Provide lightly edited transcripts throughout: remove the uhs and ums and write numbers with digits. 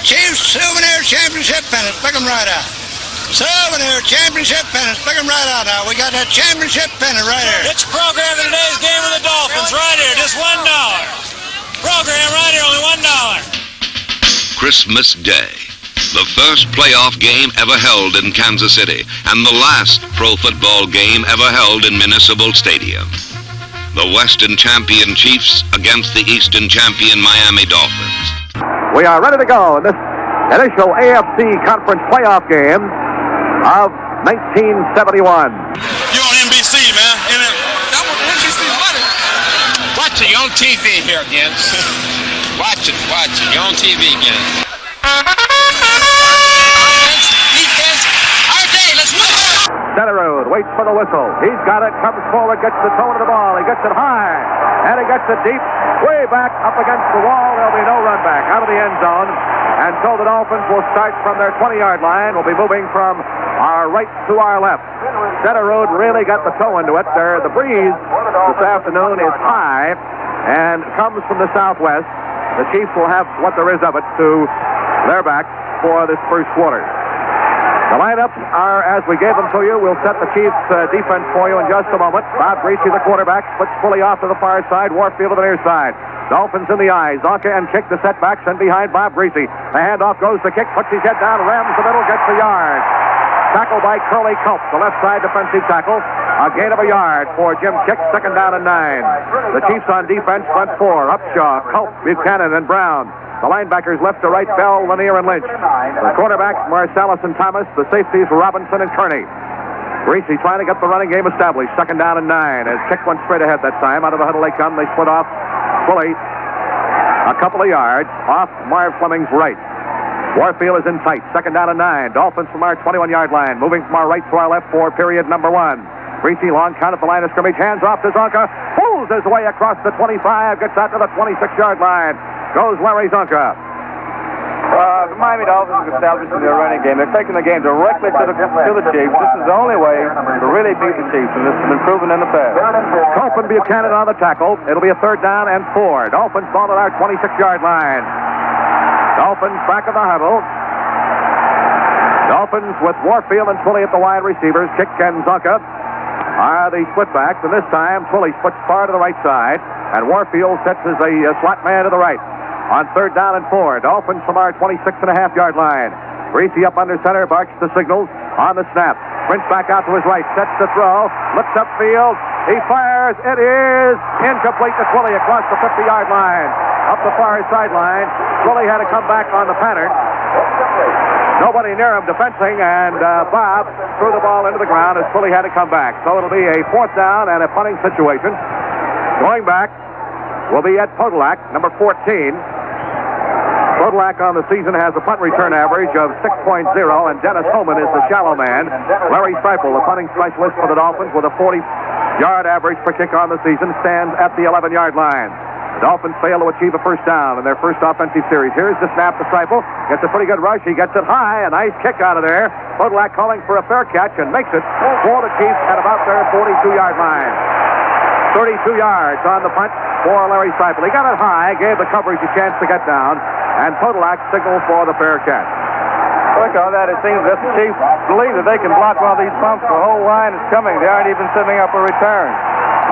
Chiefs Souvenir Championship pennant. Pick them right out. Souvenir Championship pennant. Pick them right out now. We got that championship pennant right here. It's program of today's game of the Dolphins right here. Just $1. Program right here, only $1. Christmas Day. The first playoff game ever held in Kansas City and the last pro football game ever held in Municipal Stadium. The Western champion Chiefs against the Eastern champion Miami Dolphins. We are ready to go in this initial AFC Conference playoff game of 1971. You're on NBC, man. I'm on NBC money. Watch it. You're on TV here again. Watch it. You're on TV again. Defense. RJ, let's move it. Setterud waits for the whistle. He's got it, comes forward, gets the toe of the ball. He gets it high, and he gets it deep, way back up against the wall. There'll be no run back out of the end zone. And so the Dolphins will start from their 20-yard line. We'll be moving from our right to our left. Setterud really got the toe into it. The breeze this afternoon is high and comes from the southwest. The Chiefs will have what there is of it to their back for this first quarter. The lineups are as we gave them to you. We'll set the Chiefs defense for you in just a moment. Bob Greasy, the quarterback, splits fully off to the far side. Warfield to the near side. Dolphins in the eye. Zonka and Kick the setbacks, and behind Bob Greasy. The handoff goes to Kick, puts his head down, rams the middle, gets a yard. Tackle by Curly Culp, the left side defensive tackle. A gain of a yard for Jim Kick, second down and 9. The Chiefs on defense, front four. Upshaw, Culp, Buchanan, and Brown. The linebackers left to right, Bell, Lanier, and Lynch. The quarterbacks, Marsalis and Thomas. The safeties, Robinson and Kearney. Greasy trying to get the running game established. Second down and 9. As Kick went straight ahead that time. Out of the huddle they come. They split off fully a couple of yards off Marv Fleming's right. Warfield is in tight. Second down and 9. Dolphins from our 21-yard line. Moving from our right to our left for period number 1. Greasy long count at the line of scrimmage. Hands off to Zonka. Pulls his way across the 25. Gets out to the 26-yard line. Goes Larry Zonka. The Miami Dolphins are establishing their running game. They're taking the game directly to the Chiefs. This is the only way to really beat the Chiefs, and this has been proven in the past. Culp and Buchanan on the tackle. It'll be a third down and 4. Dolphins ball at our 26-yard line. Dolphins back of the huddle. Dolphins with Warfield and Twilley at the wide receivers. Kick and Zonka are the split-backs, and this time Twilley splits far to the right side, and Warfield sets as a slot man to the right. On third down and 4, Dolphins from our 26.5-yard line. Greasy up under center, barks the signals on the snap. Sprints back out to his right, sets the throw, looks upfield, he fires, it is incomplete to Twilley across the 50-yard line. Up the far sideline, Twilley had to come back on the pattern. Nobody near him defensing, and Bob threw the ball into the ground as Twilley had to come back. So it'll be a fourth down and a punting situation. Going back will be Ed Podolak, number 14. Podolak on the season has a punt return average of 6.0, and Dennis Holman is the shallow man. Larry Streifel, the punting specialist for the Dolphins, with a 40-yard average per kick on the season, stands at the 11-yard line. The Dolphins fail to achieve a first down in their first offensive series. Here's the snap to Streifel. Gets a pretty good rush. He gets it high. A nice kick out of there. Podolak calling for a fair catch and makes it for the Chiefs at about their 42-yard line. 32 yards on the punt for Larry Streifel. He got it high, gave the coverage a chance to get down, and Podolak signaled for the fair catch. Look at all that. It seems that the Chiefs believe that they can block all these bumps. The whole line is coming. They aren't even setting up a return.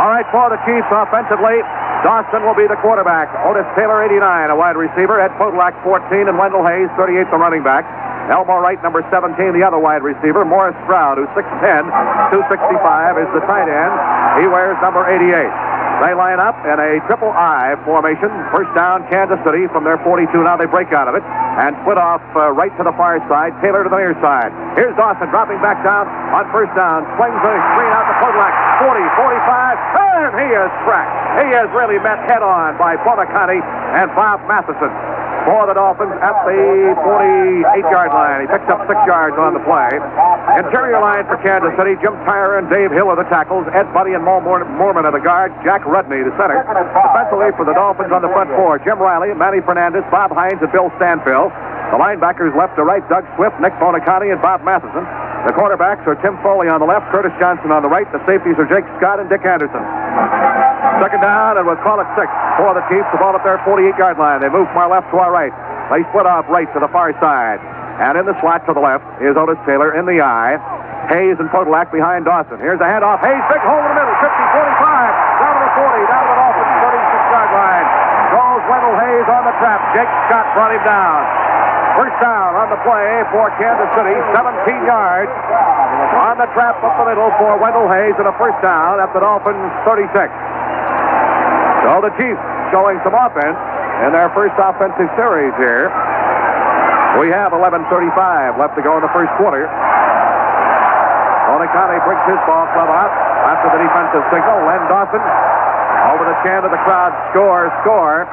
All right, for the Chiefs offensively, Dawson will be the quarterback. Otis Taylor, 89, a wide receiver. Ed Podolak, 14, and Wendell Hayes, 38, the running back. Elmore Wright, number 17, the other wide receiver. Morris Stroud, who's 6'10", 265, is the tight end. He wears number 88. They line up in a triple I formation. First down, Kansas City from their 42. Now they break out of it and split off right to the far side. Taylor to the near side. Here's Dawson dropping back down on first down. Swings the screen out to Podolak. 40, 45, and he is cracked. He is really met head-on by Bonacani and Bob Matheson for the Dolphins at the 48-yard line. He picks up 6 yards on the play. Interior line for Kansas City, Jim Tyrer and Dave Hill are the tackles. Ed Buddy and Mo Moorman are the guards. Jack Rudney, the center. Defensively for the Dolphins on the front four, Jim Riley, Manny Fernandez, Bob Hines, and Bill Stanfill. The linebackers left to right, Doug Swift, Nick Bonacani, and Bob Matheson. The quarterbacks are Tim Foley on the left, Curtis Johnson on the right. The safeties are Jake Scott and Dick Anderson. Second down, and we'll call it 6 for the Chiefs. The ball at their 48-yard line. They move from our left to our right. They split off right to the far side. And in the slot to the left is Otis Taylor in the eye. Hayes and Podolak behind Dawson. Here's a handoff. Hayes, big hole in the middle. 50, 45. Down to the 40. Down to the Dolphins' 36-yard line. Goes Wendell Hayes on the trap. Jake Scott brought him down. First down on the play for Kansas City. 17 yards on the trap up the middle for Wendell Hayes and a first down at the Dolphins' 36. So the Chiefs showing some offense in their first offensive series here. We have 11:35 left to go in the first quarter. Onikane brings his ball club out after the defensive signal. Len Dawson, over the chant of the crowd, score, score,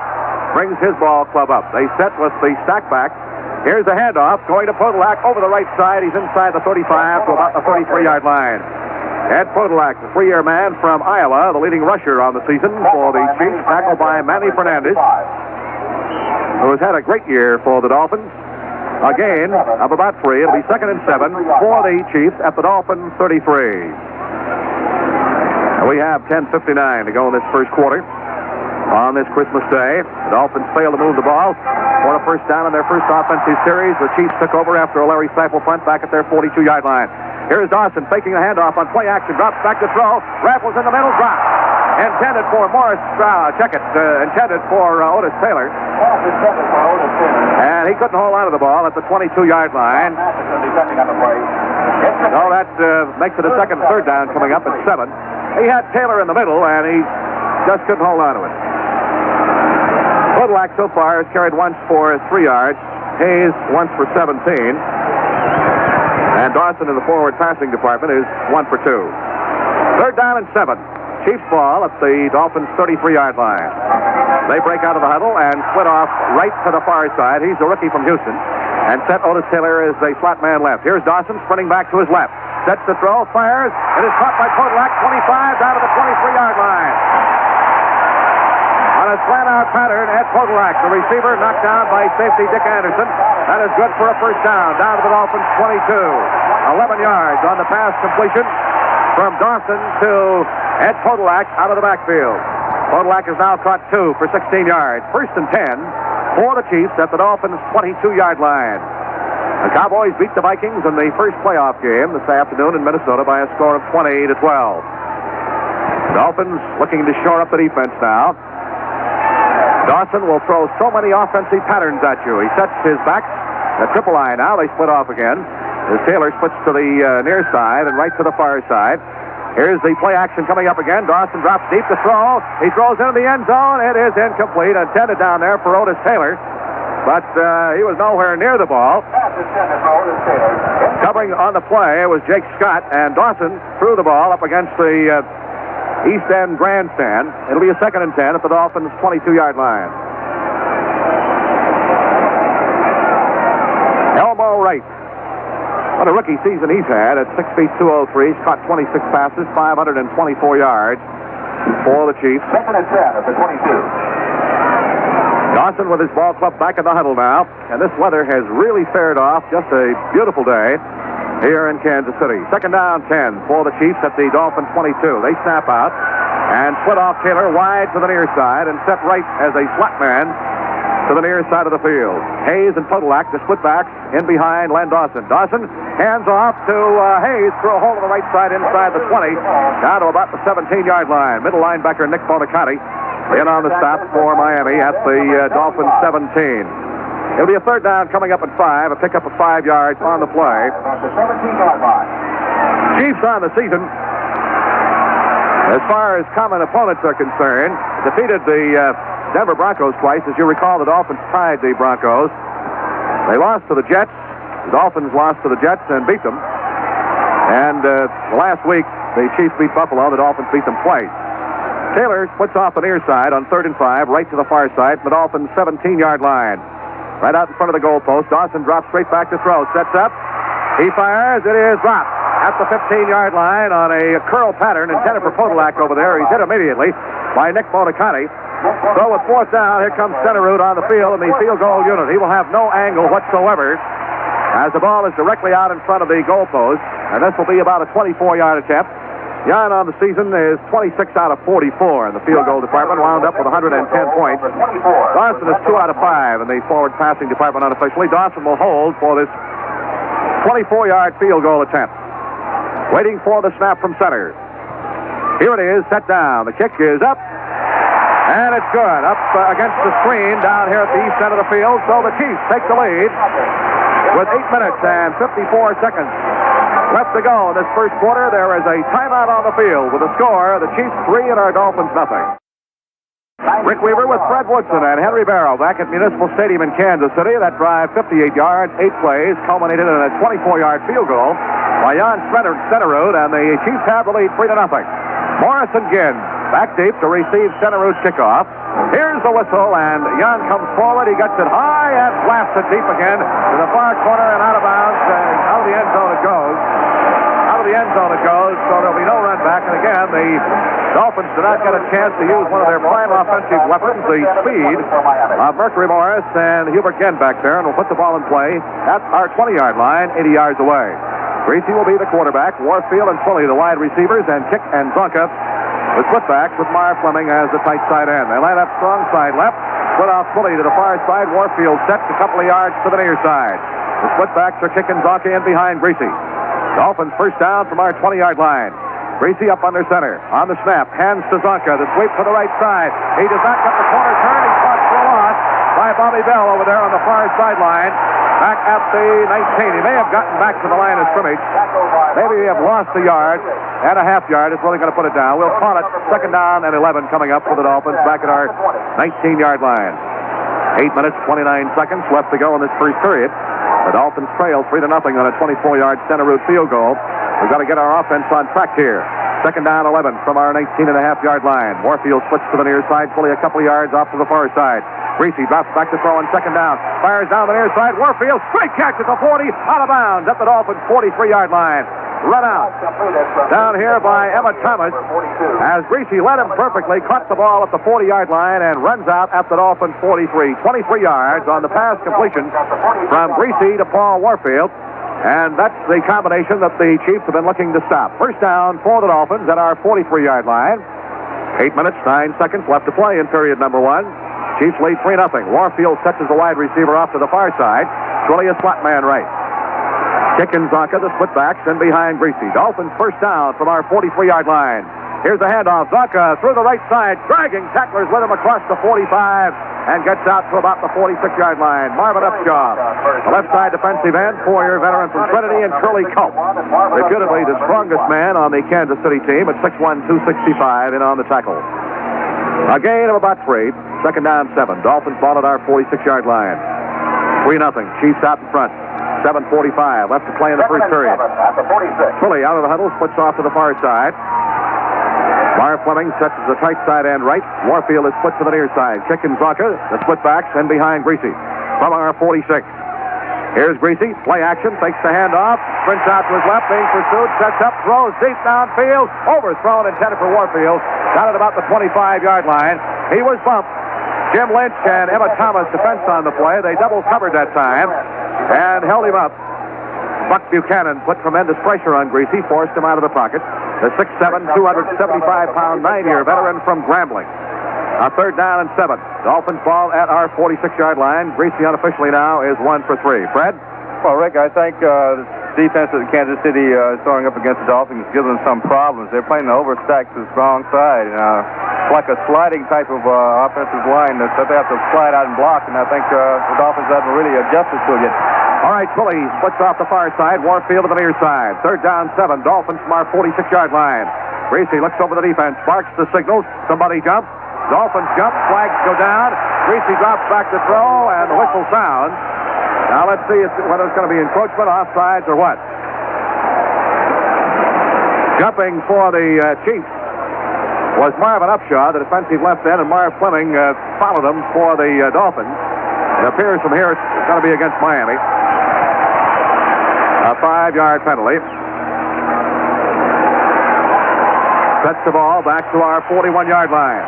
brings his ball club up. They set with the stack back. Here's the handoff going to Podolak over the right side. He's inside the 35 to about the 33-yard line. Ed Podolak, the 3-year man from Iowa, the leading rusher on the season for the Chiefs, tackled by Manny Fernandez, who has had a great year for the Dolphins. A gain of about 3. It'll be 2nd and 7 for the Chiefs at the Dolphins' 33. We have 10:59 to go in this first quarter. On this Christmas Day, the Dolphins failed to move the ball for a first down in their first offensive series. The Chiefs took over after a Larry Seifel punt back at their 42-yard line. Here's Dawson faking the handoff on play action. Drops back to throw. Raffles in the middle. Drop. Intended for Morris. Intended for Otis Taylor. And he couldn't hold on to the ball at the 22-yard line. So that makes it a second and third down coming up at 7. He had Taylor in the middle, and he just couldn't hold on to it. Podolak so far has carried once for 3 yards. Hayes once for 17. And Dawson in the forward passing department is 1 for 2. Third down and 7. Chiefs ball at the Dolphins' 33-yard line. They break out of the huddle and split off right to the far side. He's a rookie from Houston. And set Otis Taylor as a flat man left. Here's Dawson sprinting back to his left. Sets the throw, fires. It is caught by Podolak, 25, down to the 23-yard line. On a slant-out pattern, Ed Podolak, the receiver, knocked down by safety Dick Anderson. That is good for a first down to the Dolphins' 22. 11 yards on the pass completion from Dawson to Ed Podolak out of the backfield. Podolak has now caught 2 for 16 yards. First and 10 for the Chiefs at the Dolphins' 22-yard line. The Cowboys beat the Vikings in the first playoff game this afternoon in Minnesota by a score of 20-12. The Dolphins looking to shore up the defense now. Dawson will throw so many offensive patterns at you. He sets his backs, the triple eye now. They split off again. As Taylor splits to the near side and right to the far side. Here's the play action coming up again. Dawson drops deep to throw. He throws into the end zone. It is incomplete. Intended down there for Otis Taylor. But he was nowhere near the ball. Covering on the play was Jake Scott, and Dawson threw the ball up against the East End grandstand. It'll be a 2nd and 10 at the Dolphins' 22-yard line. Elmo Wright. What a rookie season he's had at 6 feet 203. He's caught 26 passes, 524 yards for the Chiefs. 2nd and 10 at the 22. Dawson with his ball club back in the huddle now. And this weather has really fared off. Just a beautiful day here in Kansas City. 2nd down 10 for the Chiefs at the Dolphins' 22. They snap out and split off Taylor wide to the near side and set right as a flat man to the near side of the field. Hayes and Podolak, the split backs, in behind Len Dawson. Dawson hands off to Hayes through a hole on the right side inside the 20, down to about the 17-yard line. Middle linebacker Nick Bonicatti in on the stop for Miami at the Dolphins' 17. It'll be a third down coming up at 5, a pickup of 5 yards on the play. The 17-yard line. Chiefs on the season, as far as common opponents are concerned, defeated the Denver Broncos twice. As you recall, the Dolphins tied the Broncos. They lost to the Jets. The Dolphins lost to the Jets and beat them. And last week, the Chiefs beat Buffalo. The Dolphins beat them twice. Taylor splits off the near side on 3rd and 5, right to the far side, the Dolphins' 17-yard line. Right out in front of the goalpost. Dawson drops straight back to throw. Sets up. He fires. It is dropped at the 15-yard line on a curl pattern intended for Podolak over there. He's hit immediately by Nick Bonicatti. So with 4th down, here comes Centerroot on the field in the field goal unit. He will have no angle whatsoever as the ball is directly out in front of the goalpost. And this will be about a 24-yard attempt. Jan on the season is 26 out of 44 in the field goal department, wound up with 110 points. Dawson is 2 out of 5 in the forward passing department unofficially. Dawson will hold for this 24-yard field goal attempt. Waiting for the snap from center. Here it is, set down. The kick is up, and it's good. Up against the screen down here at the east end of the field. So the Chiefs take the lead with 8 minutes and 54 seconds left to go in this first quarter. There is a timeout on the field with a score, the Chiefs 3 and our Dolphins nothing. Rick Weaver with Fred Woodson and Henry Barrow back at Municipal Stadium in Kansas City. That drive, 58 yards, 8 plays, culminated in a 24-yard field goal by Jan Stenerud, and the Chiefs have the lead 3-0. Morrison Ginn back deep to receive Stenerud's kickoff. Here's the whistle, and Jan comes forward. He gets it high and blasts it deep again to the far corner and out of bounds. Out of the end zone it goes. Out of the end zone it goes, so there'll be no run back. And again, the Dolphins did not get a chance to use one of their prime offensive weapons, the speed of Mercury Morris and Hubert Ginn back there, and will put the ball in play at our 20-yard line, 80 yards away. Greasy will be the quarterback. Warfield and Pulley the wide receivers, and Chick and Zonka the split-backs with Meyer Fleming as the tight side end. They line up strong side left, split off Pulley to the far side. Warfield sets a couple of yards to the near side. The split-backs are Chick and Zonka in behind Greasy. Dolphins first down from our 20-yard line. Greasy up under center. On the snap, hands to Zonka. The sweep to the right side. He does not cut the corner turn. He's caught for a loss by Bobby Bell over there on the far sideline. Back at the 19. He may have gotten back to the line of scrimmage. Maybe we have lost a yard and a half yard. It's really going to put it down. We'll call it second down and 11 coming up for the Dolphins back at our 19-yard line. 8 minutes, 29 seconds left to go in this first period. The Dolphins trail 3-0 on a 24-yard Stenerud field goal. We've got to get our offense on track here. Second down, 11 from our 19.5-yard line. Warfield splits to the near side, fully a couple of yards off to the far side. Greasy drops back to throw on second down. Fires down the near side. Warfield, straight catch at the 40, out of bounds at the Dolphins' 43-yard line. Run out. Down here by Emmett Thomas, as Greasy led him perfectly, caught the ball at the 40-yard line and runs out at the Dolphins' 43. 23 yards on the pass completion from Greasy to Paul Warfield. And that's the combination that the Chiefs have been looking to stop. First down for the Dolphins at our 43-yard line. 8 minutes, 9 seconds left to play in period number 1. Chiefs lead 3-0. Warfield sets as the wide receiver off to the far side. Twilly a slot man right. Kick and Zonka, the split backs, and behind Greasy. Dolphins first down from our 43-yard line. Here's the handoff. Zonka through the right side, dragging tacklers with him across the 45, and gets out to about the 46-yard line. Marvin Upshaw, the left side defensive end, 4-year veteran from Trinity, and Curly Culp, reputedly the strongest man on the Kansas City team at 6'1", 265, in on the tackle. A gain of about 3. Second down, 7. Dolphins ball at our 46-yard line. 3-0. Chiefs out in front. 7:45 left to play in the first period. Pulley out of the huddle, splits off to the far side. Meyer Fleming sets the tight side end right. Warfield is split to the near side. Chick and Zonka, the split backs, and behind Greasy. From our 46. Here's Greasy. Play action. Takes the handoff. Sprints out to his left. Being pursued. Sets up. Throws deep downfield. Overthrown. Intended for Warfield. Down at about the 25-yard line. He was bumped. Jim Lynch and Emmett Thomas defense on the play. They double covered that time and held him up. Buck Buchanan put tremendous pressure on Greasy, forced him out of the pocket. The 6'7", 275-pound, 9-year veteran from Grambling. A third down and 7. Dolphins ball at our 46-yard line. Greasy unofficially now is 1 for 3. Fred? Well, Rick, I think the defense of Kansas City is throwing up against the Dolphins gives them some problems. They're playing the overstacked to the strong side. It's like a sliding type of offensive line that they have to slide out and block, and I think the Dolphins haven't really adjusted to it yet. All right, Pulley splits off the far side. Warfield to the near side. Third down, 7. Dolphins from our 46-yard line. Greasy looks over the defense. Barks the signal. Somebody jumps. Dolphins jump. Flags go down. Greasy drops back to throw, and the whistle sounds. Now let's see whether it's going to be encroachment, offsides, or what. Jumping for the Chiefs was Marvin Upshaw, the defensive left end, and Marv Fleming followed him for the Dolphins. It appears from here it's going to be against Miami. A 5-yard penalty. Sets the ball back to our 41-yard line.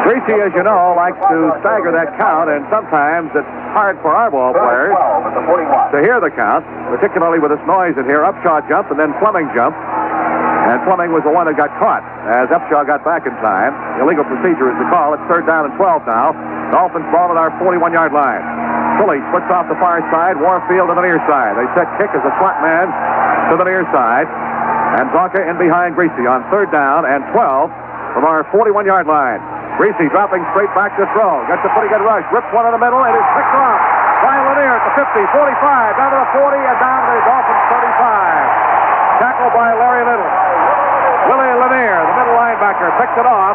Greasy, as you know, likes to stagger that count, and sometimes it's hard for our ball players to hear the count, particularly with this noise in here. Upshaw jump and then Fleming jump. And Fleming was the one that got caught as Upshaw got back in time. Illegal procedure is the call. It's 3rd down and 12 now. Dolphins ball at our 41-yard line. Philly splits off the far side. Warfield to the near side. They set kick as a slot man to the near side. And Zonka in behind Greasy on 3rd down and 12 from our 41-yard line. Greasy dropping straight back to throw. Gets a pretty good rush. Rips one in the middle. It is picked off by Lanier at the 50, 45, down to the 40, and down to the Dolphins 35. Tackled by Larry Little. Willie Lanier, the middle linebacker, picked it off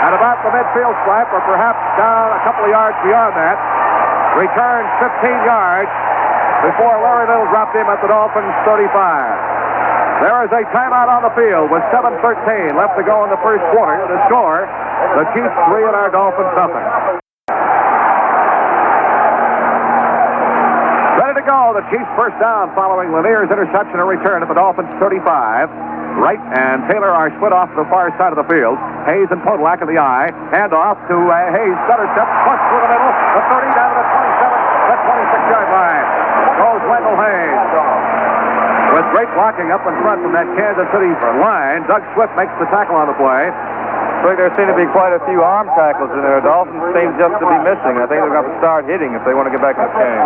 at about the midfield stripe, or perhaps down a couple of yards beyond that. Returned 15 yards before Larry Little dropped him at the Dolphins 35. There is a timeout on the field with 7:13 left to go in the first quarter. The score, the Chiefs 3 and our Dolphins nothing. Ready to go. The Chiefs first down following Lanier's interception and return at the Dolphins 35. Wright and Taylor are split off to the far side of the field. Hayes and Podolak in the eye. Hand off to Hayes. Stutter step. Push through the middle. The 30 down to the 27. The 26-yard line. Goes Wendell Hayes. With great blocking up in front from that Kansas City line, Doug Swift makes the tackle on the play. There seem to be quite a few arm tackles in there. Dolphins seem just to be missing. I think they're going to start hitting if they want to get back in the game.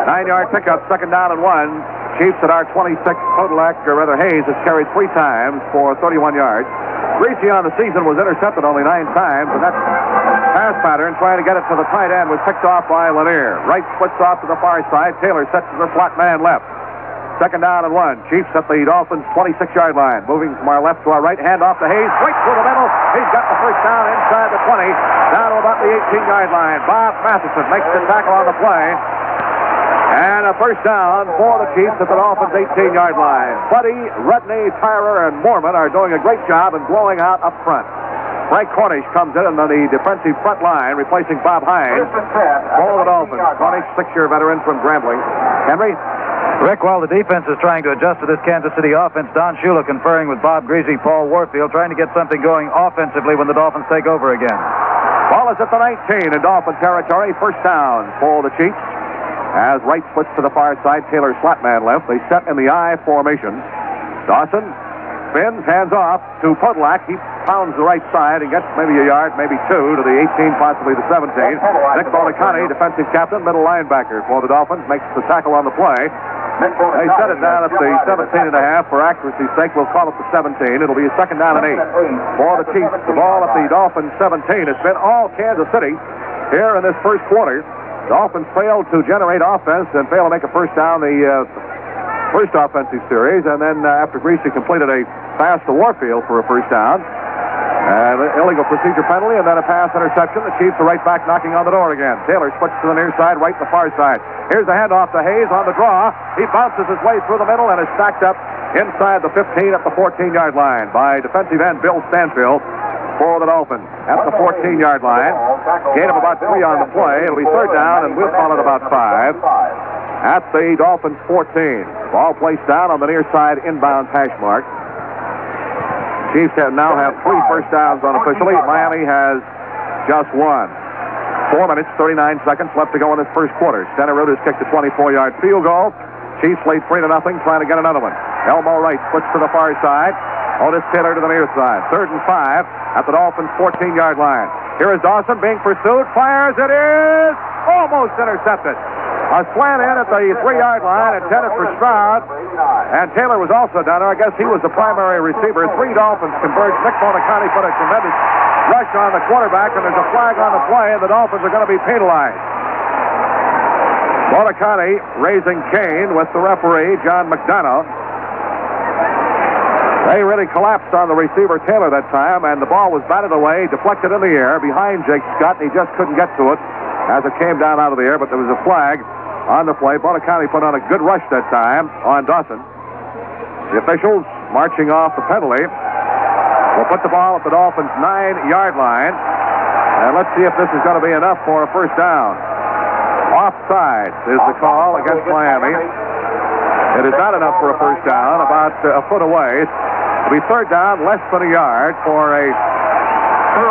9-yard pickup, 2nd down and 1. Chiefs at our 26. Podolak, or rather Hayes, has carried 3 times for 31 yards. Greasy on the season was intercepted only 9 times, and that pass pattern, trying to get it to the tight end, was picked off by Lanier. Wright splits off to the far side. Taylor sets to the flat man left. 2nd down and 1. Chiefs at the Dolphins' 26-yard line. Moving from our left to our right. Hand off to Hayes. Right through the middle. He's got the first down inside the 20. Down to about the 18-yard line. Bob Matheson makes the tackle on the play. And a first down for the Chiefs at the Dolphins' 18-yard line. Buddy, Rudney, Tyrer, and Moorman are doing a great job in blowing out up front. Frank Cornish comes in on the defensive front line, replacing Bob Hines for the Dolphins. Cornish, 6-year veteran from Grambling. Henry? Rick, while the defense is trying to adjust to this Kansas City offense, Don Shula conferring with Bob Greasy, Paul Warfield, trying to get something going offensively when the Dolphins take over again. Ball is at the 19 in Dolphin territory. First down for the Chiefs. As Wright splits to the far side, Taylor slapman left. They set in the I formation. Dawson spins, hands off to Podolak. He pounds the right side and gets maybe a yard, maybe 2 to the 18, possibly the 17. Nick Bolicani, defensive captain, middle linebacker for the Dolphins, makes the tackle on the play. They set it down at the 17 and a half. For accuracy's sake, we'll call it the 17. It'll be a 2nd down and 8 for the Chiefs. The ball at the Dolphins' 17. It's been all Kansas City here in this first quarter. Dolphins failed to generate offense and failed to make a first down the first offensive series. And then after Greasy completed a pass to Warfield for a first down, an illegal procedure penalty, and then a pass interception. The Chiefs are right back knocking on the door again. Taylor switches to the near side, right to the far side. Here's the handoff to Hayes on the draw. He bounces his way through the middle and is stacked up inside the 15 at the 14-yard line by defensive end Bill Stanfield for the Dolphins. At the 14-yard line. Gain of about 3 on the play. It'll be 3rd down, and we'll call it about 5. At the Dolphins' 14. Ball placed down on the near side inbound hash mark. Chiefs now have 3 first downs unofficially. Miami has just 1. 4 minutes, 39 seconds left to go in this first quarter. Center Root has kicked a 24-yard field goal. Chiefs lead 3-0, trying to get another one. Elmo Wright splits to the far side. Otis Taylor to the near side. 3rd and 5 at the Dolphins' 14-yard line. Here is Dawson being pursued. Fires. It is almost intercepted. A slant in at the 3-yard line intended for Stroud. And Taylor was also down there. I guess he was the primary receiver. 3 Dolphins converge. Nick Bolicani put a tremendous rush on the quarterback, and there's a flag on the play, and the Dolphins are going to be penalized. Bolicani raising Cain with the referee, John McDonough. They really collapsed on the receiver, Taylor, that time, and the ball was batted away, deflected in the air behind Jake Scott, and he just couldn't get to it as it came down out of the air, but there was a flag on the play. Bolicani put on a good rush that time on Dawson. The officials marching off the penalty will put the ball at the Dolphins' 9-yard line, and let's see if this is going to be enough for a first down. Offside is the call against Miami. It is not enough for a first down, about a foot away. It'll be 3rd down, less than a yard for a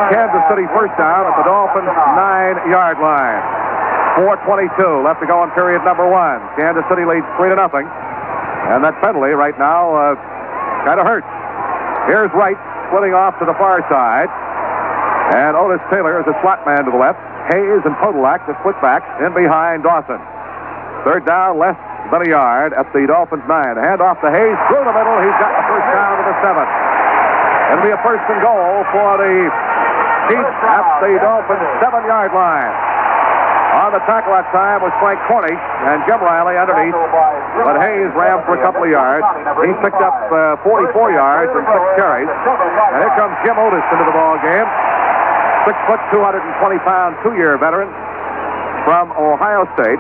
Kansas City first down at the Dolphins' 9-yard line. 4:22 left to go in period number 1. Kansas City leads 3-0. And that penalty right now kind of hurts. Here's Wright splitting off to the far side. And Otis Taylor is a slot man to the left. Hayes and Podolak, the split backs, in behind Dawson. Third down, less than a yard at the Dolphins 9. Hand off to Hayes through the middle. He's got the first down to the 7. It'll be a first and goal for the Chiefs at the Dolphins 7-yard line. On the tackle that time was Frank Cornish and Jim Riley underneath, but Hayes ran for a couple of yards. He picked up 44 yards and 6 carries. And here comes Jim Otis into the ball game. 6 foot, 220-pound, 2-year veteran from Ohio State.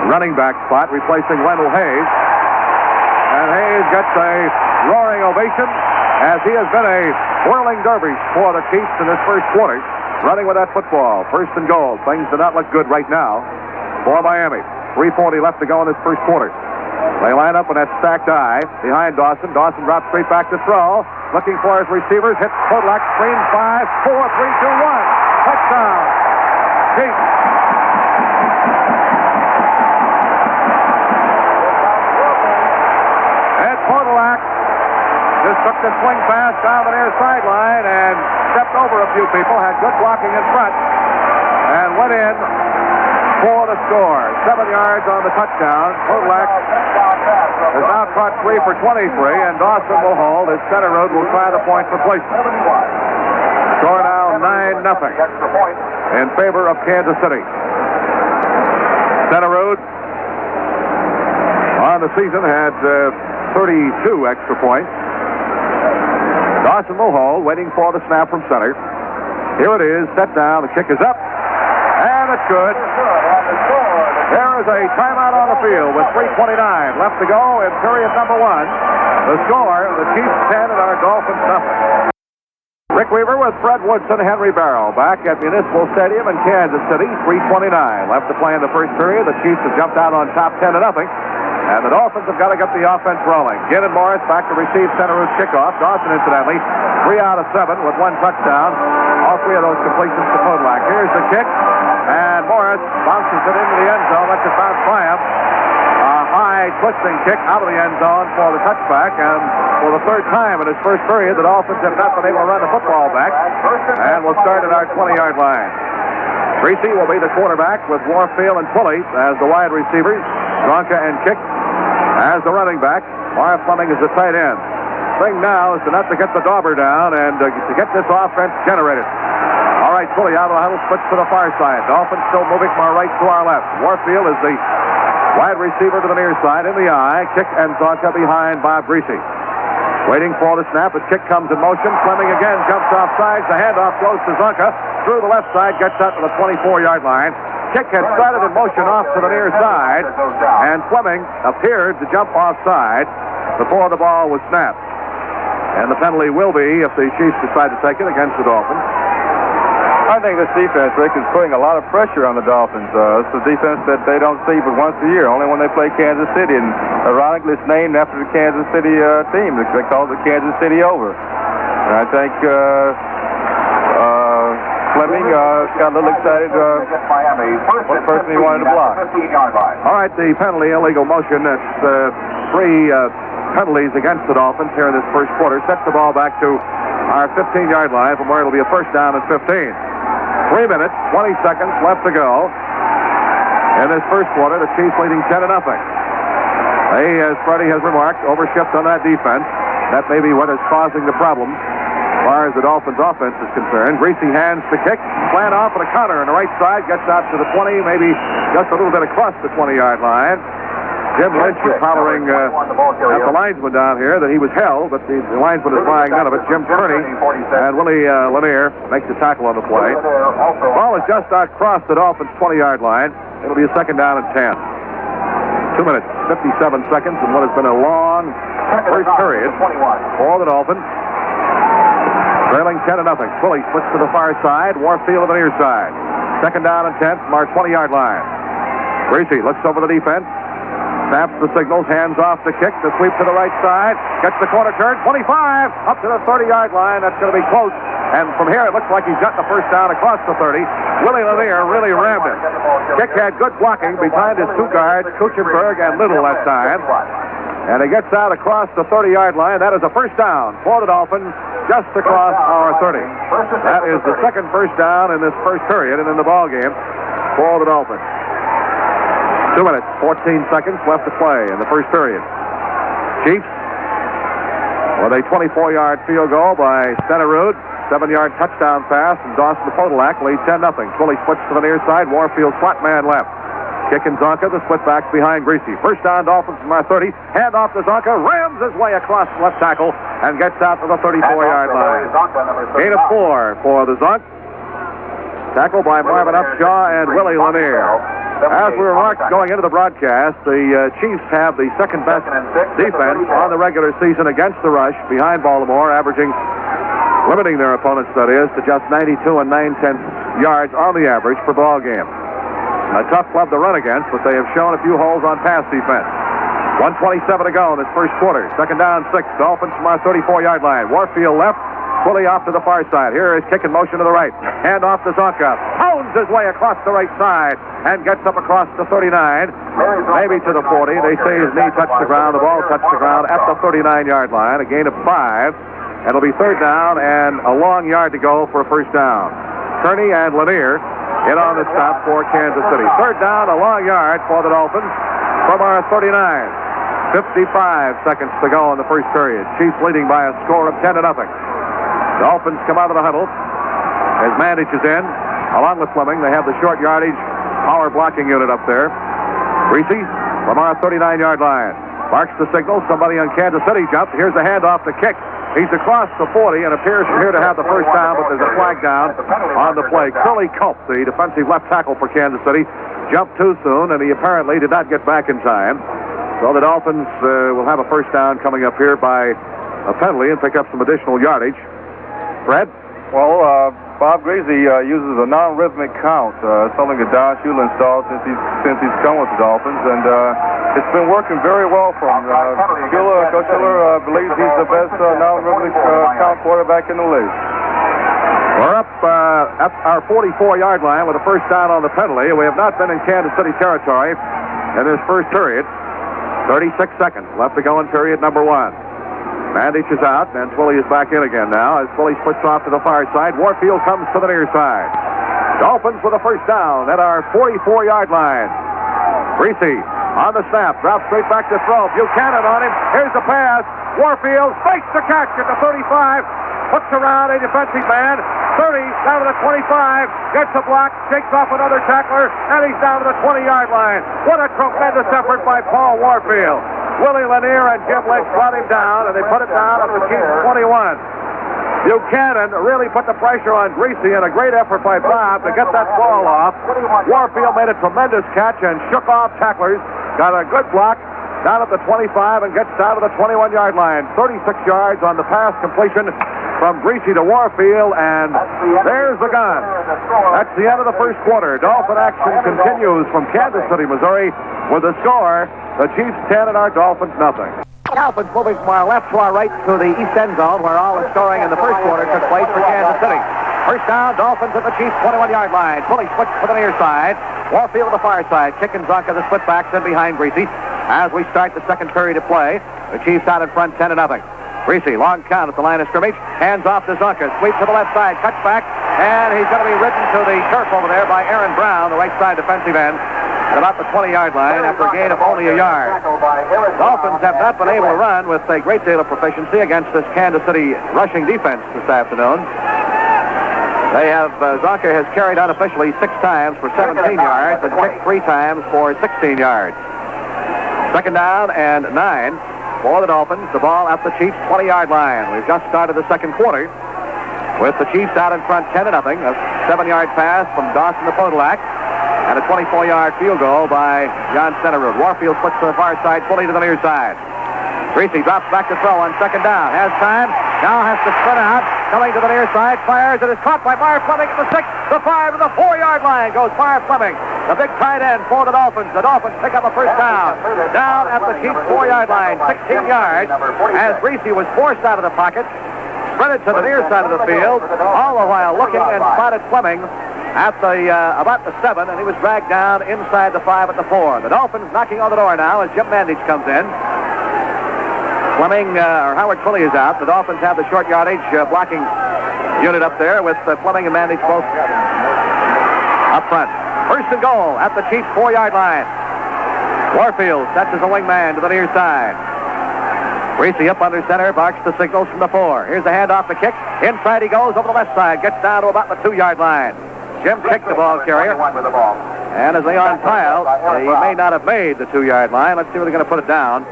Running back spot, replacing Wendell Hayes. And Hayes gets a roaring ovation as he has been a whirling dervish for the Chiefs in this first quarter. Running with that football. First and goal. Things do not look good right now for Miami. 3:40 left to go in this first quarter. They line up in that stacked eye behind Dawson. Dawson drops straight back to throw. Looking for his receivers. Hits Podolak. Screen 5, 4, 3, 2, 1. Touchdown. Chiefs. Ed Podolak just took the swing pass down the near sideline and stepped over a few people, had good blocking in front, and went in for the score. 7 yards on the touchdown. Podolak has now caught 3 for 23, and Dawson will hold as Center Road will try the point replacement. Score now 9-0 in favor of Kansas City. Center Road on the season had 32 extra points. Dawson will hold, waiting for the snap from center. Here it is, set down, the kick is up, and it's good. There is a timeout on the field with 3:29 left to go in period number 1. The score, the Chiefs 10 and our Dolphins nothing. Rick Weaver with Fred Woodson, Henry Barrow, back at Municipal Stadium in Kansas City, 3:29 left to play in the first period. The Chiefs have jumped out on top 10-0. And the Dolphins have got to get the offense rolling. Ginn and Morris back to receive Center Road's kickoff. Dawson, incidentally, 3 out of 7 with 1 touchdown. All 3 of those completions to Podolak. Here's the kick, and Morris bounces it into the end zone. Lets it bounce by him. A high twisting kick out of the end zone for the touchback. And for the 3rd time in his first period, the Dolphins have not been able to run the football back. And we'll start at our 20-yard line. Greasy will be the quarterback with Warfield and Pulley as the wide receivers. Gronka and Kick as the running back. Marv Fleming is the tight end. Thing now is to not to get the dauber down and to get this offense generated. All right, Pulley out of the huddle, switch to the far side. Dolphins still moving from our right to our left. Warfield is the wide receiver to the near side in the eye. Kick and Zonka behind Bob Greasy. Waiting for the snap as Kick comes in motion. Fleming again jumps off sides. The handoff goes to Zonka. Through the left side, gets out to the 24-yard line. Kick had started in motion off to the near side, and Fleming appeared to jump offside before the ball was snapped. And the penalty will be, if the Chiefs decide to take it, against the Dolphins. I think this defense, Rick, is putting a lot of pressure on the Dolphins. It's a defense that they don't see but once a year, only when they play Kansas City. And ironically, it's named after the Kansas City team. They call it the Kansas City Over. And I think Fleming got a little excited what person he wanted to block. All right, the penalty, illegal motion. That's 3 penalties against the Dolphins here in this first quarter. Sets the ball back to our 15-yard line from where it'll be a first down and 15. 3 minutes, 20 seconds left to go in this first quarter. The Chiefs leading 10-0. They, as Freddie has remarked, overshift on that defense. That may be what is causing the problem as far as the Dolphins' offense is concerned. Greasy hands the kick, slant off at a counter on the right side, gets out to the 20, maybe just a little bit across the 20-yard line. Jim Lynch was hollering at the linesman down here that he was held, but the linesman is flying none of it. Jim Kearney and Willie Lanier make the tackle on the play. The ball is just out across the Dolphins' 20-yard line. It'll be a second down and 10. 2 minutes, 57 seconds in what has been a long first period for the Dolphins. Trailing 10-0. Pulley switch to the far side. Warfield on the near side. Second down and 10 from our 20-yard line. Greasy looks over the defense. Snaps the signals. Hands off the kick. The sweep to the right side. Gets the corner turn. 25. Up to the 30-yard line. That's going to be close. And from here, it looks like he's got the first down across the 30. Willie Lanier really rammed it. Kick had good blocking behind his 2 guards, Kuchenberg and Little that time. And he gets out across the 30-yard line. That is a first down for the Dolphins just across our 30. That is the second first down in this first period and in the ball game for the Dolphins. 2 minutes, 14 seconds left to play in the first period. Chiefs with a 24-yard field goal by Stenerud. 7-yard touchdown pass from Dawson to Podolak. Lead 10-0. Twilly splits to the near side. Warfield flat man left. Kick and Zonka, the split backs behind Greasy. First down, Dolphins from our 30. Hand off to Zonka, rams his way across the left tackle, and gets out to the 34-yard line. Gain of 4 for the Zonk. Tackled by Marvin Upshaw and Willie Lanier. As we remarked going into the broadcast, the Chiefs have the second best defense on the regular season against the rush behind Baltimore, limiting their opponents, that is, to just 92 and 9/10 yards on the average per ball game. A tough club to run against, but they have shown a few holes on pass defense. 1:27 to go in this first quarter. Second down, 6. Dolphins from our 34-yard line. Warfield left, fully off to the far side. Here is kick and motion to the right. Hand off to Zonka. Pounds his way across the right side and gets up across the 39, maybe to the 40. They say his knee touched the ground. The ball touched the ground at the 39-yard line. A gain of 5. It'll be third down and a long yard to go for a first down. Kearney and Lanier in on the stop for Kansas City. Third down, a long yard for the Dolphins from our 39. 55 seconds to go in the first period. Chiefs leading by a score of 10-0. Dolphins come out of the huddle as Mandich is in, along with Fleming. They have the short yardage power blocking unit up there. Greasy from our 39-yard line. Barks the signal. Somebody on Kansas City jumped. Here's the handoff to kick. He's across the 40 and appears from here to have the first down, but there's a flag down on the play. Curly Culp, the defensive left tackle for Kansas City, jumped too soon, and he apparently did not get back in time. So the Dolphins will have a first down coming up here by a penalty and pick up some additional yardage. Fred? Well, Bob Greasy uses a non-rhythmic count, something that Don Shula installed since he's come with the Dolphins, and it's been working very well for him. Coach Shula believes he's the best non-rhythmic count quarterback in the league. We're up at our 44-yard line with a first down on the penalty. We have not been in Kansas City territory in this first period. 36 seconds left to go in period number 1. Mandich is out, and Twilly is back in again now as Twilly splits off to the far side. Warfield comes to the near side. Dolphins with a first down at our 44-yard line. Greasy on the snap, drops straight back to throw. Buchanan on him. Here's the pass. Warfield fakes the catch at the 35. Hooks around a defensive man. 30, down to the 25. Gets a block, shakes off another tackler, and he's down to the 20-yard line. What a tremendous effort by Paul Warfield. Willie Lanier and Jim Lynch brought him down, and they put it down at the Chiefs 21. Buchanan really put the pressure on Greasy, and a great effort by Bob to get that ball off. Warfield made a tremendous catch and shook off tacklers. Got a good block down at the 25 and gets down to the 21-yard line. 36 yards on the pass completion from Greasy to Warfield, and there's the gun. That's the end of the first quarter. Dolphin action continues from Kansas City, Missouri, with the score, the Chiefs 10 and our Dolphins nothing. Dolphins moving from our left to our right to the east end zone, where all the scoring in the first quarter took place for Kansas City. First down, Dolphins at the Chiefs 21-yard line. Fully switched to the near side. Warfield to the far side. Kick and Zonka, the split backs in behind Greasy. As we start the second period of play, the Chiefs out in front 10-0. Greasy, long count at the line of scrimmage. Hands off to Zonka. Sweep to the left side. Cuts back. And he's going to be ridden to the turf over there by Aaron Brown, the right side defensive end, at about the 20-yard line after a gain of only a yard. Dolphins have not been able to run with a great deal of proficiency against this Kansas City rushing defense this afternoon. They have, Zonka has carried unofficially 6 times for 17 yards and kicked 3 times for 16 yards. Second down and 9 for the Dolphins. The ball at the Chiefs 20-yard line. We've just started the second quarter with the Chiefs out in front 10-0. A 7-yard pass from Dawson to Podolak. And a 24-yard field goal by Jan Stenerud. Warfield splits to the far side, fully to the near side. Greasy drops back to throw on second down. Has time. Now has to sprint out. Coming to the near side. Fires. It is caught by Meyer Fleming at the 6, the 5, and the 4-yard line goes Meyer Fleming. The big tight end for the Dolphins. The Dolphins pick up a first down. Down at the Chiefs 4-yard line. 16 yards. As Greasy was forced out of the pocket. Sprinted to the near side of the field. All the while looking and spotted Fleming at the about the 7, and he was dragged down inside the 5 at the 4. The Dolphins knocking on the door now as Jim Mandich comes in. Howard Quilley is out. The Dolphins have the short yardage blocking unit up there with Fleming and Mandich both up front. First and goal at the Chiefs' 4-yard line. Warfield sets as a wingman to the near side. Greasy up under center, barks the signals from the 4. Here's the handoff to Kick. Inside he goes over the left side, gets down to about the 2-yard line. Jim Kick, the ball carrier. And as Leon Pyle, he may not have made the 2-yard line. Let's see where they're going to put it down.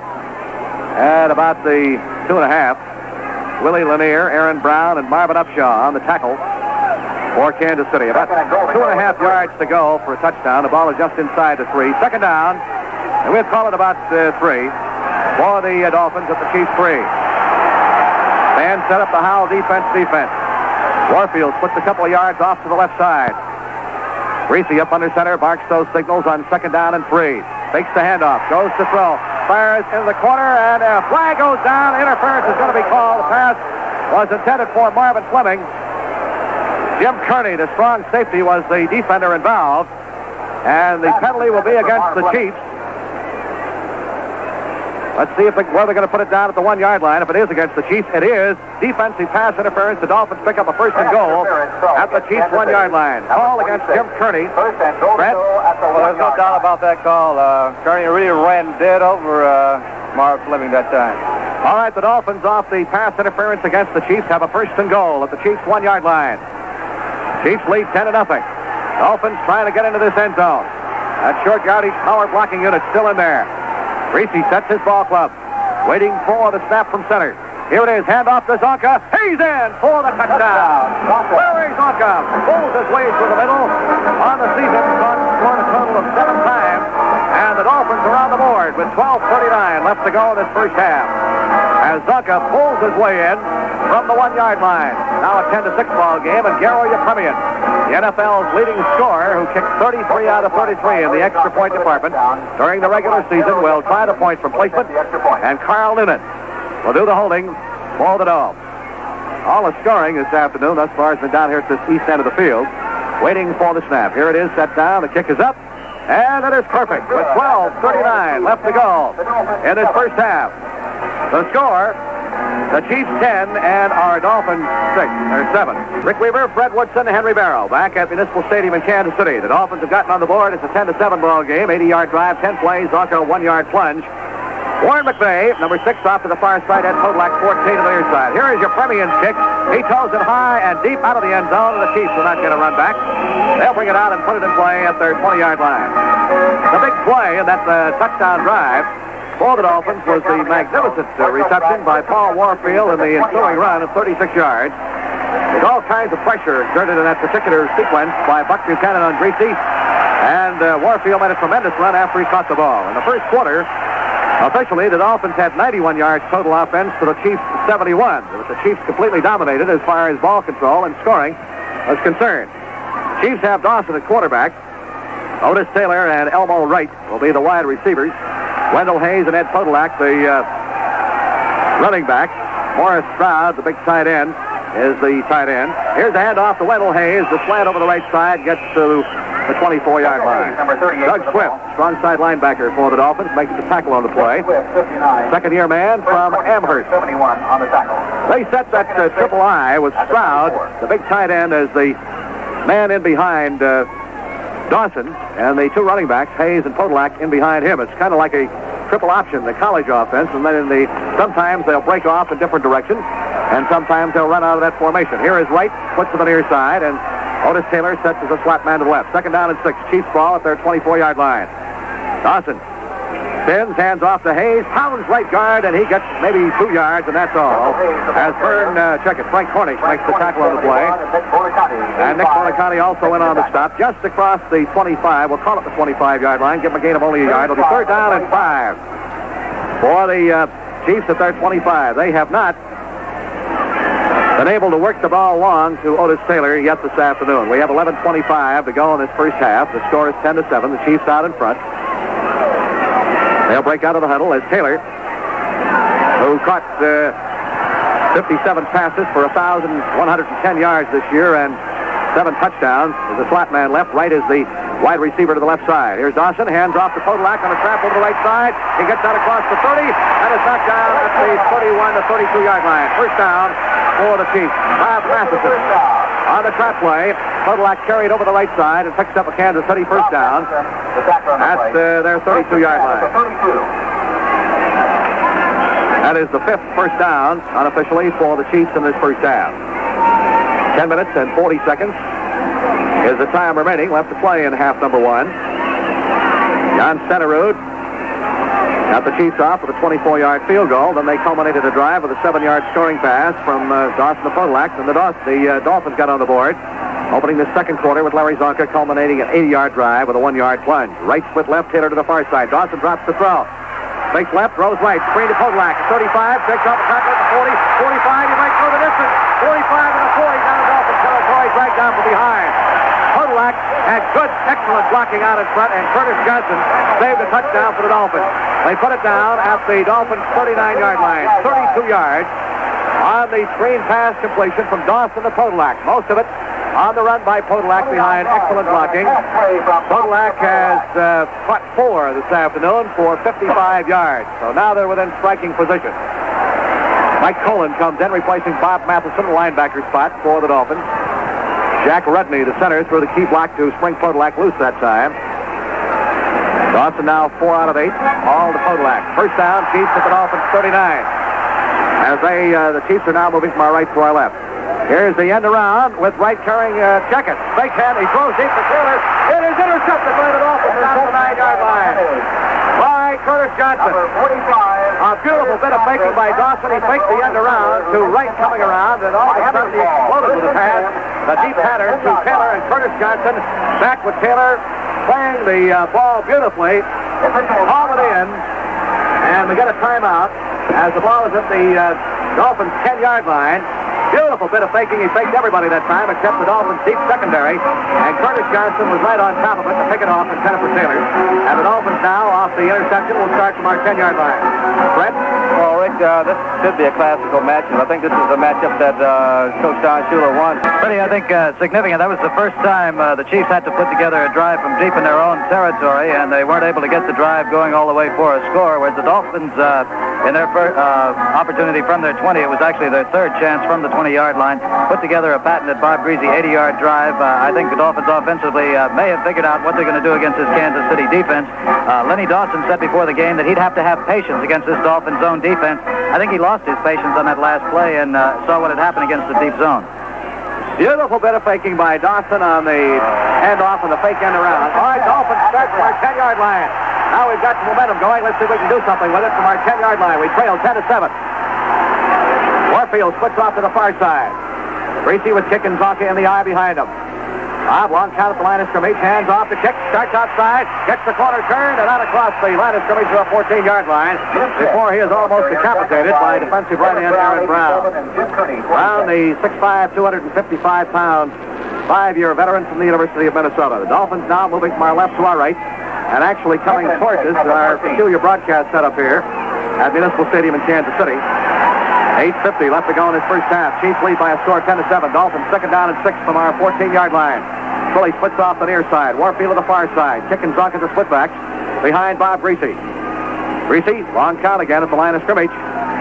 At about the 2.5. Willie Lanier, Aaron Brown, and Marvin Upshaw on the tackle for Kansas City. About 2.5 yards to go for a touchdown. The ball is just inside the 3. Second down, and we'll call it about 3 for the Dolphins at the Chiefs' 3. Fans set up the Howell defense. Warfield splits a couple of yards off to the left side. Greasy up under center, barks those signals on second down and 3. Fakes the handoff, goes to throw, fires into the corner, and a flag goes down. Interference is going to be called. The pass was intended for Marvin Fleming. Jim Kearney, the strong safety, was the defender involved, and the penalty will be against the Chiefs. Let's see where they're going to put it down at the 1-yard line. If it is against the Chiefs, it is. Defensive pass interference. The Dolphins pick up a first and goal at the Chiefs' 1-yard line. Call against Jim Kearney. Brett? Well, there's no doubt about that call. Kearney really ran dead over Marv Fleming that time. All right, the Dolphins off the pass interference against the Chiefs have a first and goal at the Chiefs' 1-yard line. Chiefs lead 10-0. Dolphins trying to get into this end zone. That short yardage power blocking unit still in there. Greasy sets his ball club, waiting for the snap from center. Here it is, handoff to Zonka. He's in for the touchdown. Larry Zonka pulls his way through the middle. On the season, scored a total of 7 times, and the Dolphins are on the board with 12:39 left to go in this first half. As Zonka pulls his way in from the 1-yard line. Now a 10-6 ball game, and Garo Yepremian, the NFL's leading scorer, who kicked 33 out of 33 in the extra point department during the regular season, will try the point from placement, and Carl Noonan will do the holding for the Dolphins. All the scoring this afternoon thus far has been down here at this east end of the field, waiting for the snap. Here it is, set down, the kick is up, and it is perfect with 12:39 left to go in this first half. The score, the Chiefs 10 and our Dolphins 7. Rick Weaver, Fred Woodson, Henry Barrow back at Municipal Stadium in Kansas City. The Dolphins have gotten on the board. It's a 10-7 ball game. 80-yard drive, 10 plays, Zonka 1-yard plunge. Warren McVay, number 6, off to the far side, Ed Podolak 14 to the near side. Here is your Yepremian's kick. He toes it high and deep out of the end zone, and the Chiefs will not get a run back. They'll bring it out and put it in play at their 20-yard line. The big play in that touchdown drive for the Dolphins was the magnificent reception by Paul Warfield in the ensuing run of 36 yards. There's all kinds of pressure exerted in that particular sequence by Buck Buchanan on Greasy, and Warfield made a tremendous run after he caught the ball. In the first quarter, officially, the Dolphins had 91 yards total offense to the Chiefs 71. The Chiefs completely dominated as far as ball control and scoring was concerned. Chiefs have Dawson at quarterback. Otis Taylor and Elmo Wright will be the wide receivers. Wendell Hayes and Ed Podolak, the running back. Morris Stroud, the big tight end, is the tight end. Here's the handoff to Wendell Hayes. The slant over the right side gets to the 24-yard line. Doug Swift, strong side linebacker for the Dolphins, makes the tackle on the play. Second-year man from Amherst. They set that triple I with Stroud, the big tight end, as the man in behind Dawson, and the two running backs, Hayes and Podolak, in behind him. It's kind of like a triple option, the college offense, and then sometimes they'll break off in different directions, and sometimes they'll run out of that formation. Here is Wright, puts to the near side, and Otis Taylor sets as a slot man to the left. Second down and 6. Chiefs ball at their 24-yard line. Dawson spins, hands off to Hayes, pounds right guard, and he gets maybe 2 yards, and that's all. As Frank Cornish makes the tackle on the play. And Nick Molicani also in on the stop, just across the 25. We'll call it the 25-yard line, give him a gain of only a yard. It'll be third down and 5 for the Chiefs at their 25. They have not been able to work the ball long to Otis Taylor yet this afternoon. We have 11:25 to go in this first half. The score is 10-7. The Chiefs out in front. They'll break out of the huddle as Taylor, who caught 57 passes for 1,110 yards this year and 7 touchdowns, is a slot man left. Right is the Wide receiver to the left side. Here's Dawson. Hands off to Podolak on a trap over the right side. He gets out across the 30 and is knocked down at the 31 to 32-yard line. First down for the Chiefs. Bob Matheson on the trap play. Podolak carried over the right side and picks up a Kansas City first down at their 32-yard line. That is the 5th first down unofficially for the Chiefs in this first half. 10 minutes and 40 seconds is the time remaining left to play in half number 1. Jan Stenerud got the Chiefs off with a 24-yard field goal. Then they culminated a drive with a 7-yard scoring pass from Dawson to Podolak. And the Dolphins got on the board, opening the second quarter with Larry Zonka culminating an 80-yard drive with a 1-yard plunge. Right split left, Taylor to the far side. Dawson drops the throw. Fakes left, throws right. Screen to Podolak. 35, takes off the tackle at the 40. 45, he might throw the distance. 45 and a 40 down to Dolphins territory, dragged down from behind. Podolak had good, excellent blocking out in front, and Curtis Johnson saved a touchdown for the Dolphins. They put it down at the Dolphins' 39-yard line, 32 yards on the screen pass completion from Dawson to Podolak. Most of it on the run by Podolak behind excellent blocking. Podolak has caught 4 this afternoon for 55 yards. So now they're within striking position. Mike Colin comes in, replacing Bob Matheson, the linebacker spot for the Dolphins. Jack Rudney, the center, threw the key block to spring Podolak loose that time. Dawson now 4 out of 8, all to Podolak. First down, Chiefs at the Dolphins 39. As the Chiefs are now moving from our right to our left. Here's the end around with right carrying Checkett. Fake hand, he throws deep to Taylor. It is intercepted by the Dolphins down the 9-yard line by Curtis Johnson. A beautiful bit of faking by Dawson. He faked the end around to right coming around, and all of a sudden he exploded with a pass. The deep pattern to Taylor and Curtis Johnson. Back with Taylor playing the ball beautifully. Haul it in, and we get a timeout as the ball is at the Dolphins' 10-yard line. Beautiful bit of faking. He faked everybody that time except the Dolphins' deep secondary. And Curtis Johnson was right on top of it to pick it off and send it for Taylor. And the Dolphins now, off the interception, will start from our 10-yard line. Brett? Well, Rick, this should be a classical matchup. I think this is a matchup that Coach Don Shula wants. Pretty, I think, significant. That was the first time the Chiefs had to put together a drive from deep in their own territory, and they weren't able to get the drive going all the way for a score, whereas the Dolphins, in their first opportunity from their 20, it was actually their third chance from the 20-yard line, put together a patented Bob Greasy 80-yard drive. I think the Dolphins offensively may have figured out what they're going to do against this Kansas City defense. Lenny Dawson said before the game that he'd have to have patience against this Dolphins zone defense. I think he lost his patience on that last play and saw what had happened against the deep zone. Beautiful bit of faking by Dawson on the handoff and the fake end around. All right, Dolphins start from our 10-yard line. Now we've got some momentum going. Let's see if we can do something with it from our 10-yard line. We trail 10-7. Warfield splits off to the far side. Greasy with Kick and Zonka in the eye behind him. Bob, long count at the line of scrimmage. Hands off to Kick. Starts outside. Gets the corner turned and out across the line of scrimmage to a 14-yard line before he is almost decapitated by defensive right end Aaron Brown. Brown, the 6'5", 255-pound, 5-year veteran from the University of Minnesota. The Dolphins now moving from our left to our right and actually coming towards us in our peculiar broadcast setup here at Municipal Stadium in Kansas City. 8:50 left to go in his first half. Chiefs lead by a score 10-7. Dolphins second down and 6 from our 14-yard line. Philly splits off the near side. Warfield to the far side. Kick and Zonka to split-backs behind Bob Greasy. Greasy, long count again at the line of scrimmage.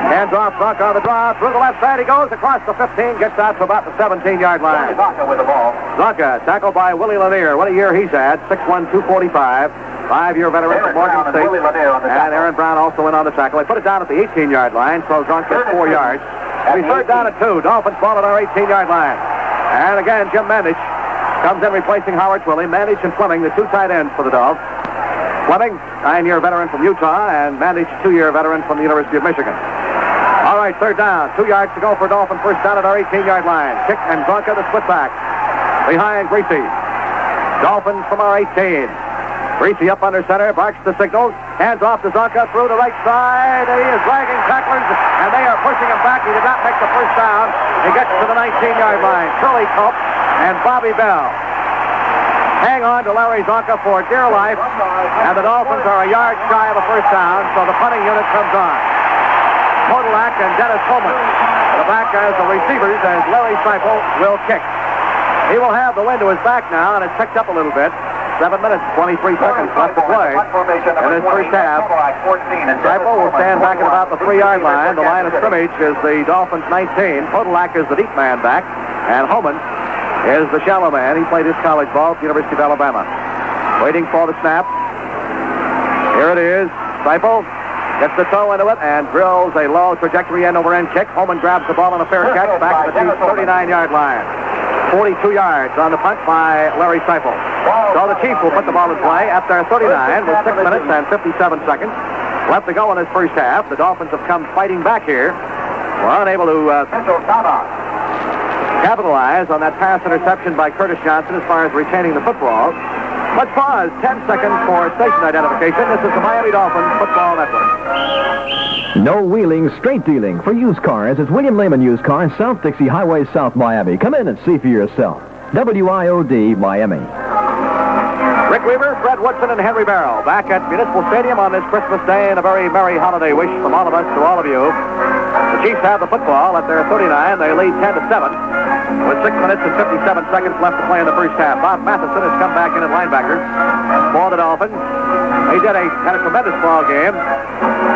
Hands off, Zonka on the draw. Through the left side he goes across the 15. Gets out to about the 17-yard line. Zonka with the ball. Zonka tackled by Willie Lanier. What a year he's had. 6'1", 245. 5-year veteran from Morgan State. And Aaron Brown also went on the tackle. They put it down at the 18-yard line, so Zonka gets 4 yards. We third down at 2. Dolphins ball at our 18-yard line. And again, Jim Mandich comes in replacing Howard Twilley. Mandich and Fleming, the 2 tight ends for the Dogs. Fleming, 9-year veteran from Utah, and Mandich, 2-year veteran from the University of Michigan. All right, third down. 2 yards to go for Dolphin. First down at our 18-yard line. Kick and Zonka the split back behind Greasy. Dolphins from our 18. Greasy up under center, barks the signals, hands off to Zonka through the right side. He is dragging tacklers, and they are pushing him back. He did not make the first down. He gets to the 19-yard line. Shirley Culp and Bobby Bell hang on to Larry Zonka for dear life, and the Dolphins are a yard shy of a first down, so the punting unit comes on. Podolak and Dennis Coleman, the back as the receivers, as Larry Seifel will kick. He will have the wind to his back now, and it's picked up a little bit. 7 minutes, 23 seconds left to play in this first half. Seipel will stand back at about the 3-yard line. The line of scrimmage is the Dolphins 19. Podolak is the deep man back. And Homan is the shallow man. He played his college ball at the University of Alabama. Waiting for the snap. Here it is. Seipel gets the toe into it and drills a low trajectory end-over-end kick. Homan grabs the ball on a fair catch back to the 39-yard line. 42 yards on the punt by Larry Seipel. So the Chiefs will put the ball in play at their 39 with 6 minutes and 57 seconds left to go in this first half. The Dolphins have come fighting back here. Were unable to capitalize on that pass interception by Curtis Johnson as far as retaining the football. Let's pause 10 seconds for station identification. This is the Miami Dolphins Football Network. No wheeling, straight dealing for used cars. It's William Lehman Used Car, South Dixie Highway, South Miami. Come in and see for yourself. WIOD Miami. Rick Weaver, Fred Woodson, and Henry Barrow back at Municipal Stadium on this Christmas Day, and a very merry holiday wish from all of us to all of you. The Chiefs have the football at their 39. They lead 10-7. With 6 minutes and 57 seconds left to play in the first half. Bob Matheson has come back in at linebacker for the Dolphins. He had a tremendous ball game,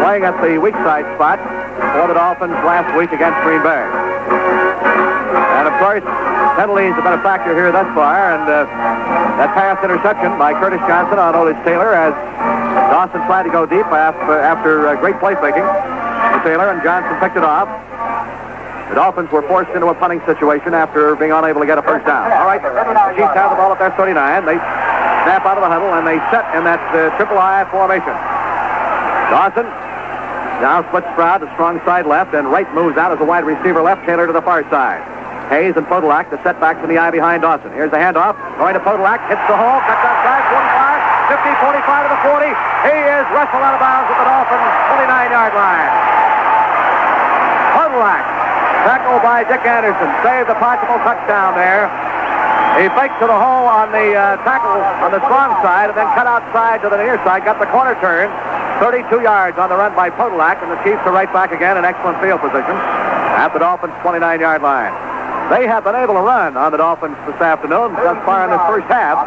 playing at the weak side spot for the Dolphins last week against Green Bay. And of course, penalties have been a factor here thus far, and that pass interception by Curtis Johnson on Otis Taylor as Dawson tried to go deep after great play making. Taylor and Johnson picked it off. The Dolphins were forced into a punting situation after being unable to get a first down. All right, the Chiefs have the ball at their 39. They snap out of the huddle, and they set in that triple I formation. Dawson now splits Stroud to strong side left, and Wright moves out as a wide receiver left, Taylor to the far side. Hayes and Podolak to set back to the eye behind Dawson. Here's the handoff. Going to Podolak, hits the hole, cuts outside, 45, 50, 45 to the 40. He is wrestled out of bounds at the Dolphins' 29-yard line. Podolak, tackled by Dick Anderson, saved the possible touchdown there. He faked to the hole on the tackle on the strong side and then cut outside to the near side, got the corner turn. 32 yards on the run by Podolak, and the Chiefs are right back again in excellent field position at the Dolphins' 29-yard line. They have been able to run on the Dolphins this afternoon thus far in this first half.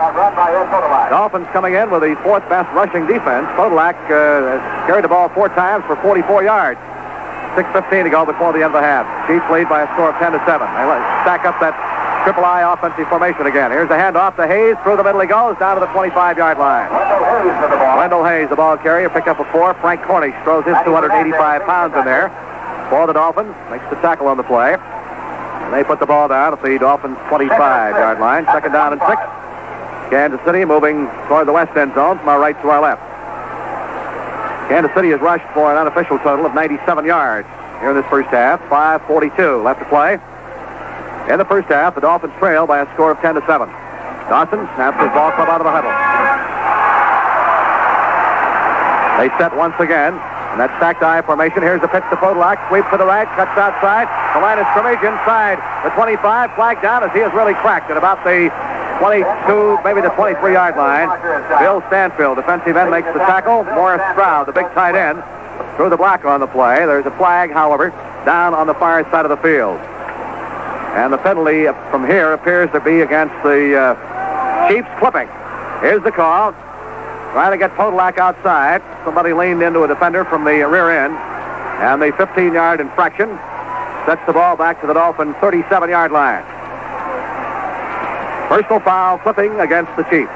Dolphins coming in with the fourth best rushing defense. Podolak carried the ball 4 times for 44 yards. 6:15 to go before the end of the half. Chiefs lead by a score of 10-7. They stack up that triple I offensive formation again. Here's the handoff to Hayes. Through the middle he goes, down to the 25-yard line. Wendell Hayes, the ball carrier, picked up a 4. Frank Cornish throws his 285 pounds in there for the Dolphins. Makes the tackle on the play. And they put the ball down at the Dolphins' 25-yard line. Second down and 6. Kansas City moving toward the west end zone from our right to our left. Kansas City has rushed for an unofficial total of 97 yards here in this first half. 5:42 left to play. In the first half, the Dolphins trail by a score of 10-7. Dawson snaps his ball club out of the huddle. They set once again in that stacked I formation. Here's the pitch to Podolak. Sweep to the right, cuts outside. The line of scrimmage inside the 25. Flag down as he has really cracked at about the 22, maybe the 23-yard line. Bill Stanfield, defensive end, makes the tackle. Morris Stroud, the big tight end, threw the block on the play. There's a flag, however, down on the far side of the field. And the penalty from here appears to be against the Chiefs clipping. Here's the call. Trying to get Podolak outside. Somebody leaned into a defender from the rear end. And the 15-yard infraction sets the ball back to the Dolphins' 37-yard line. Personal foul clipping against the Chiefs.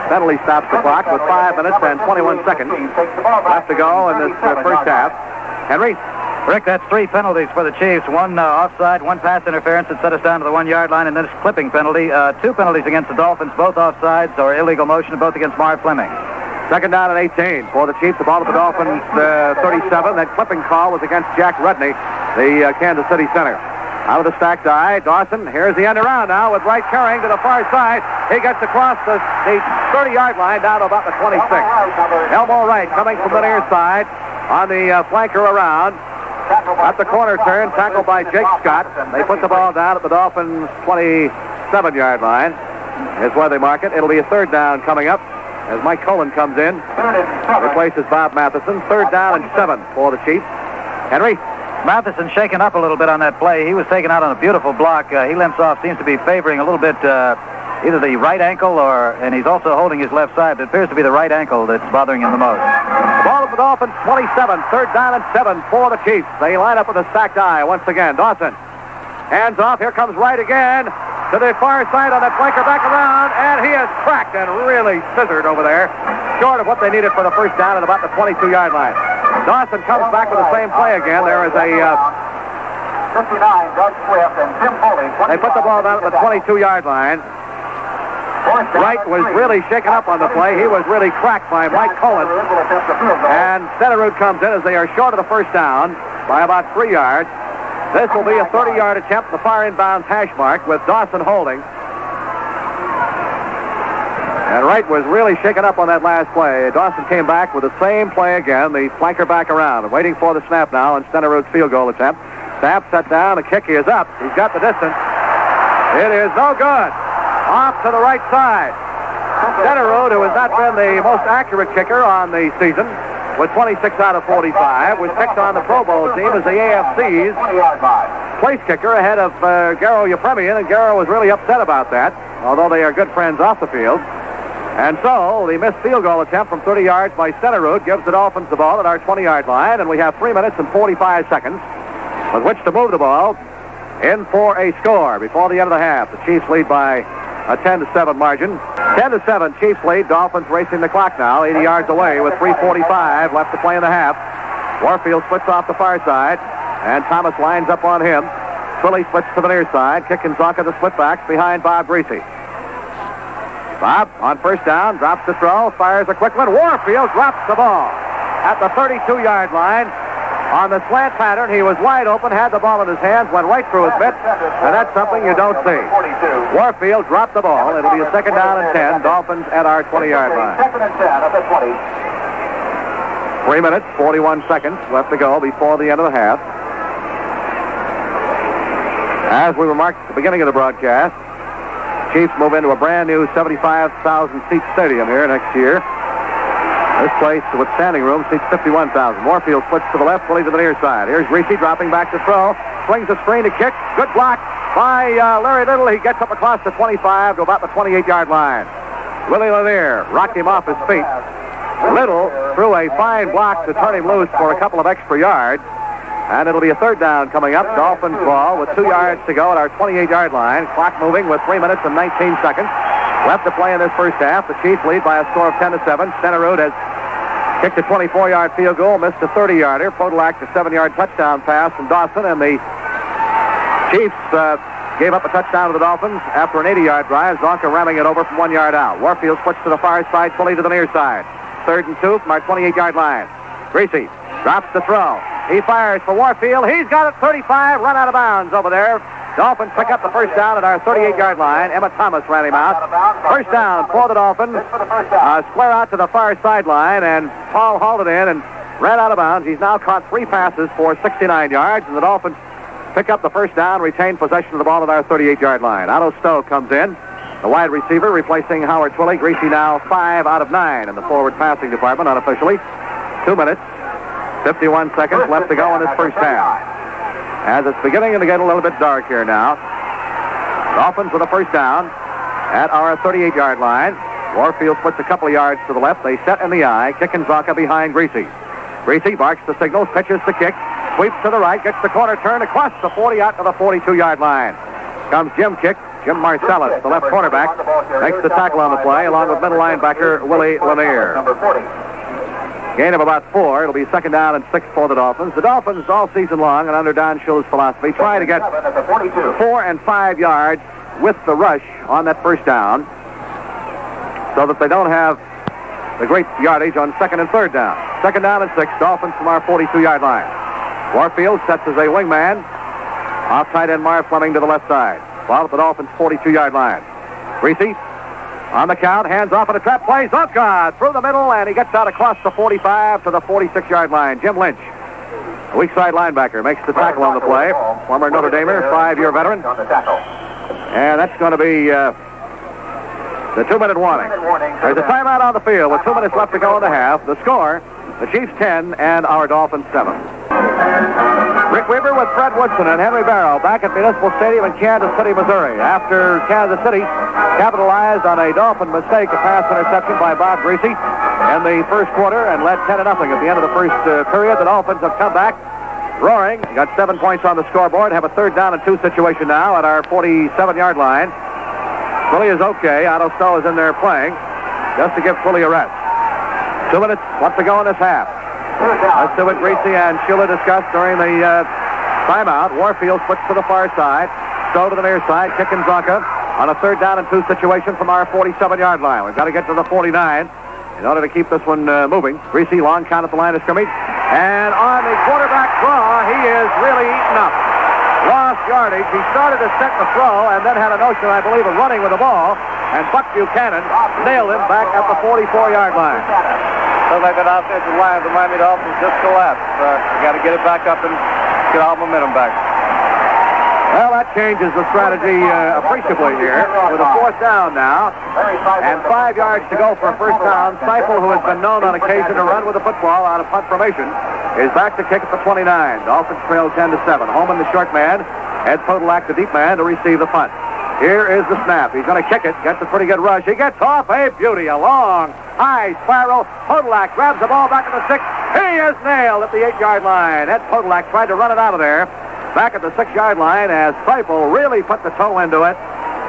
Penalty stops the clock with 5 minutes and 21 seconds left to go in this first half. Henry? Rick, that's 3 penalties for the Chiefs. 1 offside, 1 pass interference that set us down to the 1-yard line, and then this clipping penalty. 2 penalties against the Dolphins, both offsides or illegal motion, both against Marv Fleming. Second down and 18 for the Chiefs. The ball at the Dolphins' 37. That clipping call was against Jack Rudney, the Kansas City center. Out of the stacked eye, Dawson. Here's the end around now with Wright carrying to the far side. He gets across the 30-yard line down to about the 26. Elmo Wright coming from the near side on the flanker around. At the corner turn, tackled by Jake Scott. They put the ball down at the Dolphins' 27-yard line. Is where they mark it. It'll be a third down coming up as Mike Cullen comes in. Replaces Bob Matheson. Third down and 7 for the Chiefs. Henry? Matheson shaken up a little bit on that play. He was taken out on a beautiful block. He limps off, seems to be favoring a little bit either the right ankle and he's also holding his left side. It appears to be the right ankle that's bothering him the most. The ball of the Dolphins, 27, third down and 7 for the Chiefs. They line up with a stacked eye once again. Dawson, hands off. Here comes Wright again to the far side on that flanker, back around, and he is cracked and really scissored over there, short of what they needed for the first down at about the 22-yard line. Dawson comes back with the same play again. There is a 59, Doug Swift, and Tim Foley. they put the ball down at the 22-yard line. Wright was really shaken up on the play. He was really cracked by Mike Cohen. And Stenerud comes in as they are short of the first down by about 3 yards. This will be a 30-yard attempt, the far inbounds hash mark, with Dawson holding. And Wright was really shaken up on that last play. Dawson came back with the same play again, the flanker back around, waiting for the snap now on Stenerud's field goal attempt. Snap set down, the kick is up. He's got the distance. It is no good. Off to the right side. Stenerud, who has not been the most accurate kicker on the season, with 26 out of 45, was picked on the Pro Bowl team as the AFC's place kicker ahead of Garo Yepremian, and Garo was really upset about that, although they are good friends off the field. And so the missed field goal attempt from 30 yards by Stenerud gives the Dolphins the ball at our 20-yard line, and we have 3 minutes and 45 seconds with which to move the ball in for a score before the end of the half. The Chiefs lead by a 10-7 margin. 10-7, Chiefs lead. Dolphins racing the clock now, 80 yards away with 3:45 left to play in the half. Warfield splits off the far side, and Thomas lines up on him. Twilley splits to the near side. Kickenzoka the split backs behind Bob Greasy. Bob on first down, drops the throw, fires a quick one. Warfield drops the ball at the 32-yard line. On the slant pattern, he was wide open, had the ball in his hands, went right through his mitt, and that's something you don't see. Warfield dropped the ball. It'll be a second down and 10. Dolphins at our 20-yard line. Second and 10 at the 20. 3 minutes, 41 seconds left to go before the end of the half. As we remarked at the beginning of the broadcast, Chiefs move into a brand new 75,000-seat stadium here next year. This place with standing room seats 51,000. Warfield splits to the left, Willie to the near side. Here's Greasy dropping back to throw. Swings a screen to kick. Good block by Larry Little. He gets up across the 25 to about the 28-yard line. Willie Lanier rocked him off his feet. Little threw a fine block to turn him loose for a couple of extra yards. And it'll be a third down coming up. Dolphins ball with 2 yards to go at our 28-yard line. Clock moving with 3 minutes and 19 seconds left to play in this first half. The Chiefs lead by a score of 10-7. Stenerud has kicked a 24-yard field goal, missed a 30-yarder. Podolak a 7-yard touchdown pass from Dawson, and the Chiefs gave up a touchdown to the Dolphins after an 80-yard drive. Zonka ramming it over from 1 yard out. Warfield switched to the far side, fully to the near side. 3rd and 2 from our 28-yard line. Greasy drops the throw. He fires for Warfield. He's got it 35, run out of bounds over there. Dolphins pick up the first down at our 38-yard line. Emmett Thomas ran him out. First down for the Dolphins. Square out to the far sideline, and Paul hauled it in and ran out of bounds. He's now caught 3 passes for 69 yards, and the Dolphins pick up the first down, retain possession of the ball at our 38-yard line. Otto Stowe comes in, the wide receiver, replacing Howard Twilley. Greasy now 5 out of 9 in the forward passing department unofficially. 2 minutes, 51 seconds left to go in this first half. As it's beginning to get a little bit dark here now. Dolphins with a first down at our 38-yard line. Warfield splits a couple of yards to the left. They set in the eye. Kickenzoka behind Greasy. Greasy barks the signals, pitches the kick, sweeps to the right, gets the corner turn across the 40 out to the 42-yard line. Comes Jim Kick. Jim Marcellus, the left cornerback, makes the tackle on the play, along with middle linebacker Willie Lanier. Number 40. Gain of about 4. It'll be second down and 6 for the Dolphins. The Dolphins all season long, and under Don Shula's philosophy, try to get 4 and 5 yards with the rush on that first down so that they don't have the great yardage on second and third down. Second down and 6, Dolphins from our 42-yard line. Warfield sets as a wingman. Off tight end Marv Fleming to the left side. Ball at the Dolphins' 42-yard line. Greasy on the count, hands off at a trap play. Zonka through the middle, and he gets out across the 45 to the 46-yard line. Jim Lynch, a weak side linebacker, makes the tackle on the play. Former Notre Damer, 5-year veteran. And that's going to be the 2-minute warning. There's a timeout on the field with 2 minutes left to go in the half. The score, the Chiefs 10 and our Dolphins 7. Rick Weaver with Fred Woodson and Henry Barrow back at Municipal Stadium in Kansas City, Missouri. After Kansas City capitalized on a Dolphin mistake, a pass interception by Bob Greasy in the first quarter and led 10-0 at the end of the first period. The Dolphins have come back roaring. Got 7 points on the scoreboard. Have a 3rd down and 2 situation now at our 47-yard line. Quilly is okay. Otto Stowe is in there playing just to give Quilly a rest. 2 minutes left to go in this half. Let's see what Greasy and Shula discussed during the timeout. Warfield flips to the far side. Stowe to the near side. Kicking Zonka on a 3rd down and 2 situation from our 47-yard line. We've got to get to the 49 in order to keep this one moving. Greasy, long count at the line of scrimmage. And on the quarterback draw, he is really eaten up. Lost yardage. He started to set the throw and then had a notion, I believe, of running with the ball. And Buck Buchanan nailed him back at the 44-yard line. Looks like that offensive line of the Miami Dolphins just collapsed. You got to get it back up and get all momentum back. Well, that changes the strategy appreciably here with a 4th down now and 5 yards to go for a 1st down. Seifel, who has been known on occasion to run with the football out of punt formation, is back to kick at the 29. Dolphins trail 10-7. Holman, the short man, Ed Podolak, the deep man, to receive the punt. Here is the snap. He's going to kick it. Gets a pretty good rush. He gets off a beauty. A long, high spiral. Podolak grabs the ball back at the 6. He is nailed at the 8-yard line. Ed Podolak tried to run it out of there. Back at the 6-yard line as Seifel really put the toe into it.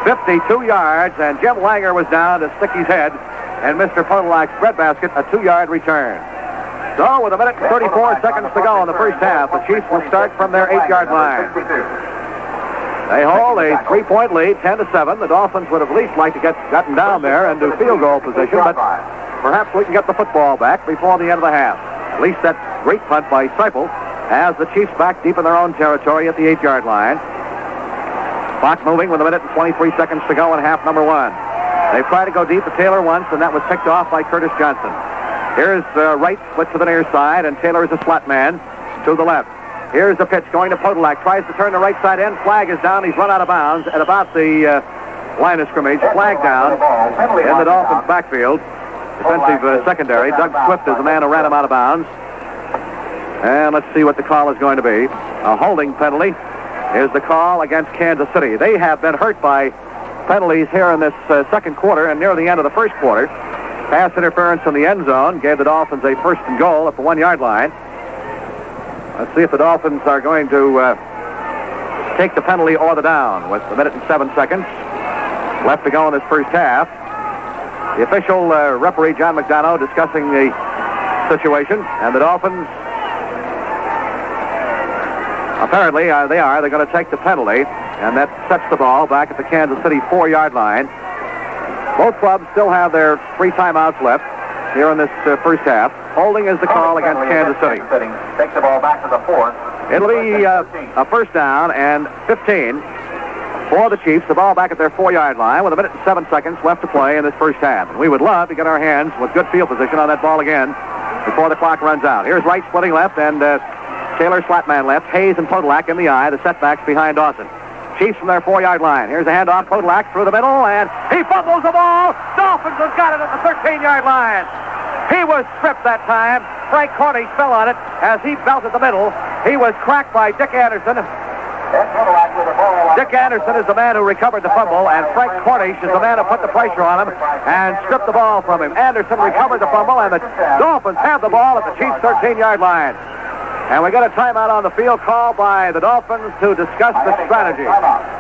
52 yards, and Jim Langer was down to stick his head. And Mr. Podolak's breadbasket, a 2-yard return. So with 1 minute and 34 seconds to go in the first half, the Chiefs will start from their 8-yard line. They hold a 3-point lead, 10-7. The Dolphins would have at least liked to gotten down there and do field goal position, but perhaps we can get the football back before the end of the half. At least that great punt by Seifel has the Chiefs back deep in their own territory at the 8-yard line. Clock moving with 1 minute and 23 seconds to go in half number 1. They tried to go deep to Taylor once, and that was picked off by Curtis Johnson. Here's Wright split to the near side, and Taylor is a slot man to the left. Here's the pitch going to Podolak. Tries to turn the right side in. Flag is down. He's run out of bounds at about the line of scrimmage. Flag down in the Dolphins' backfield. Defensive secondary. Doug Swift is the man who ran him out of bounds. And let's see what the call is going to be. A holding penalty is the call against Kansas City. They have been hurt by penalties here in this second quarter and near the end of the first quarter. Pass interference in the end zone gave the Dolphins a 1st and goal at the 1-yard line. Let's see if the Dolphins are going to take the penalty or the down with 1 minute and 7 seconds left to go in this first half. The official referee, John McDonough, discussing the situation, and the Dolphins, apparently, they're going to take the penalty, and that sets the ball back at the Kansas City 4-yard line. Both clubs still have their 3 timeouts left here in this first half. Holding is the call against Kansas City. Takes the ball back to the 4th. It'll be a 1st down and 15 for the Chiefs. The ball back at their 4-yard line with 1 minute and 7 seconds left to play in this first half. And we would love to get our hands with good field position on that ball again before the clock runs out. Here's Wright splitting left and Taylor slapman left. Hayes and Podolak in the eye. The setbacks behind Dawson. Chiefs from their 4-yard line. Here's a handoff. Podolak through the middle, and he fumbles the ball. Dolphins have got it at the 13-yard line. He was stripped that time. Frank Cornish fell on it as he belted the middle. He was cracked by Dick Anderson. Dick Anderson is the man who recovered the fumble, and Frank Cornish is the man who put the pressure on him and stripped the ball from him. Anderson recovered the fumble, and the Dolphins have the ball at the Chiefs' 13-yard line. And we got a timeout on the field called by the Dolphins to discuss the strategy.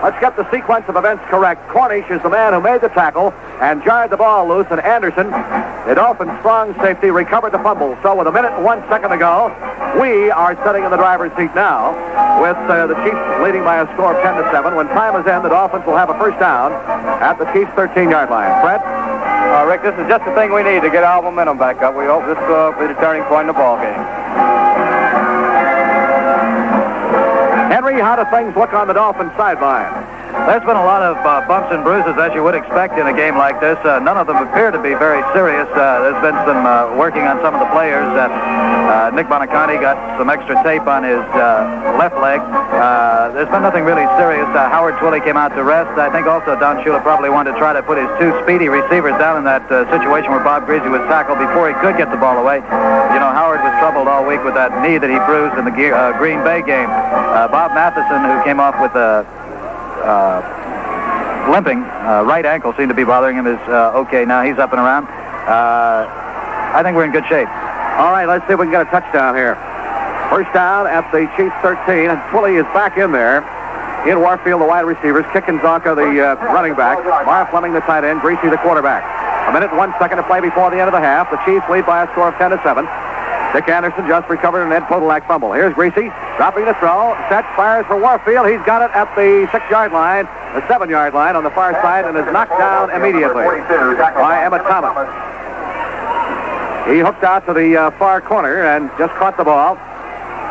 Let's get the sequence of events correct. Cornish is the man who made the tackle and jarred the ball loose, and Anderson, the Dolphins' strong safety, recovered the fumble. So with 1 minute and 1 second to go, we are sitting in the driver's seat now with the Chiefs leading by a score of 10-7. When time is in, the Dolphins will have a 1st down at the Chiefs' 13-yard line. Fred? Rick, this is just the thing we need to get our momentum back up. We hope this will be the turning point in the ball game. Henry, how do things look on the Dolphins sideline? There's been a lot of bumps and bruises, as you would expect in a game like this. None of them appear to be very serious. There's been some working on some of the players. Nick Bonaconte got some extra tape on his left leg. There's been nothing really serious. Howard Twilley came out to rest. I think also Don Shula probably wanted to try to put his two speedy receivers down in that situation where Bob Greasy was tackled before he could get the ball away. You know, Howard was troubled all week with that knee that he bruised in the Green Bay game. Bob Matheson, who came off with a limping right ankle, seemed to be bothering him, is okay now. He's up and around. I think we're in good shape. All right, let's see if we can get a touchdown here. First down at the Chiefs 13, and Twilley is back in there. In Warfield, the wide receivers. Kick and Zonka, the running back. Marv Fleming, the tight end. Greasy, the quarterback. 1 minute and 1 second to play before the end of the half. The Chiefs lead by a score of 10-7. Dick Anderson just recovered an Ed Podolak fumble. Here's Greasy, dropping the throw. Set, fires for Warfield. He's got it at the 6-yard line, the 7-yard line on the far side, and is knocked down immediately by Emmett Thomas. He hooked out to the far corner and just caught the ball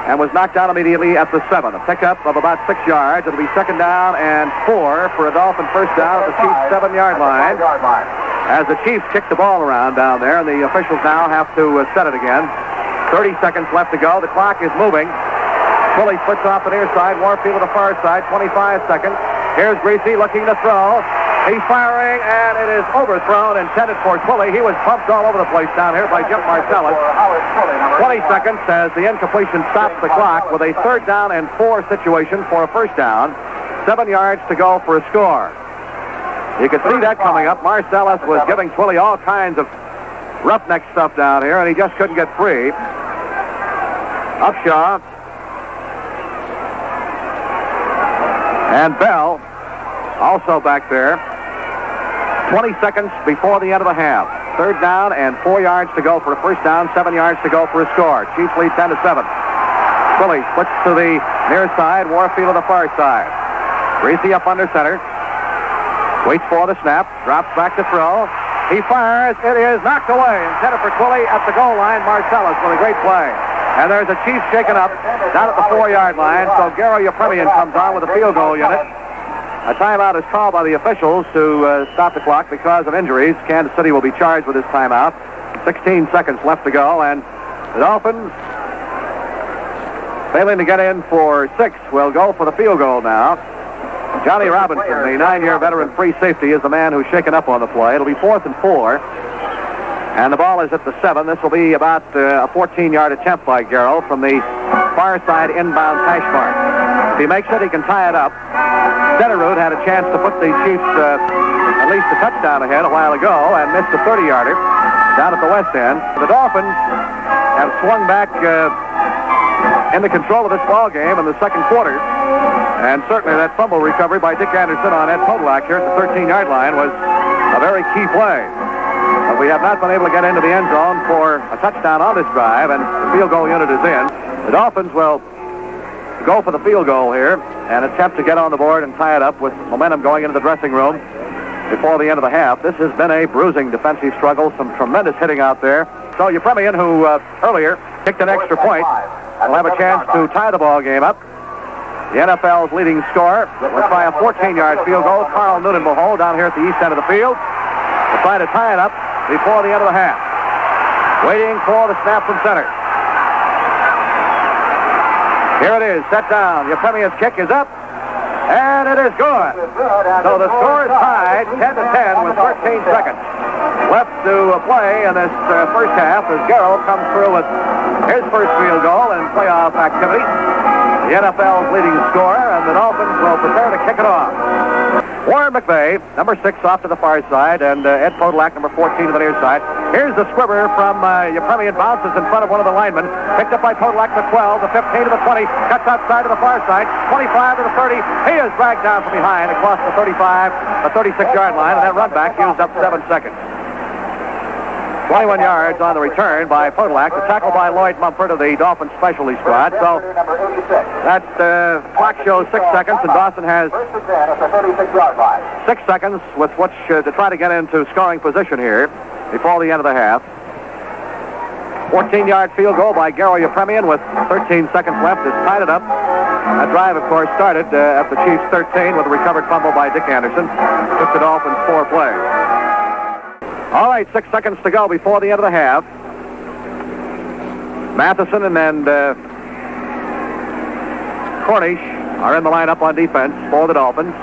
and was knocked down immediately at the 7. A pickup of about 6 yards. It'll be 2nd down and 4 for a Dolphin first down at the Chiefs' 7-yard line. As the Chiefs kick the ball around down there, and the officials now have to set it again. 30 seconds left to go. The clock is moving. Twilley splits off the near side. Warfield to the far side. 25 seconds. Here's Greasy looking to throw. He's firing, and it is overthrown, intended for Twilley. He was pumped all over the place down here by Jim Marcellus. 20 seconds as the incompletion stops the clock with a 3rd down and 4 situation for a first down. 7 yards to go for a score. You can see that coming up. Marcellus was giving Twilley all kinds of roughneck stuff down here, and he just couldn't get free. Upshaw and Bell also back there. 20 seconds before the end of the half. 3rd down and 4 yards to go for a first down. 7 yards to go for a score. Chiefs lead 10-7. Twilley splits to the near side. Warfield to the far side. Greasy up under center. Waits for the snap. Drops back to throw. He fires. It is knocked away. Intended for Twilley at the goal line. Marcellus with a great play. And there's a Chiefs shaken up down at the 4-yard line. So Garo Yepremian comes on with a field goal unit. A timeout is called by the officials to stop the clock because of injuries. Kansas City will be charged with this timeout. 16 seconds left to go, and the Dolphins, failing to get in for 6, will go for the field goal now. Johnny Robinson, the 9-year veteran free safety, is the man who's shaken up on the play. It'll be 4th and 4, and the ball is at the 7. This will be about a 14-yard attempt by Garo from the far side inbound hash mark. If he makes it, he can tie it up. Stenerud had a chance to put the Chiefs at least a touchdown ahead a while ago and missed a 30-yarder down at the west end. The Dolphins have swung back into control of this ball game in the second quarter, and certainly that fumble recovery by Dick Anderson on Ed Podolak here at the 13-yard line was a very key play. But we have not been able to get into the end zone for a touchdown on this drive, and the field goal unit is in. The Dolphins will go for the field goal here and attempt to get on the board and tie it up with momentum going into the dressing room before the end of the half. This has been a bruising defensive struggle, some tremendous hitting out there. So Yepremian, who earlier kicked an extra point, will have a chance to tie the ball game up. The NFL's leading scorer will try a 14-yard field goal. Carl Noonan will hold down here at the east end of the field to try to tie it up before the end of the half. Waiting for the snap from center. Here it is, set down. Yepremian's kick is up, and it is good. So the score is tied 10-10 with 13 seconds left to play in this first half as Garo comes through with his first field goal in playoff activity. The NFL's leading scorer, and the Dolphins will prepare to kick it off. Warren McVay, number 6 off to the far side, and Ed Podolak, number 14 to the near side. Here's the squibber from Yepremian, bounces in front of one of the linemen. Picked up by Podolak to 12, the 15 to the 20, cuts outside to the far side, 25 to the 30. He is dragged down from behind across the 35, the 36-yard line, and that run back used up 7 seconds. 21 yards on the return by Podolak. The tackle by Lloyd Mumford of the Dolphins specialty squad. So that clock shows 6 seconds, and Dawson has 6 seconds with which to try to get into scoring position here before the end of the half. 14-yard field goal by Garo Yepremian with 13 seconds left has tied it up. That drive, of course, started at the Chiefs' 13 with a recovered fumble by Dick Anderson. Took the Dolphins 4 plays. All right, 6 seconds to go before the end of the half. Matheson and Cornish are in the lineup on defense for the Dolphins.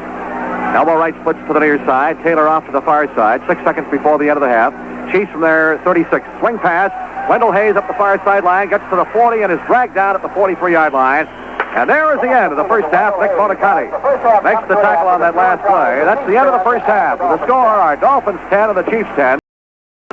Elbow right splits to the near side. Taylor off to the far side. 6 seconds before the end of the half. Chiefs from their 36. Swing pass. Wendell Hayes up the far sideline. Gets to the 40 and is dragged down at the 43-yard line. And there is the end of the first half. Nick Bonacati makes the tackle on that last play. That's the end of the first half. The score are Dolphins 10 and the Chiefs 10.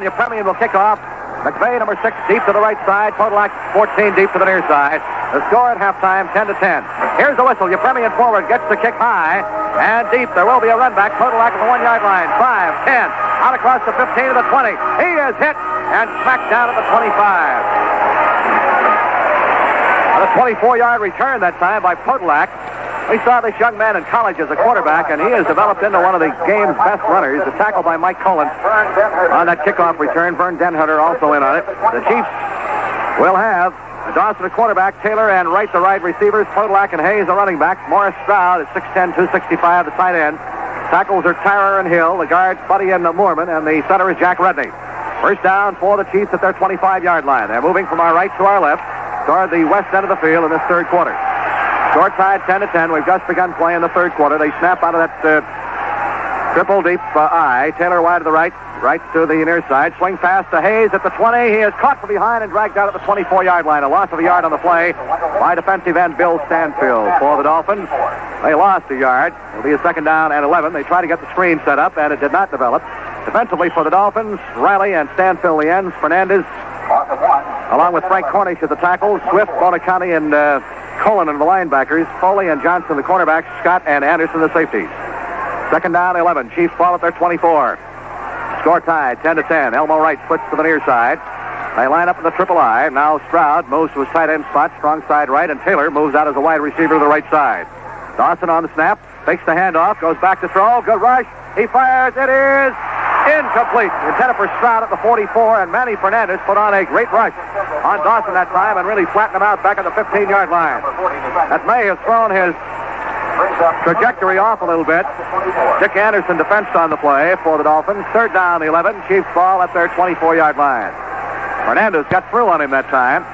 Yepremian will kick off. McVay, number 6, deep to the right side. Podolak, 14, deep to the near side. The score at halftime, 10-10. Here's the whistle. Yepremian forward, gets the kick high and deep. There will be a run back. Podolak at the 1-yard line. 5, 10, out across the 15 to the 20. He is hit and smacked down at the 25. A 24-yard return that time by Podolak. We saw this young man in college as a quarterback, and he has developed into one of the game's best runners. The tackle by Mike Cullen on that kickoff return. Vern Denhutter also in on it. The Chiefs will have Dawson, a quarterback, Taylor and Wright, the wide receivers, Podolak and Hayes, the running backs. Morris Stroud at 6'10", 265, the tight end. Tackles are Tyrer and Hill, the guards Buddy and Moorman, and the center is Jack Redney. First down for the Chiefs at their 25-yard line. They're moving from our right to our left toward the west end of the field in this third quarter. Short side, 10-10. We've just begun play in the third quarter. They snap out of that triple deep I. Taylor wide to the right to the near side. Swing pass to Hayes at the 20. He is caught from behind and dragged out at the 24-yard line. A loss of a yard on the play by defensive end Bill Stanfield for the Dolphins. They lost a yard. It'll be a second down and 11. They tried to get the screen set up, and it did not develop. Defensively for the Dolphins, Riley and Stanfield the ends. Fernandez, along with Frank Cornish at the tackles. Swift, Bonacati, and Cullen and the linebackers. Foley and Johnson the cornerbacks. Scott and Anderson the safeties. Second down, 11. Chiefs ball at their 24. Score tied, 10-10. Elmo Wright splits to the near side. They line up in the triple I. Now Stroud moves to his tight end spot, strong side right, and Taylor moves out as a wide receiver to the right side. Dawson on the snap, fakes the handoff, goes back to throw. Good rush. He fires. It is incomplete. Intended for Stroud at the 44, and Manny Fernandez put on a great rush on Dawson that time and really flattened him out back at the 15-yard line. That may have thrown his trajectory off a little bit. Dick Anderson defensed on the play for the Dolphins. Third down, 11. Chiefs ball at their 24-yard line. Fernandez got through on him that time.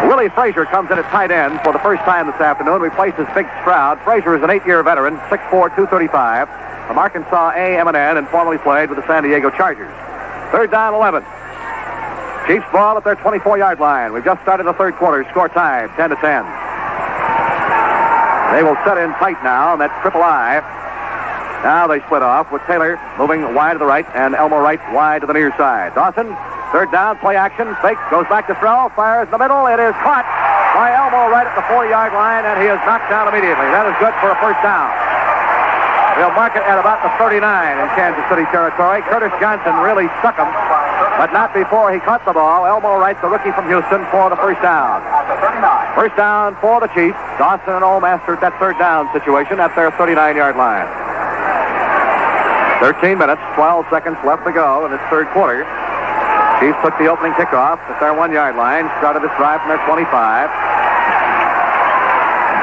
Willie Frazier comes in at tight end for the first time this afternoon. Replaces Big Stroud. Frazier is an 8-year veteran, 6'4", 235, from Arkansas A&M and formerly played with the San Diego Chargers. Third down, 11. Chiefs ball at their 24-yard line. We've just started the third quarter. Score tied, 10-10. They will set in tight now on that triple I. Now they split off with Taylor moving wide to the right and Elmo Wright wide to the near side. Dawson, third down, play action, fake, goes back to throw, fires in the middle. It is caught by Elmo Wright at the 40-yard line, and he is knocked down immediately. That is good for a first down. We'll mark it at about the 39 in Kansas City territory. Curtis Johnson really stuck him, but not before he caught the ball. Elmo Wright, the rookie from Houston, for the first down. First down for the Chiefs. Dawson and Olmaster at that third down situation at their 39-yard line. 13 minutes, 12 seconds left to go in this third quarter. Chiefs took the opening kickoff at their 1-yard line. Started this drive from their 25.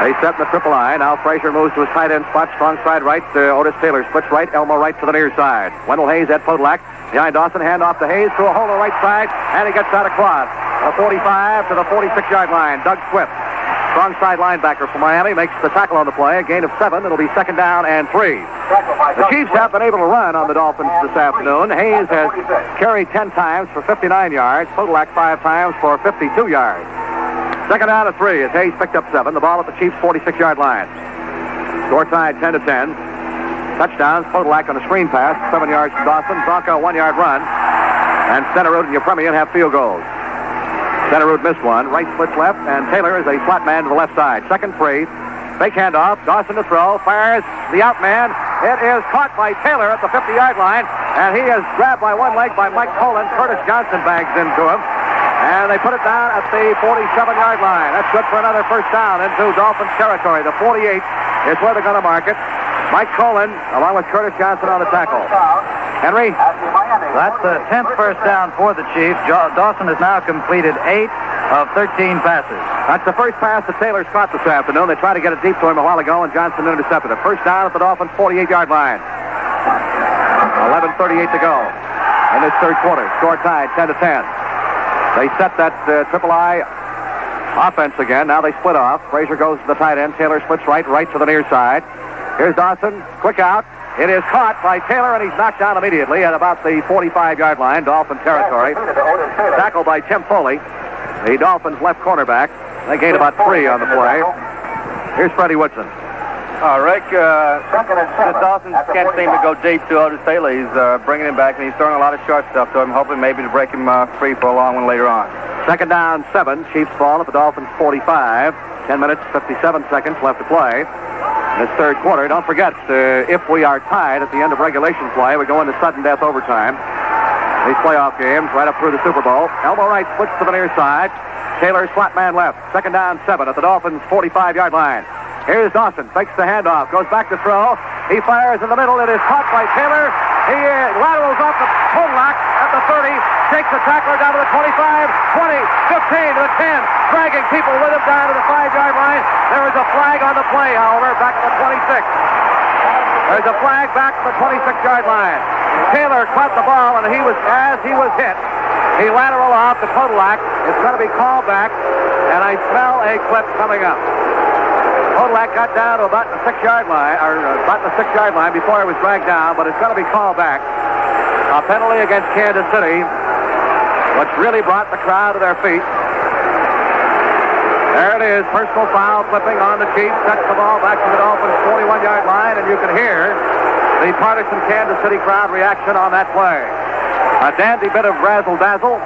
They set in the triple I. Now Frazier moves to his tight end spot. Strong side right. Otis Taylor splits right. Elmo Wright to the near side. Wendell Hayes at Podolak. Behind Dawson. Hand off to Hayes through a hole on the right side. And he gets out across. The 45 to the 46-yard line. Doug Swift. Strong side linebacker from Miami makes the tackle on the play. A gain of 7. It'll be second down and 3. The Chiefs have been able to run on the Dolphins this afternoon. Hayes has carried 10 times for 59 yards. Podolak 5 times for 52 yards. Second down to 3 as Hayes picked up 7. The ball at the Chiefs' 46-yard line. Score tied 10-10. Touchdowns. Podolak on a screen pass. 7 yards from Dawson. Bronco 1-yard run. And Centerrood and Yepremian have field goals. Centerrood missed one. Wright splits left. And Taylor is a flat man to the left side. Second free. Fake handoff. Dawson to throw. Fires the out man. It is caught by Taylor at the 50-yard line. And he is grabbed by one leg by Mike Cullen. Curtis Johnson bags into him. And they put it down at the 47-yard line. That's good for another first down into Dolphins territory. The 48 is where they're going to mark it. Mike Cullen, along with Curtis Johnson on the tackle. Henry? That's the 10th first down for the Chiefs. Dawson has now completed 8 of 13 passes. That's the first pass that Taylor's caught this afternoon. They tried to get it deep to him a while ago, and Johnson intercepted it. First down at the Dolphins' 48-yard line. 11:38 to go in this third quarter. Score tied 10-10. They set that triple I offense again. Now they split off. Frazier goes to the tight end. Taylor splits right to the near side. Here's Dawson. Quick out. It is caught by Taylor, and he's knocked down immediately at about the 45-yard line, Dolphin territory. Tackled by Tim Foley, the Dolphins' left cornerback. They gained about 3 on the play. Here's Freddie Woodson. Rick, the Dolphins can't seem to go deep to Otis Taylor. He's bringing him back, and he's throwing a lot of short stuff to him, hoping maybe to break him free for a long one later on. Second down, 7. Chiefs ball at the Dolphins' 45. 10 minutes, 57 seconds left to play. In this third quarter, don't forget, if we are tied at the end of regulation play, we go into sudden death overtime. These playoff games right up through the Super Bowl. Elbow right, splits to the near side. Taylor's flat man left. Second down, 7 at the Dolphins' 45-yard line. Here's Dawson, fakes the handoff, goes back to throw. He fires in the middle. It is caught by Taylor. He laterals off the Podolak at the 30, takes the tackler down to the 25, 20, 15 to the 10, dragging people with him down to the 5-yard line. There is a flag on the play, however, back at the 26. There's a flag back at the 26-yard line. Taylor caught the ball, and as he was hit, he lateraled off to Podolak. It's going to be called back, and I smell a clip coming up. Podolak got down to about the 6-yard line, before he was dragged down, but it's going to be called back. A penalty against Kansas City, which really brought the crowd to their feet. There it is, personal foul clipping on the Chiefs, sets the ball back to the Dolphins' 41-yard line, and you can hear the partisan Kansas City crowd reaction on that play. A dandy bit of razzle-dazzle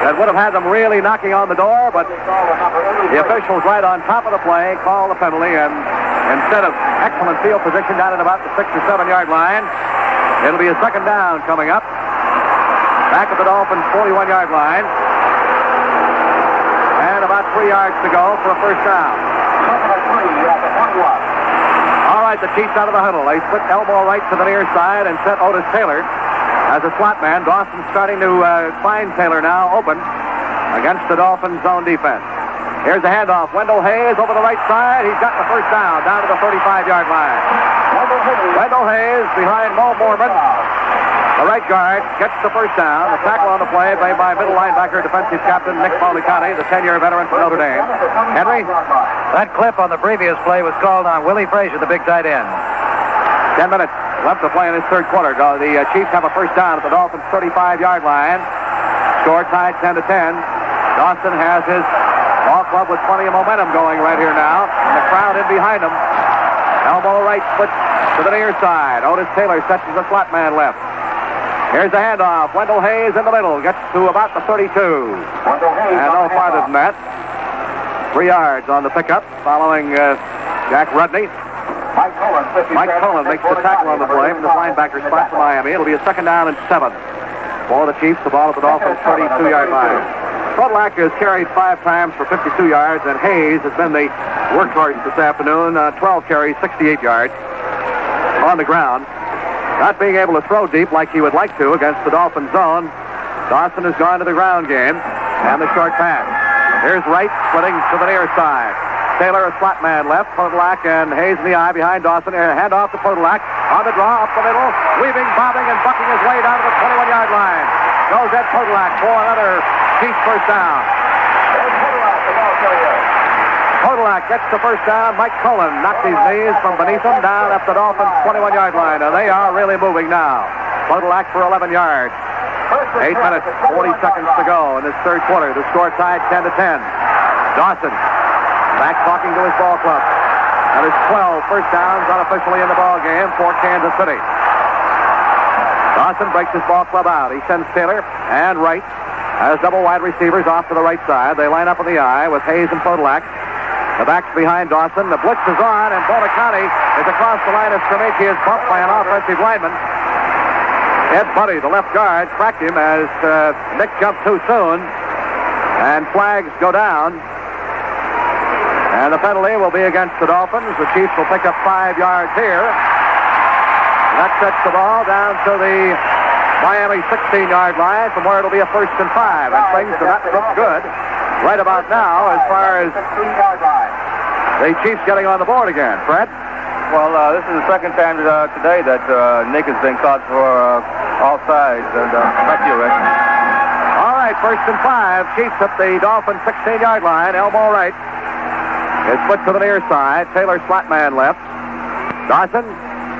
that would have had them really knocking on the door, but the officials right on top of the play call the penalty, and instead of excellent field position down at about the 6 or 7-yard line, it'll be a second down coming up. Back at the Dolphins' 41-yard line. And about 3 yards to go for a first down. All right, the Chiefs out of the huddle. They split elbow right to the near side and set Otis Taylor as a slot man. Dawson starting to find Taylor now open against the Dolphins' zone defense. Here's the handoff. Wendell Hayes over the right side. He's got the first down to the 35-yard line. Wendell Hayes behind Mo Mormon. The right guard gets the first down. The tackle on the play made by middle linebacker, defensive captain Nick Paulicani, the 10-year veteran from Notre Dame. Henry? That clip on the previous play was called on Willie Frazier, the big tight end. 10 minutes left to play in this third quarter. The Chiefs have a first down at the Dolphins' 35-yard line. Score tied 10-10. Dawson has his ball club with plenty of momentum going right here now. And the crowd in behind him. Elbow right, split to the near side. Otis Taylor sets as a slot man left. Here's the handoff. Wendell Hayes in the middle. Gets to about the 32. And no farther than that. 3 yards on the pickup following Jack Rudney. Mike Cullen makes the tackle on the play from the linebacker spot for Miami. It'll be a second down and 7 for the Chiefs. The ball at the Dolphins' 32-yard line. Podolak has carried 5 times for 52 yards, and Hayes has been the workhorse this afternoon. 12 carries, 68 yards on the ground. Not being able to throw deep like he would like to against the Dolphins zone. Dawson has gone to the ground game and the short pass. Here's Wright splitting to the near side. Taylor, a slot man left. Podolak and Hayes in the eye behind Dawson. Hand off to Podolak. On the draw, up the middle. Weaving, bobbing, and bucking his way down to the 21-yard line. Goes Ed Podolak for another Chiefs first down. Podolak gets the first down. Mike Cullen knocks his knees from beneath him down at the Dolphins' 21-yard line. And they are really moving now. Podolak for 11 yards. 8 minutes, 40 seconds to go in this third quarter. The score tied 10-10. Dawson back talking to his ball club. That is 12 first downs unofficially in the ball game for Kansas City. Dawson breaks his ball club out. He sends Taylor and Wright as double wide receivers off to the right side. They line up in the eye with Hayes and Podolak. The back's behind Dawson. The blitz is on, and Bonicani is across the line of scrimmage. He is bumped by an offensive lineman. Ed Buddy, the left guard, cracked him as Nick jumped too soon. And flags go down. And the penalty will be against the Dolphins. The Chiefs will pick up 5 yards here. That sets the ball down to the Miami 16-yard line, from where it'll be a 1st and 5. And things do not look good right about now as far as the Chiefs getting on the board again. Fred? Well, this is the second time today that Nick has been caught for offsides. And back to you, Rick. All right, 1st and 5. Chiefs at the Dolphins 16-yard line. Elmo right. It's put to the near side. Taylor slot man left. Dawson,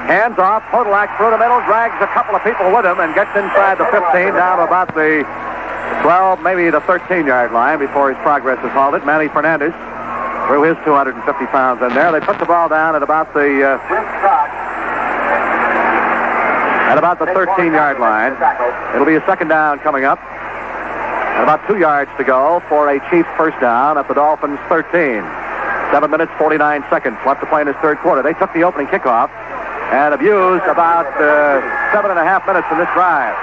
hands off. Podolak through the middle, drags a couple of people with him and gets inside the 15 down about the 12, maybe the 13-yard line before his progress is halted. Manny Fernandez threw his 250 pounds in there. They put the ball down at about the 13-yard line. It'll be a 2nd down coming up. And about 2 yards to go for a Chiefs 1st down at the Dolphins 13. 7 minutes, 49 seconds left to play in this 3rd quarter. They took the opening kickoff and have used about 7.5 minutes in this drive.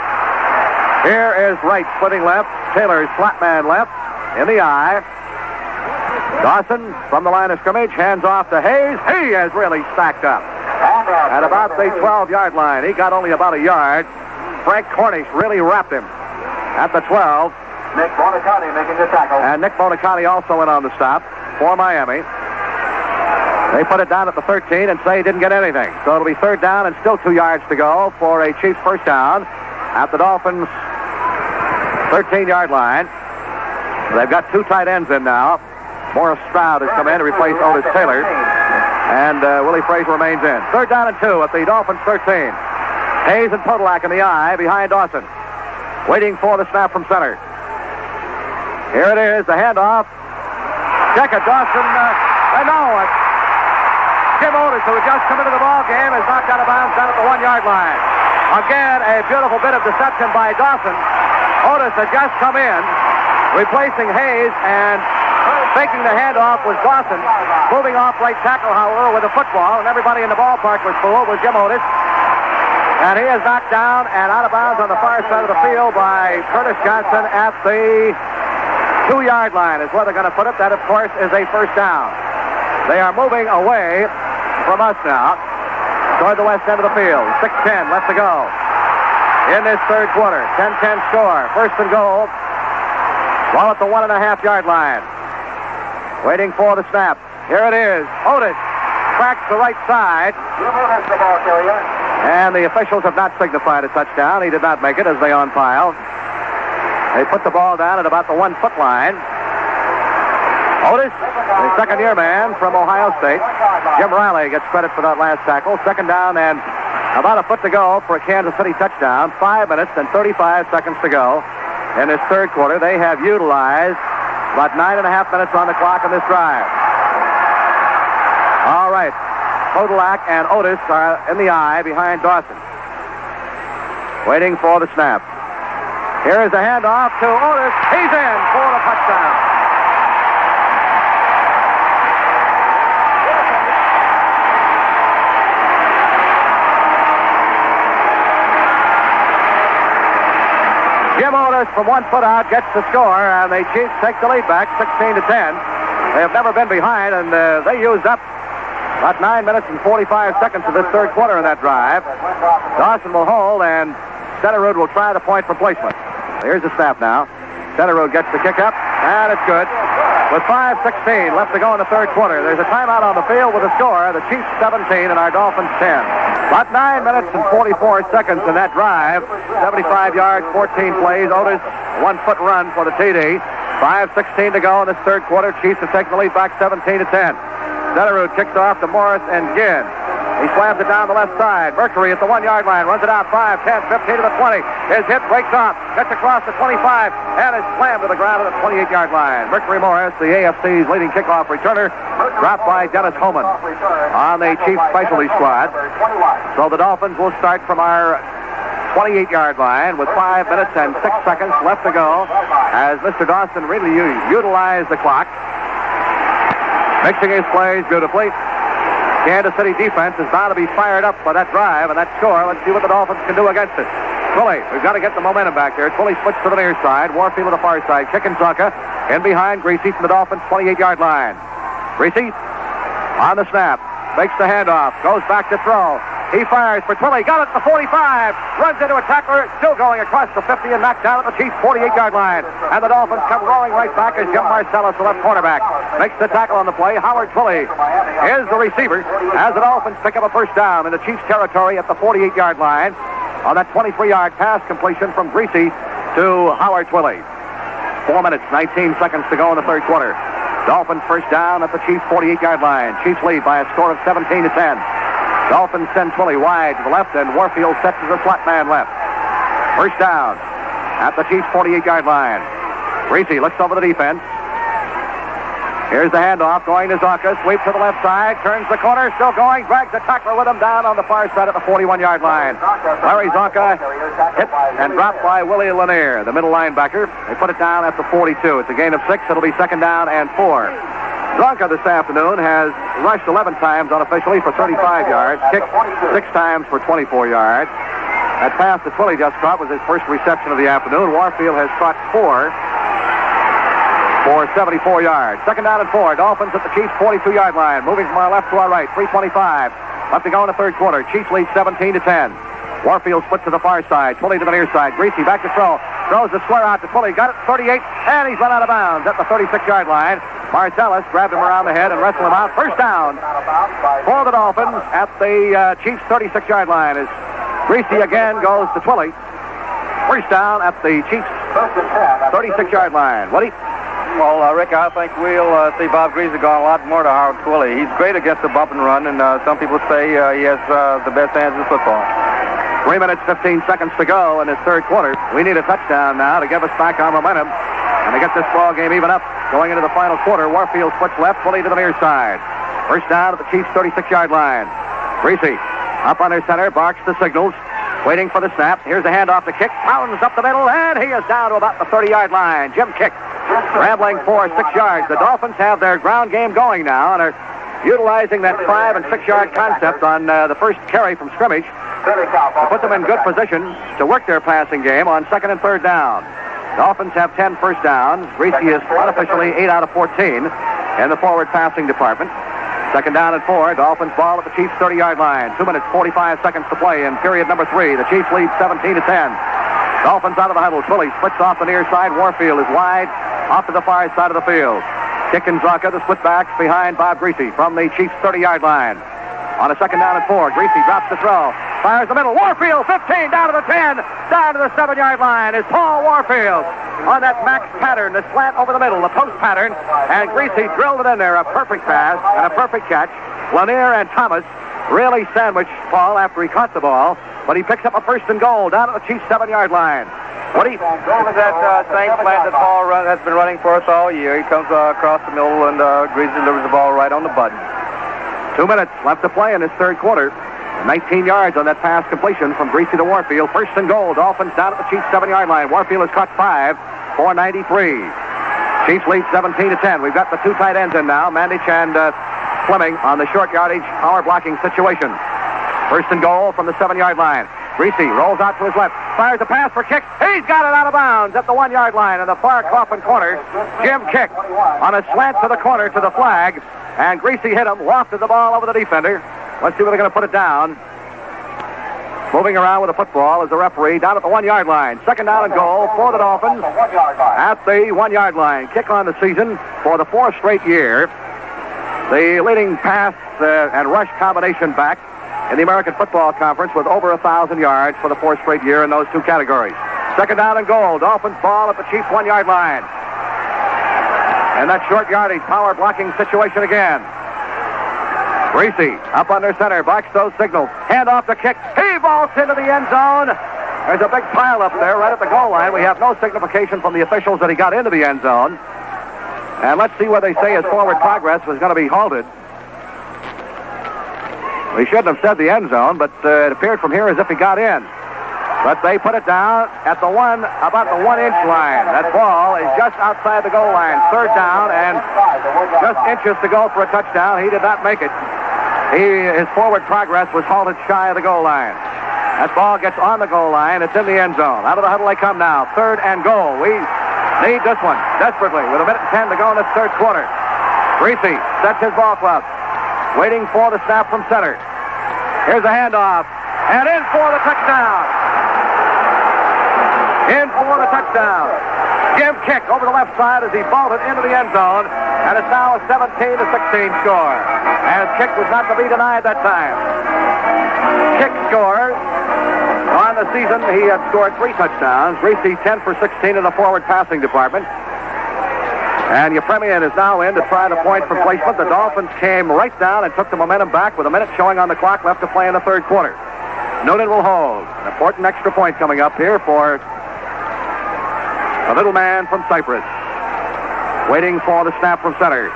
Here is Wright splitting left. Taylor's flat man left in the eye. Dawson from the line of scrimmage, hands off to Hayes. He has really stacked up at about the 12-yard line. He got only about a yard. Frank Cornish really wrapped him at the 12. Nick Bonicani making the tackle. And Nick Bonicani also went on the stop for Miami. They put it down at the 13 and say he didn't get anything. So it'll be 3rd down and still 2 yards to go for a Chiefs 1st down at the Dolphins 13-yard line. They've got 2 tight ends in now. Morris Stroud has come in to replace Otis Taylor. And Willie Frazier remains in. 3rd down and 2 at the Dolphins 13. Hayes and Podolak in the eye behind Dawson. Waiting for the snap from center. Here it is, the handoff. Check it, Dawson. Jim Otis, who had just come into the ball game, has knocked out of bounds down at the 1-yard line. Again, a beautiful bit of deception by Dawson. Otis had just come in, replacing Hayes, and faking the handoff was Dawson. Moving off right tackle, however, with the football, and everybody in the ballpark was fooled, was Jim Otis. And he is knocked down and out of bounds on the far side of the field by Curtis Johnson at the 2-yard line is where they're going to put it. That, of course, is a 1st down. They are moving away from us now toward the west end of the field. 6:10 left to go in this 3rd quarter. 10-10 score. 1st and goal. Ball at the 1.5-yard line. Waiting for the snap. Here it is. Otis cracks the right side. And the officials have not signified a touchdown. He did not make it as they on-piled. They put the ball down at about the 1-foot line. Otis, the second-year man from Ohio State. Jim Riley gets credit for that last tackle. 2nd down and about a foot to go for a Kansas City touchdown. 5 minutes and 35 seconds to go in this 3rd quarter. They have utilized about 9.5 minutes on the clock in this drive. All right. Podolak and Otis are in the eye behind Dawson. Waiting for the snap. Here is the handoff to Otis. He's in for the touchdown. Jim Otis from 1 foot out gets the score, and the Chiefs take the lead back 16-10. They have never been behind, and they used up about 9 minutes and 45 seconds of this 3rd quarter in that drive. Dawson will hold, and Centerrood will try the point for placement. Here's the snap now. Centerrood gets the kick up, and it's good. With 5:16 left to go in the 3rd quarter, there's a timeout on the field with a score. The Chiefs 17 and our Dolphins 10. About 9 minutes and 44 seconds in that drive. 75 yards, 14 plays. Otis, 1-foot run for the TD. 5:16 to go in this 3rd quarter. Chiefs have taken the lead back 17-10. Centerrood kicks off to Morris and Ginn. He slams it down the left side. Mercury at the 1-yard line. Runs it out 5, 10, 15 to the 20. His hit breaks off. Gets across the 25 and is slammed to the ground at the 28-yard line. Mercury Morris, the AFC's leading kickoff returner, dropped by Dennis Homan on the Chiefs specialty squad. So the Dolphins will start from our 28-yard line with 5 minutes and 6 seconds left to go as Mr. Dawson really utilized the clock. Mixing his plays beautifully. Kansas City defense is bound to be fired up by that drive and that score. Let's see what the Dolphins can do against it. Twilley, we've got to get the momentum back there. Twilley switched to the near side. Warfield to the far side. Kickinsaka in behind Greasy from the Dolphins' 28-yard line. Greasy on the snap. Makes the handoff. Goes back to throw. He fires for Twilley. Got it at the 45. Runs into a tackler. Still going across the 50 and knocked down at the Chiefs' 48-yard line. And the Dolphins come roaring right back as Jim Marcellus, the left cornerback, makes the tackle on the play. Howard Twilley is the receiver as the Dolphins pick up a first down in the Chiefs' territory at the 48-yard line on that 23-yard pass completion from Greasy to Howard Twilley. 4 minutes, 19 seconds to go in the third quarter. Dolphins first down at the Chiefs' 48-yard line. Chiefs lead by a score of 17-10. Dolphins send Twilley wide to the left, and Warfield sets as a slot man left. First down at the Chiefs' 48-yard line. Greasy looks over the defense. Here's the handoff going to Zonka. Sweep to the left side. Turns the corner. Still going. Drags the tackler with him down on the far side at the 41-yard line. Larry Zonka hit and dropped by Willie Lanier, the middle linebacker. They put it down at the 42. It's a gain of 6. It'll be second down and 4. Zonka this afternoon has rushed 11 times unofficially for 35 yards. Kicked 6 times for 24 yards. That pass that Twilley just caught was his first reception of the afternoon. Warfield has caught 4 for 74 yards. Second down and 4. Dolphins at the Chiefs' 42-yard line. Moving from our left to our right. 3:25 left to go in the third quarter. Chiefs lead 17-10. Warfield split to the far side. Twilley to the near side. Greasy back to throw. Throws the square out to Twilley. Got it 38, and he's run out of bounds at the 36-yard line. Marcellus grabbed him around the head and wrestled him out. First down for the Dolphins at the Chiefs' 36-yard line as Greasy again goes to Twilley. First down at the Chiefs' 36-yard line. Woody? Well, Rick, I think we'll see Bob Greasy going a lot more to Howard Twilley. He's great against the bump and run, and some people say he has the best hands in football. 3 minutes, 15 seconds to go in this third quarter. We need a touchdown now to give us back our momentum and to get this ball game even up. Going into the final quarter, Warfield splits left, Twilley to the near side. First down at the Chiefs' 36-yard line. Greasy up under center, barks the signals, waiting for the snap. Here's a handoff to Kick. Pounds up the middle, and he is down to about the 30-yard line. Jim Kick rambling for 6 yards. The Dolphins have their ground game going now and are utilizing that 5- and 6-yard concept on the first carry from scrimmage to put them in good position to work their passing game on second and third down. Dolphins have 10 first downs. Greasy is unofficially 8 out of 14 in the forward passing department. Second down and 4. Dolphins ball at the Chiefs' 30-yard line. 2 minutes, 45 seconds to play in period number 3. The Chiefs lead 17-10. Dolphins out of the huddle. Twilley splits off the near side. Warfield is wide off to the far side of the field. Kick and Zonka, the split backs behind Bob Greasy from the Chiefs' 30-yard line. On a second down and 4, Greasy drops the throw. Fires the middle. Warfield, 15, down to the 10, down to the 7-yard line is Paul Warfield on that max pattern, the slant over the middle, the post pattern, and Greasy drilled it in there. A perfect pass and a perfect catch. Lanier and Thomas really sandwiched Paul after he caught the ball, but he picks up a first and goal down at the Chiefs' 7-yard line. Woody? That same slant that Paul has been running for us all year. He comes across the middle, and Greasy delivers the ball right on the button. 2 minutes left to play in this third quarter. 19 yards on that pass completion from Greasy to Warfield. First and goal. Dolphins down at the Chiefs' 7-yard line. Warfield has caught 5 for 93. Chiefs lead 17-10. We've got the 2 tight ends in now, Mandich and Fleming on the short yardage power blocking situation. First and goal from the 7-yard line. Greasy rolls out to his left, fires a pass for Kick. He's got it out of bounds at the 1-yard line in the far coffin corner. Jim Kick on a slant to the corner to the flag, and Greasy hit him, wafted the ball over the defender. Let's see where they're going to put it down. Moving around with the football is the referee down at the 1-yard line. Second down and goal for the Dolphins at the 1-yard line. Kick on the season for the 4th straight year. The leading pass and rush combination back in the American Football Conference with over 1,000 yards for the 4th straight year in those 2 categories. Second down and goal. Dolphins ball at the Chiefs' 1-yard line. And that short yardage power blocking situation again. Greasy up under center, box those signals. Hand off the Kick. He vaults into the end zone. There's a big pile up there right at the goal line. We have no signification from the officials that he got into the end zone. And let's see where they say his forward progress was going to be halted. We shouldn't have said the end zone, but it appeared from here as if he got in. But they put it down at the about the 1-inch line. That ball is just outside the goal line. Third down and just inches to go for a touchdown. He did not make it. His forward progress was halted shy of the goal line. That ball gets on the goal line. It's in the end zone. Out of the huddle they come now. Third and goal. We need this one desperately with 1:10 to go in this third quarter. Greasy sets his ball club, waiting for the snap from center. Here's a handoff. And in for the touchdown. In for the touchdown. Jim Kick over the left side as he vaulted into the end zone. And it's now a 17-16 score. And Kick was not to be denied that time. Kick scores. On the season, he had scored 3 touchdowns. Reese 10 for 16 in the forward passing department. And Yepremian is now in to try the point from placement. The Dolphins came right down and took the momentum back with a minute showing on the clock left to play in the third quarter. Noonan will hold. An important extra point coming up here for the little man from Cyprus. Waiting for the snap from center.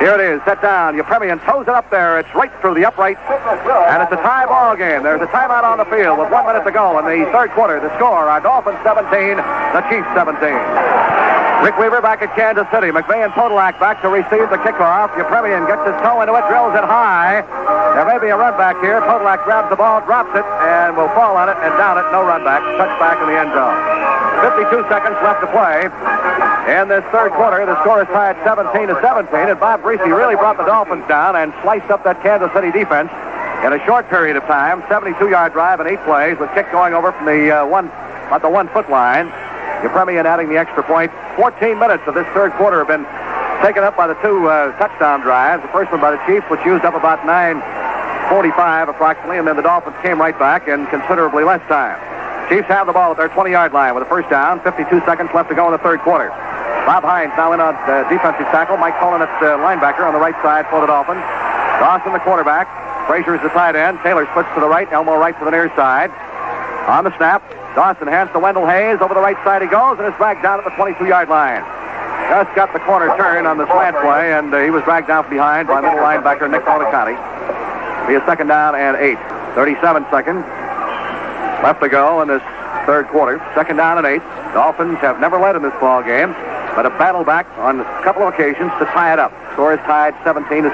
Here it is, set down. Yepremian toes it up there. It's right through the upright. And it's a tie ball game. There's a timeout on the field with 1 minute to go in the third quarter. The score, our Dolphins 17, the Chiefs 17. Rick Weaver back at Kansas City. McVay and Podolak back to receive the kickoff. Yepremian gets his toe into it, drills it high. There may be a run back here. Podolak grabs the ball, drops it, and will fall on it and down it. No run back. Touchback in the end zone. 52 seconds left to play. In this third quarter, the score is tied 17-17, and Bob Greasy really brought the Dolphins down and sliced up that Kansas City defense in a short period of time. 72-yard drive in 8 plays with Kick going over from the 1-foot line. Yepremian adding the extra point. 14 minutes of this third quarter have been taken up by the 2 touchdown drives. The first one by the Chiefs, which used up about 9:45 approximately, and then the Dolphins came right back in considerably less time. Chiefs have the ball at their 20-yard line with a first down. 52 seconds left to go in the third quarter. Bob Hines now in on defensive tackle. Mike Cullen at linebacker on the right side for the Dolphins. Dawson the quarterback. Frazier is the tight end. Taylor splits to the right. Elmo right to the near side. On the snap, Dawson hands to Wendell Hayes. Over the right side he goes, and is dragged down at the 22-yard line. Just got the corner turn on the slant play, and he was dragged down from behind by middle linebacker Nick Monicani. Be a second down and 8. 37 seconds left to go in this third quarter. Second down and 8. Dolphins have never led in this ball game, but have battled back on a couple of occasions to tie it up. Score is tied 17-17.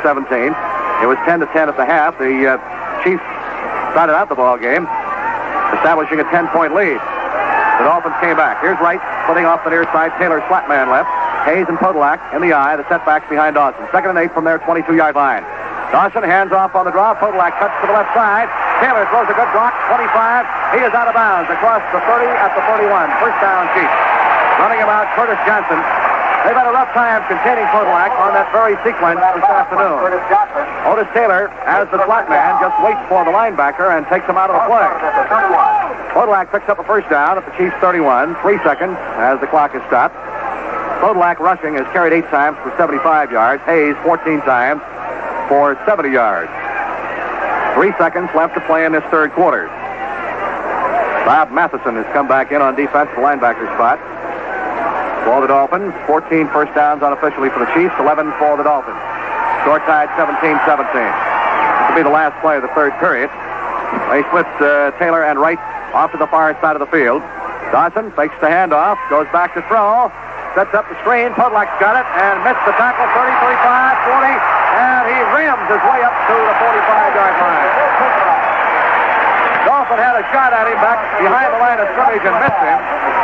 It was 10-10 at the half. The Chiefs started out the ball game establishing a 10-point lead. The Dolphins came back. Here's Wright splitting off the near side. Taylor flat man left. Hayes and Podolak in the eye. The setbacks behind Dawson. Second and 8 from their 22-yard line. Dawson hands off on the draw. Podolak cuts to the left side. Taylor throws a good block. 25. He is out of bounds across the 30 at the 31. First down, Chiefs. Running about Curtis Johnson. They've had a rough time containing Podolak on that very sequence this afternoon. Otis Taylor, as the flat man, just waits for the linebacker and takes him out of the play. Podolak picks up a first down at the Chiefs' 31. 3 seconds as the clock is stopped. Podolak rushing has carried 8 times for 75 yards. Hayes 14 times for 70 yards. 3 seconds left to play in this third quarter. Bob Matheson has come back in on defense, the linebacker spot. For the Dolphins, 14 first downs unofficially for the Chiefs, 11 for the Dolphins. Score tied 17-17. This will be the last play of the third period. They split Taylor and Wright off to the far side of the field. Dawson fakes the handoff, goes back to throw, sets up the screen. Podolak's got it and missed the tackle. 30, 35, 40, and he rims his way up to the 45-yard line. Dolphin had a shot at him back behind the line of scrimmage and missed him.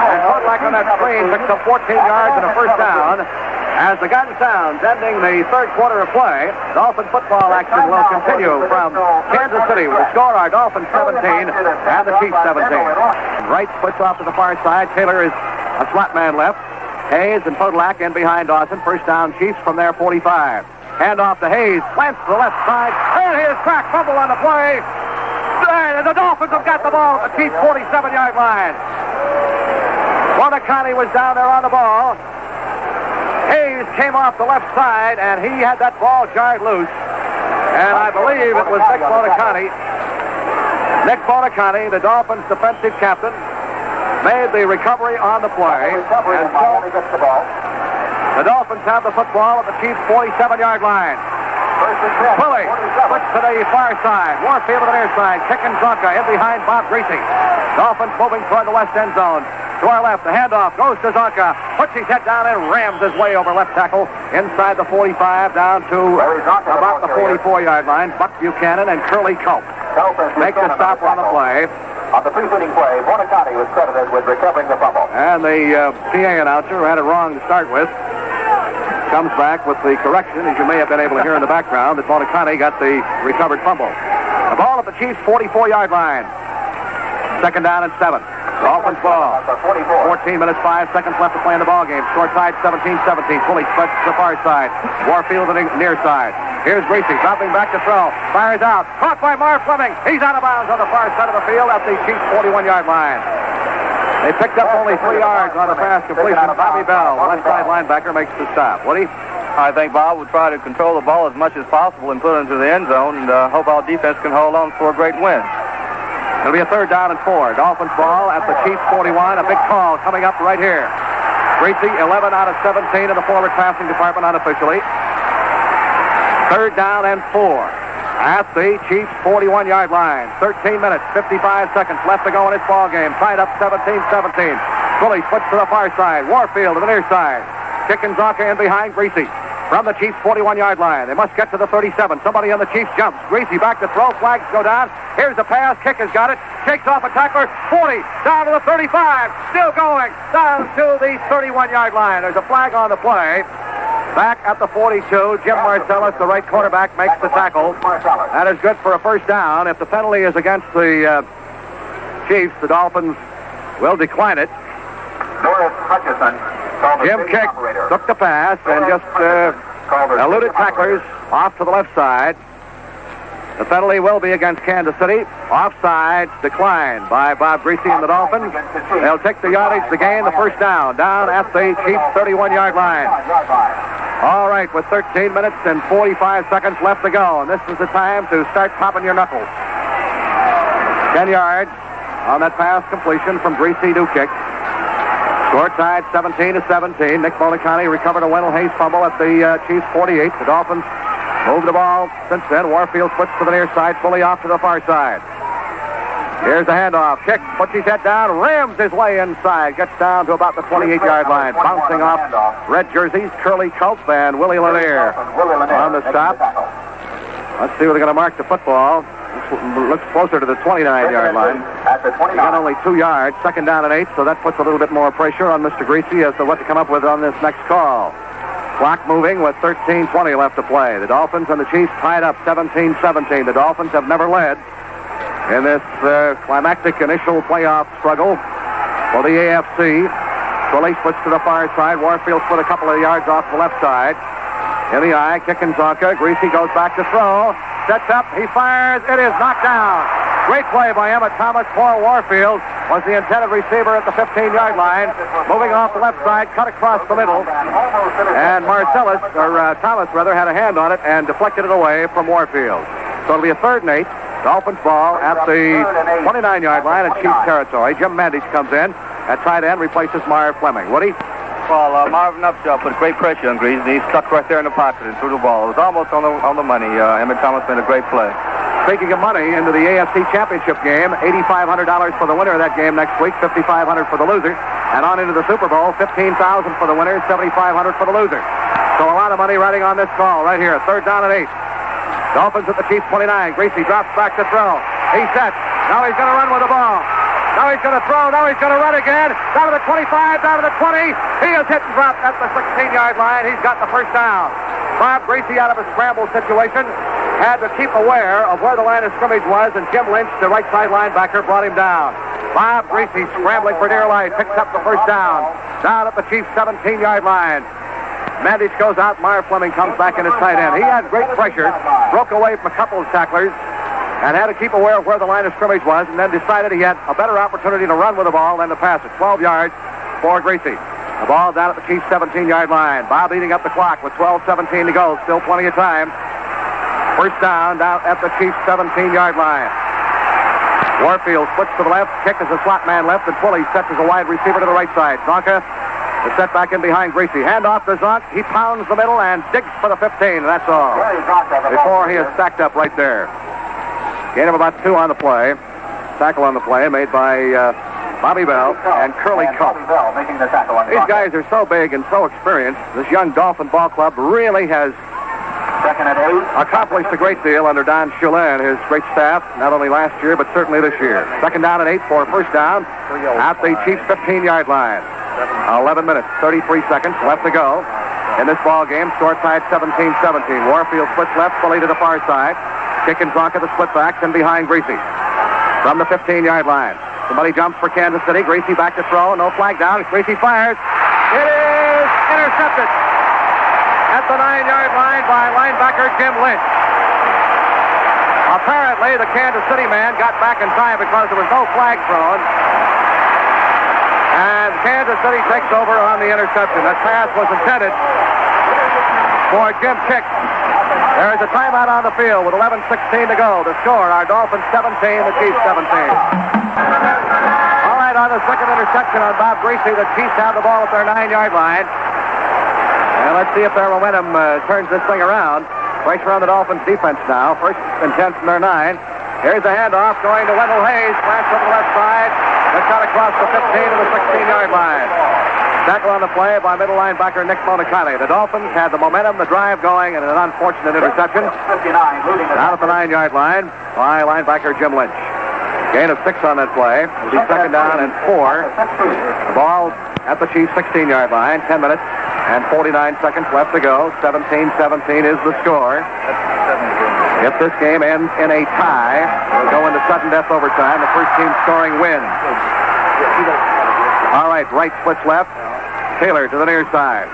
And Podolak on that screen picks up 14 yards and a first down. As the gun sounds, ending the third quarter of play, Dolphin football action will continue from Kansas City with the score, our Dolphins 17 and the Chiefs 17. Wright splits off to the far side. Taylor is a slot man left. Hayes and Podolak in behind Dawson. First down, Chiefs from their 45. Hand off to Hayes. Slants to the left side. And here's crack fumble on the play. And the Dolphins have got the ball at the Chiefs' 47-yard line. Monicani was down there on the ball. Hayes came off the left side, and he had that ball jarred loose. And I believe it was Nick Monicani. Nick Monicani, the Dolphins' defensive captain, made the recovery on the play. And so the Dolphins have the football at the Chiefs' 47-yard line. Willie switch to the far side. Warfield to the near side. Kicking Zonka in behind Bob Greasy. Dolphins moving toward the west end zone. To our left, the handoff goes to Zonka. Puts his head down and rams his way over left tackle inside the 45 down to about the 44-yard line. Buck Buchanan and Curly Culp make the stop on the play. On the preceding play, Monicani was credited with recovering the fumble. And the PA announcer, who had it wrong to start with, comes back with the correction, as you may have been able to hear in the background, that Monicani got the recovered fumble. The ball at the Chiefs' 44-yard line. Second down and 7. Dolphins ball. 14 minutes, 5 seconds left to play in the ball game. Short side, 17-17. Fully spreads to the far side. Warfield on the near side. Here's Greasy dropping back to throw. Fires out. Caught by Marv Fleming. He's out of bounds on the far side of the field at the Chiefs' 41-yard line. They picked up only 3 yards on the pass completion. Bobby Bell, left side linebacker, makes the stop. Woody? I think Bob would try to control the ball as much as possible and put it into the end zone and hope our defense can hold on for a great win. It'll be a third down and 4. Dolphins ball at the Chiefs 41. A big call coming up right here. Greasy, 11 out of 17 in the forward passing department unofficially. Third down and 4 at the Chiefs 41-yard line. 13 minutes, 55 seconds left to go in this ball game. Tied up 17-17. Bully switch to the far side. Warfield to the near side. Kickenzoka in behind Greasy. From the Chiefs' 41-yard line. They must get to the 37. Somebody on the Chiefs jumps. Greasy back to throw. Flags go down. Here's the pass. Kick has got it. Shakes off a tackler. 40. Down to the 35. Still going. Down to the 31-yard line. There's a flag on the play. Back at the 42. Jim Marcellus, the right quarterback, makes the tackle. That is good for a first down. If the penalty is against the Chiefs, the Dolphins will decline it. Jim Kick took the pass and just eluded tacklers off to the left side. The penalty will be against Kansas City. Offside declined by Bob Greasy and the Dolphins. They'll take the yardage to gain the first down at the Chiefs' 31-yard line. All right, with 13 minutes and 45 seconds left to go, and this is the time to start popping your knuckles. 10 yards on that pass completion from Greasy to Kick. Score tied 17-17. Nick Molicani recovered a Wendell Hayes fumble at the Chiefs' 48. The Dolphins moved the ball since then. Warfield switched to the near side, fully off to the far side. Here's the handoff. Kick, puts his head down, rams his way inside, gets down to about the 28-yard line, bouncing off red jerseys, Curly Culp and Willie Lanier on the stop. Let's see where they're going to mark the football. Looks closer to the 29-yard line. He got only 2 yards, second down and 8, so that puts a little bit more pressure on Mr. Greasy as to what to come up with on this next call. Clock moving with 13:20 left to play. The Dolphins and the Chiefs tied up 17-17. The Dolphins have never led in this climactic initial playoff struggle for the AFC. Twilly switched to the far side. Warfield split a couple of yards off the left side. In the eye, Kickenzoka. Greasy goes back to throw. Sets up. He fires. It is knocked down. Great play by Emmett Thomas. Paul Warfield was the intended receiver at the 15-yard line. Moving off the left side, cut across the middle. And Marcellus, or Thomas rather, had a hand on it and deflected it away from Warfield. So it'll be a 3rd and 8. Dolphins ball at the 29-yard line in Chiefs territory. Jim Mandich comes in at tight end, replaces Marv Fleming. Woody? Well, Marvin Upshaw put great pressure on Greasy. He stuck right there in the pocket and threw the ball. It was almost on the money. Emmett Thomas made a great play. Speaking of money, into the AFC Championship game, $8,500 for the winner of that game next week, $5,500 for the loser. And on into the Super Bowl, $15,000 for the winner, $7,500 for the loser. So a lot of money riding on this call right here. 3rd down and 8. Dolphins at the Chiefs 29. Greasy drops back to throw. He's set. Now he's going to run with the ball. Now he's going to throw. Now he's going to run again. Down to the 25, down to the 20. He is hit and dropped at the 16-yard line. He's got the first down. Bob Greasy out of a scramble situation had to keep aware of where the line of scrimmage was, and Jim Lynch, the right side linebacker, brought him down. Bob Greasy scrambling for dear life, picks up the first down at the Chiefs' 17-yard line. Mandich goes out. Marv Fleming comes back in his tight end. He had great pressure, broke away from a couple of tacklers, and had to keep aware of where the line of scrimmage was, and then decided he had a better opportunity to run with the ball than to pass it. 12 yards for Greasy. The ball down at the Chiefs' 17-yard line. Bob eating up the clock with 12:17 to go. Still plenty of time. First down at the Chiefs' 17-yard line. Warfield splits to the left. Kick as a slot man left, and Twilly sets as a wide receiver to the right side. Zonka is set back in behind Greasy. Hand off to Zonk. He pounds the middle and digs for the 15, and that's all. Before he is stacked up right there. Gain of about 2 on the play. Tackle on the play made by Bobby Bell and Curly Culp. These guys are so big and so experienced. This young Dolphin ball club really has accomplished a great deal under Don Shula and his great staff, not only last year, but certainly this year. 2nd down and 8 for a first down at the Chiefs' 15-yard line. 11 minutes, 33 seconds left to go in this ball game. Score tied 17-17. Warfield splits left, fully to the far side. Kick and block at the split backs and behind Greasy. From the 15-yard line. Somebody jumps for Kansas City. Greasy back to throw. No flag down. Greasy fires. It is intercepted at the 9-yard line by linebacker Jim Lynch. Apparently, the Kansas City man got back in time because there was no flag thrown. And Kansas City takes over on the interception. That pass was intended for Jim Kick. There is a timeout on the field with 11:16 to go. The score, our Dolphins 17, the Chiefs 17. All right, on the second interception on Bob Greasy, the Chiefs have the ball at their 9-yard line. And let's see if their momentum turns this thing around. Pressure on the Dolphins defense now. First and 10 from their 9. Here's the handoff going to Wendell Hayes. Flash on the left side. That's shot across the 15 to the 16-yard line. Tackle on the play by middle linebacker Nick Monicali. The Dolphins had the momentum, the drive going, and an unfortunate interception. Down at the 9-yard line by linebacker Jim Lynch. Gain of 6 on that play. It'll be second down and 4. The ball at the Chiefs' 16-yard line. 10 minutes and 49 seconds left to go. 17-17 is the score. If this game ends in a tie, we'll go into sudden death overtime. The first team scoring wins. All right, right splits left. Taylor to the near side.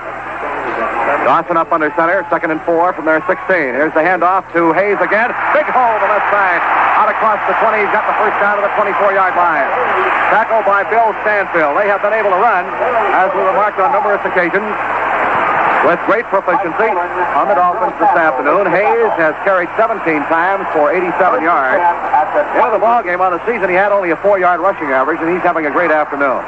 Dawson up under center. 2nd and 4 from their 16. Here's the handoff to Hayes again. Big hole to the left side. Out across the 20. He's got the first down to the 24-yard line. Tackled by Bill Stanfield. They have been able to run, as we remarked on numerous occasions, with great proficiency on the Dolphins this afternoon. Hayes has carried 17 times for 87 yards. In the ball game on the season, he had only a 4-yard rushing average, and he's having a great afternoon.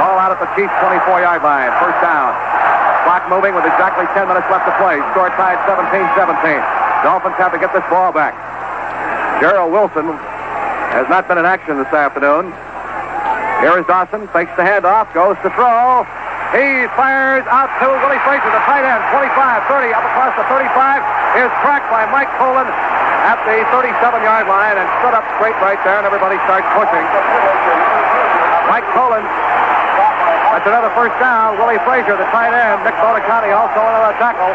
Ball out at the Chiefs' 24-yard line. First down. Clock moving with exactly 10 minutes left to play. Score tied 17-17. Dolphins have to get this ball back. Gerald Wilson has not been in action this afternoon. Here is Dawson, fakes the handoff, goes to throw. He fires out to Willie Frazier, the tight end, 25, 30, up across the 35, is cracked by Mike Colon at the 37-yard line and stood up straight right there, and everybody starts pushing. Mike Colon, that's another first down. Willie Frazier, the tight end, Nick Monicali also another tackle.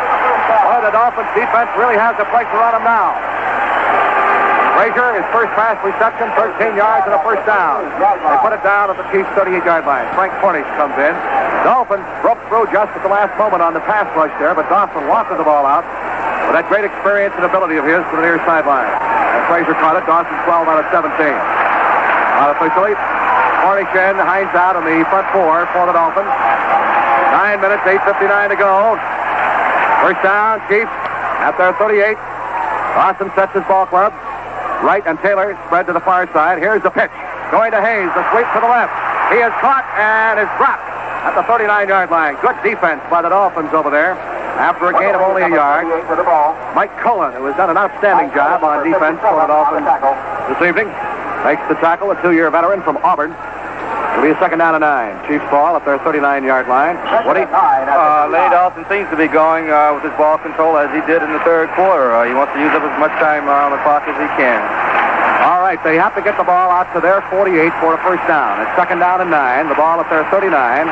Boy, the Dolphins defense really has the pressure on him now. Frazier, his first pass reception, 13 yards and a first down. They put it down at the Chiefs' 38-yard line. Frank Cornish comes in. Dolphins broke through just at the last moment on the pass rush there, but Dawson wanted the ball out with that great experience and ability of his to the near sideline. And Frazier caught it. Dawson 12 out of 17. Unofficially, Cornish in, Hines out in the front 4 for the Dolphins. 9 minutes, 8:59 to go. First down, Chiefs at their 38. Dawson sets his ball club. Wright and Taylor spread to the far side. Here's the pitch. Going to Hayes. The sweep to the left. He is caught and is dropped at the 39-yard line. Good defense by the Dolphins over there after a gain of only a yard. Mike Cullen, who has done an outstanding job on defense for the Dolphins this evening, makes the tackle, a 2-year veteran from Auburn. It'll be a second down and 9. Chiefs ball at their 39-yard line. Woody? Lenny Dawson seems to be going with his ball control as he did in the third quarter. He wants to use up as much time on the clock as he can. All right, they have to get the ball out to their 48 for a first down. It's second down and 9. The ball at their 39.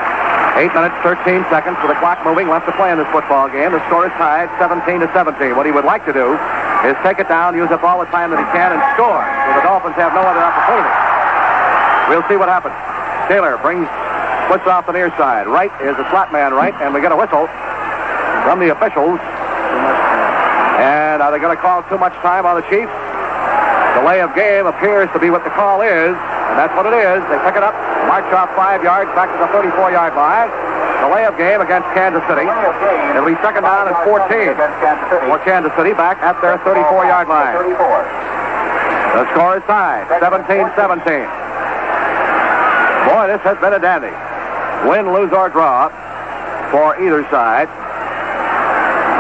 8 minutes, 13 seconds with the clock moving. Left to play in this football game. The score is tied 17-17. What he would like to do is take it down, use up all the time that he can, and score. So the Dolphins have no other opportunity. We'll see what happens. Taylor splits off the near side. Wright is a slot man right, and we get a whistle from the officials. And are they going to call too much time on the Chiefs? Delay of game appears to be what the call is, and that's what it is. They pick it up, march off 5 yards back to the 34-yard line. Delay of game against Kansas City. It'll be second down and 14 for Kansas City back at their 34-yard line. The score is tied, 17-17. Boy, this has been a dandy. Win, lose, or draw for either side.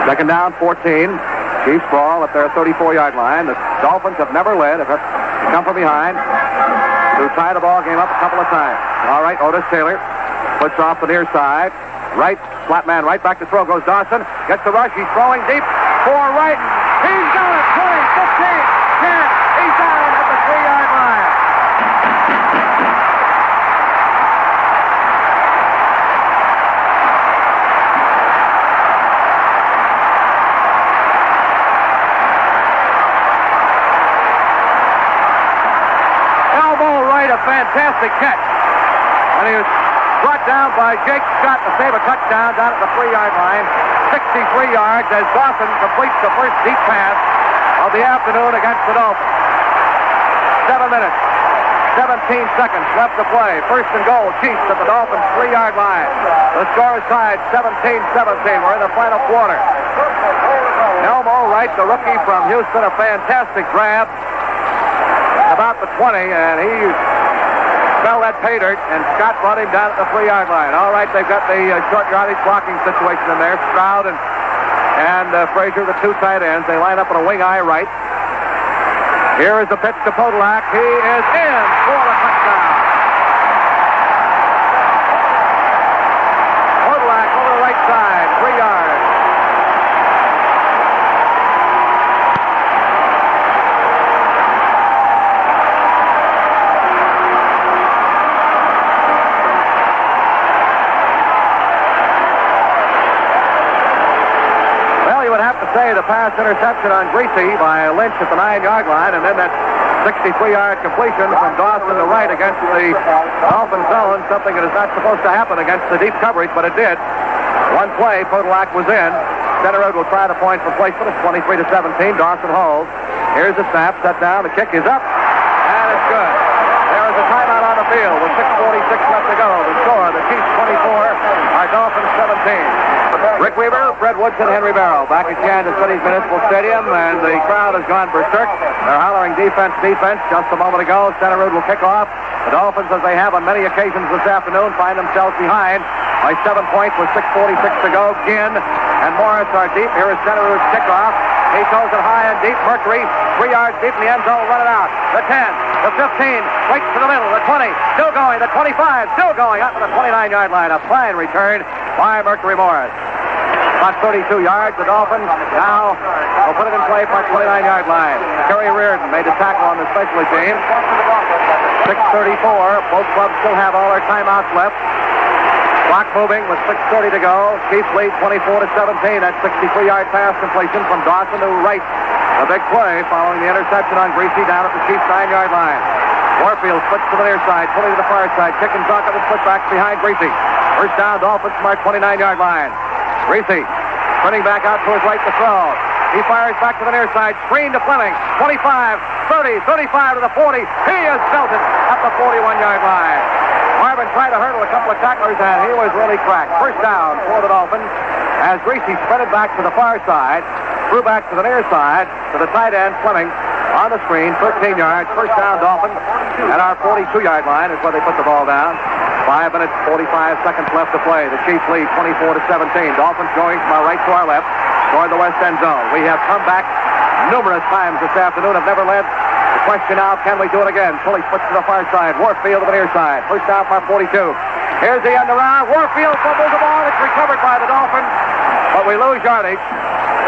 Second down, 14. Chiefs ball at their 34-yard line. The Dolphins have never led. They come from behind to tie the ball game up a couple of times. All right, Otis Taylor puts off the near side. Right, flat man right back to throw goes Dawson. Gets the rush. He's throwing deep for Wright. He's got it. 20, 15, 10. He's down at the 3-yard line. fantastic catch. And he was brought down by Jake Scott to save a touchdown down at the 3-yard line. 63 yards as Dawson completes the first deep pass of the afternoon against the Dolphins. 7 minutes, 17 seconds left to play. First and goal, Chiefs at the Dolphins' 3-yard line. The score is tied 17-17. We're in the final quarter. Elmo Wright, the rookie from Houston, a fantastic grab about the 20, and he fell that pay dirt, and Scott brought him down at the 3-yard line. All right, they've got the short yardage blocking situation in there. Stroud and Frazier, the two tight ends. They line up in a wing eye right. Here is the pitch to Podolak. He is in for the touchdown. Podolak over the right side, 3 yards. Say the pass interception on Greasy by Lynch at the 9-yard line, and then that 63-yard completion from Dawson to Wright against the Dolphin zone, something that is not supposed to happen against the deep coverage, but it did. One play, Podolak was in. Center Road will try the point for placement. It's 23-17. Dawson holds. Here's the snap, set down. The kick is up, and it's good. There is a timeout on the field with 6:46 left to go. The score, the Chiefs 24, our Dolphins 17. Rick Weaver, Fred Woodson, Henry Barrow back at Kansas City's Municipal Stadium, and the crowd has gone berserk. They're hollering defense, defense. Just a moment ago, Center Road will kick off. The Dolphins, as they have on many occasions this afternoon, find themselves behind by 7 points with 6:46 to go. Ginn and Morris are deep. Here is Center Road's kickoff. He throws it high and deep. Mercury, 3 yards deep in the end zone, run it out. The 10, the 15, right to the middle. The 20, still going. The 25, still going up to the 29-yard line. A fine return by Mercury Morris. About 32 yards. The Dolphins now will put it in play for a 29-yard line. Kerry Reardon made the tackle on the specialty team. 6:34. Both clubs still have all their timeouts left. Clock moving with 6:30 to go. Chiefs lead 24-17. That 63-yard pass completion from Dawson to Wright. A big play following the interception on Greasy down at the Chiefs' 9-yard line. Warfield splits to the near side, pulling to the far side. Chick and Zonka, the split backs behind Greasy. First down, Dolphins from our 29-yard line. Greasy turning back out to his right to throw. He fires back to the near side. Screen to Fleming. 25, 30, 35 to the 40. He is belted at the 41-yard line. Marvin tried to hurdle a couple of tacklers, and he was really cracked. First down for the Dolphins as Greasy spread it back to the far side, threw back to the near side to the tight end, Fleming, on the screen, 13 yards. First down, Dolphins, at our 42-yard line is where they put the ball down. 5 minutes, 45 seconds left to play. The Chiefs lead 24-17. Dolphins going from our right to our left toward the west end zone. We have come back numerous times this afternoon, have never led. The question now, can we do it again? Pulley splits to the far side. Warfield to the near side. First down from our 42. Here's the end around. Warfield fumbles the ball. It's recovered by the Dolphins, but we lose yardage.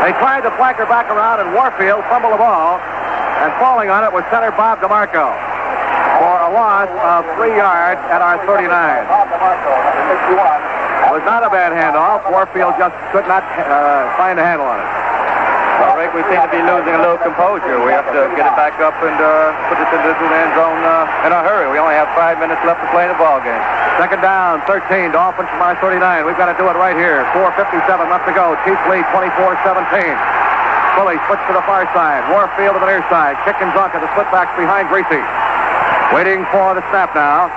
They tried to flank her back around, and Warfield fumbled the ball, and falling on it was center Bob DeMarco for a loss of 3 yards at our 39. It was not a bad handoff. Warfield just could not find a handle on it. Well, Rick, we seem to be losing a little composure. We have to get it back up and put it into the end zone in a hurry. We only have 5 minutes left to play in the ball game. Second down, 13. Dolphins from our 39. We've got to do it right here. 4:57 left to go. Chiefs lead 24-17. Pulley switch to the far side. Warfield to the near side. Kick and Zonka, the split backs behind Greasy. Waiting for the snap now.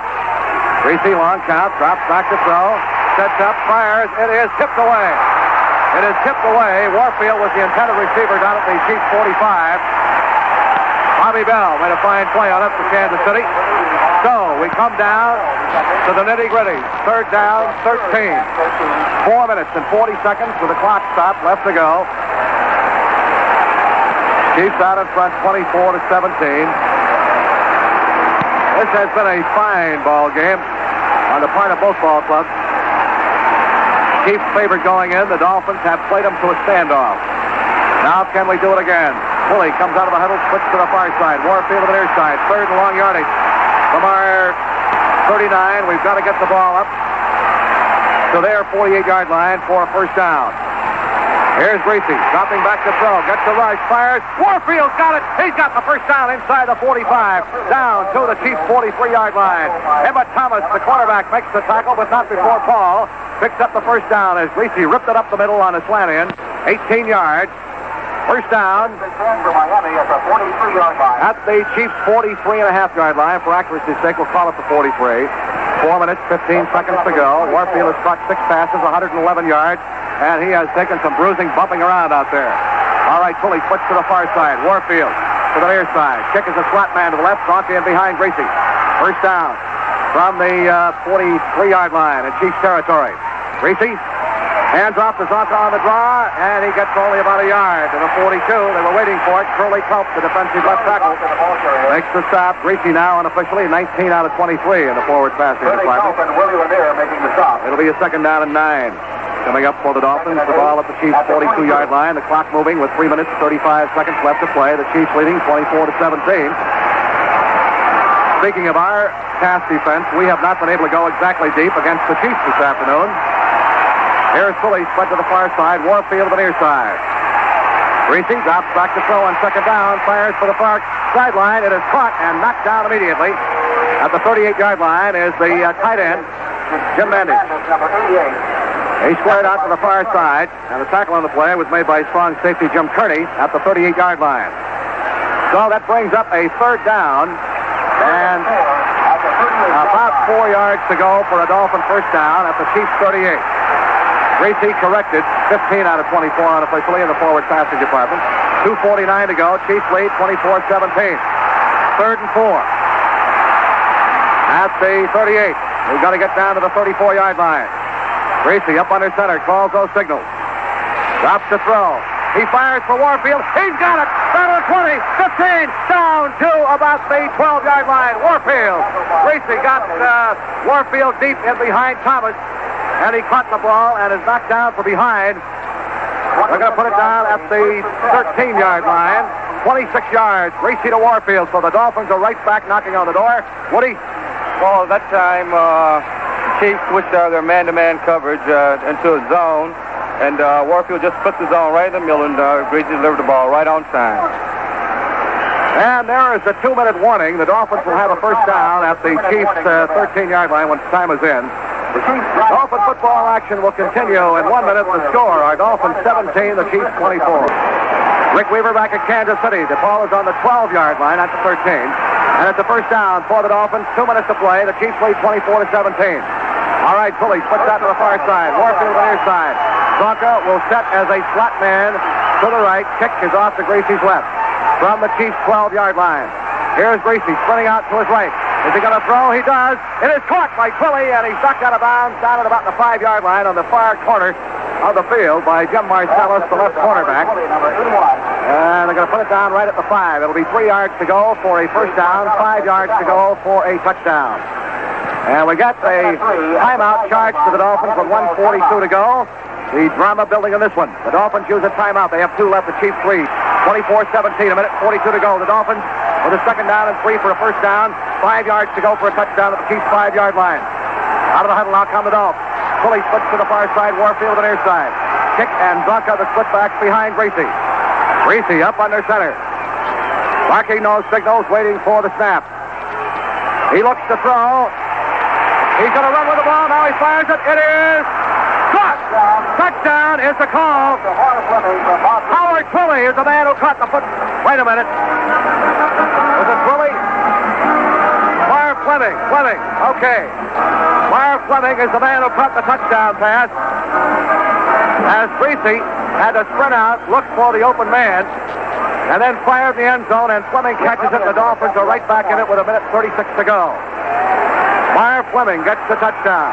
Greasy, long count, drops back to throw. Sets up, fires. It is tipped away. It is tipped away. Warfield was the intended receiver down at the Chiefs 45. Bobby Bell made a fine play on it for Kansas City. So we come down to the nitty-gritty. Third down, 13. 4 minutes and 40 seconds with the clock stopped left to go. Chiefs out in front 24-17. This has been a fine ball game on the part of both ball clubs. Chiefs favored going in. The Dolphins have played them to a standoff. Now can we do it again? Pulley comes out of the huddle, switch to the far side. Warfield to the near side. Third and long yardage from our 39. We've got to get the ball up to their 48-yard line for a first down. Here's Greasy, dropping back to throw, gets the rush, fires. Warfield's got it. He's got the first down inside the 45, down to the Chiefs' 43-yard line. Emmett Thomas, the quarterback, makes the tackle, but not before Paul picks up the first down as Greasy ripped it up the middle on a slant in. 18 yards. First down for Miami at the 43-yard line. at the Chiefs' 43.5-yard line. For accuracy's sake, we'll call it the 43. 4 minutes, 15 seconds to go. Warfield has caught 6 passes, 111 yards, and he has taken some bruising, bumping around out there. All right, Tully flips to the far side. Warfield to the near side. Kick is a slot man to the left. Donkey in behind Greasy. First down from the 43-yard line in Chiefs territory. Greasy hands off to Zonka on the draw, and he gets only about a yard to the 42. They were waiting for it. Curly Culp, the defensive left tackle, makes the stop. Greasy now unofficially 19 out of 23 in the forward passing department. Making the stop. It'll be a second down and 9. Coming up for the Dolphins, the ball at the Chiefs' 42-yard line. The clock moving with 3 minutes, 35 seconds left to play. The Chiefs leading 24-17. Speaking of our pass defense, we have not been able to go exactly deep against the Chiefs this afternoon. Here's Tully spread to the far side. Warfield to the near side. Greasy drops back to throw on second down. Fires for the far sideline. It is caught and knocked down immediately. At the 38-yard line is the tight end, Jim Mandy. Number 88. He squared out to the far side, and the tackle on the play was made by strong safety Jim Kearney at the 38-yard line. So that brings up a third down, and about 4 yards to go for a Dolphin first down at the Chiefs' 38. Greasy corrected, 15 out of 24 unofficially in the forward passing department. 2:49 to go. Chiefs lead 24-17. Third and 4. At the 38. We've got to get down to the 34-yard line. Greasy up under center, calls those signals. Drops to throw. He fires for Warfield. He's got it. Down to the 20, 15, down to about the 12-yard line. Warfield. Greasy got Warfield deep in behind Thomas. And he caught the ball and is knocked down from behind. They're going to put it down at the 13-yard line. 26 yards. Greasy to Warfield. So the Dolphins are right back knocking on the door. Woody? Well, at that time, Chiefs switched their man-to-man coverage into a zone. And Warfield just put the zone right in the middle, and Greasy delivered the ball right on time. And there is a 2-minute warning. The Dolphins will have a first down at the Chiefs' 13-yard line when time is in. Dolphin football action will continue in 1 minute. The score, our Dolphins 17, the Chiefs 24. Rick Weaver back at Kansas City. The ball is on the 12-yard line at the 13. And it's a first down for the Dolphins. 2 minutes to play. The Chiefs lead 24-17. All right, Tully puts that to the far side. Warfield to the near side. Zonka will set as a slot man to the right. Kick is off to Greasy's left from the Chiefs' 12-yard line. Here's Greasy sprinting out to his right. Is he going to throw? He does. It is caught by Twilly, and he's knocked out of bounds down at about the 5-yard line on the far corner of the field by Jim Marcellus, the left cornerback. And they're going to put it down right at the 5. It'll be 3 yards to go for a first down, 5 yards to go for a touchdown. And we got a timeout charged to the Dolphins with 1:42 to go. The drama building in this one. The Dolphins use a timeout. They have 2 left. The Chiefs lead 24-17. A minute 42 to go. The Dolphins with a second down and 3 for a first down. 5 yards to go for a touchdown at the Chiefs' 5-yard line. Out of the huddle now come the Dolphins. Tully splits to the far side. Warfield to the near side. Kick and Zonka the split back behind Greasy. Greasy up under center. Barking those signals, waiting for the snap. He looks to throw. He's going to run with the ball. Now he fires it. It is caught. Touchdown is the call. Howard Twilly is the man who caught the foot. Wait a minute. Was it Twilly? Marv Fleming. Okay. Marv Fleming is the man who caught the touchdown pass. As Greasy had to sprint out, look for the open man, and then fired in the end zone, and Fleming catches it. The Dolphins are right back in it with a minute 36 to go. Marv Fleming gets the touchdown.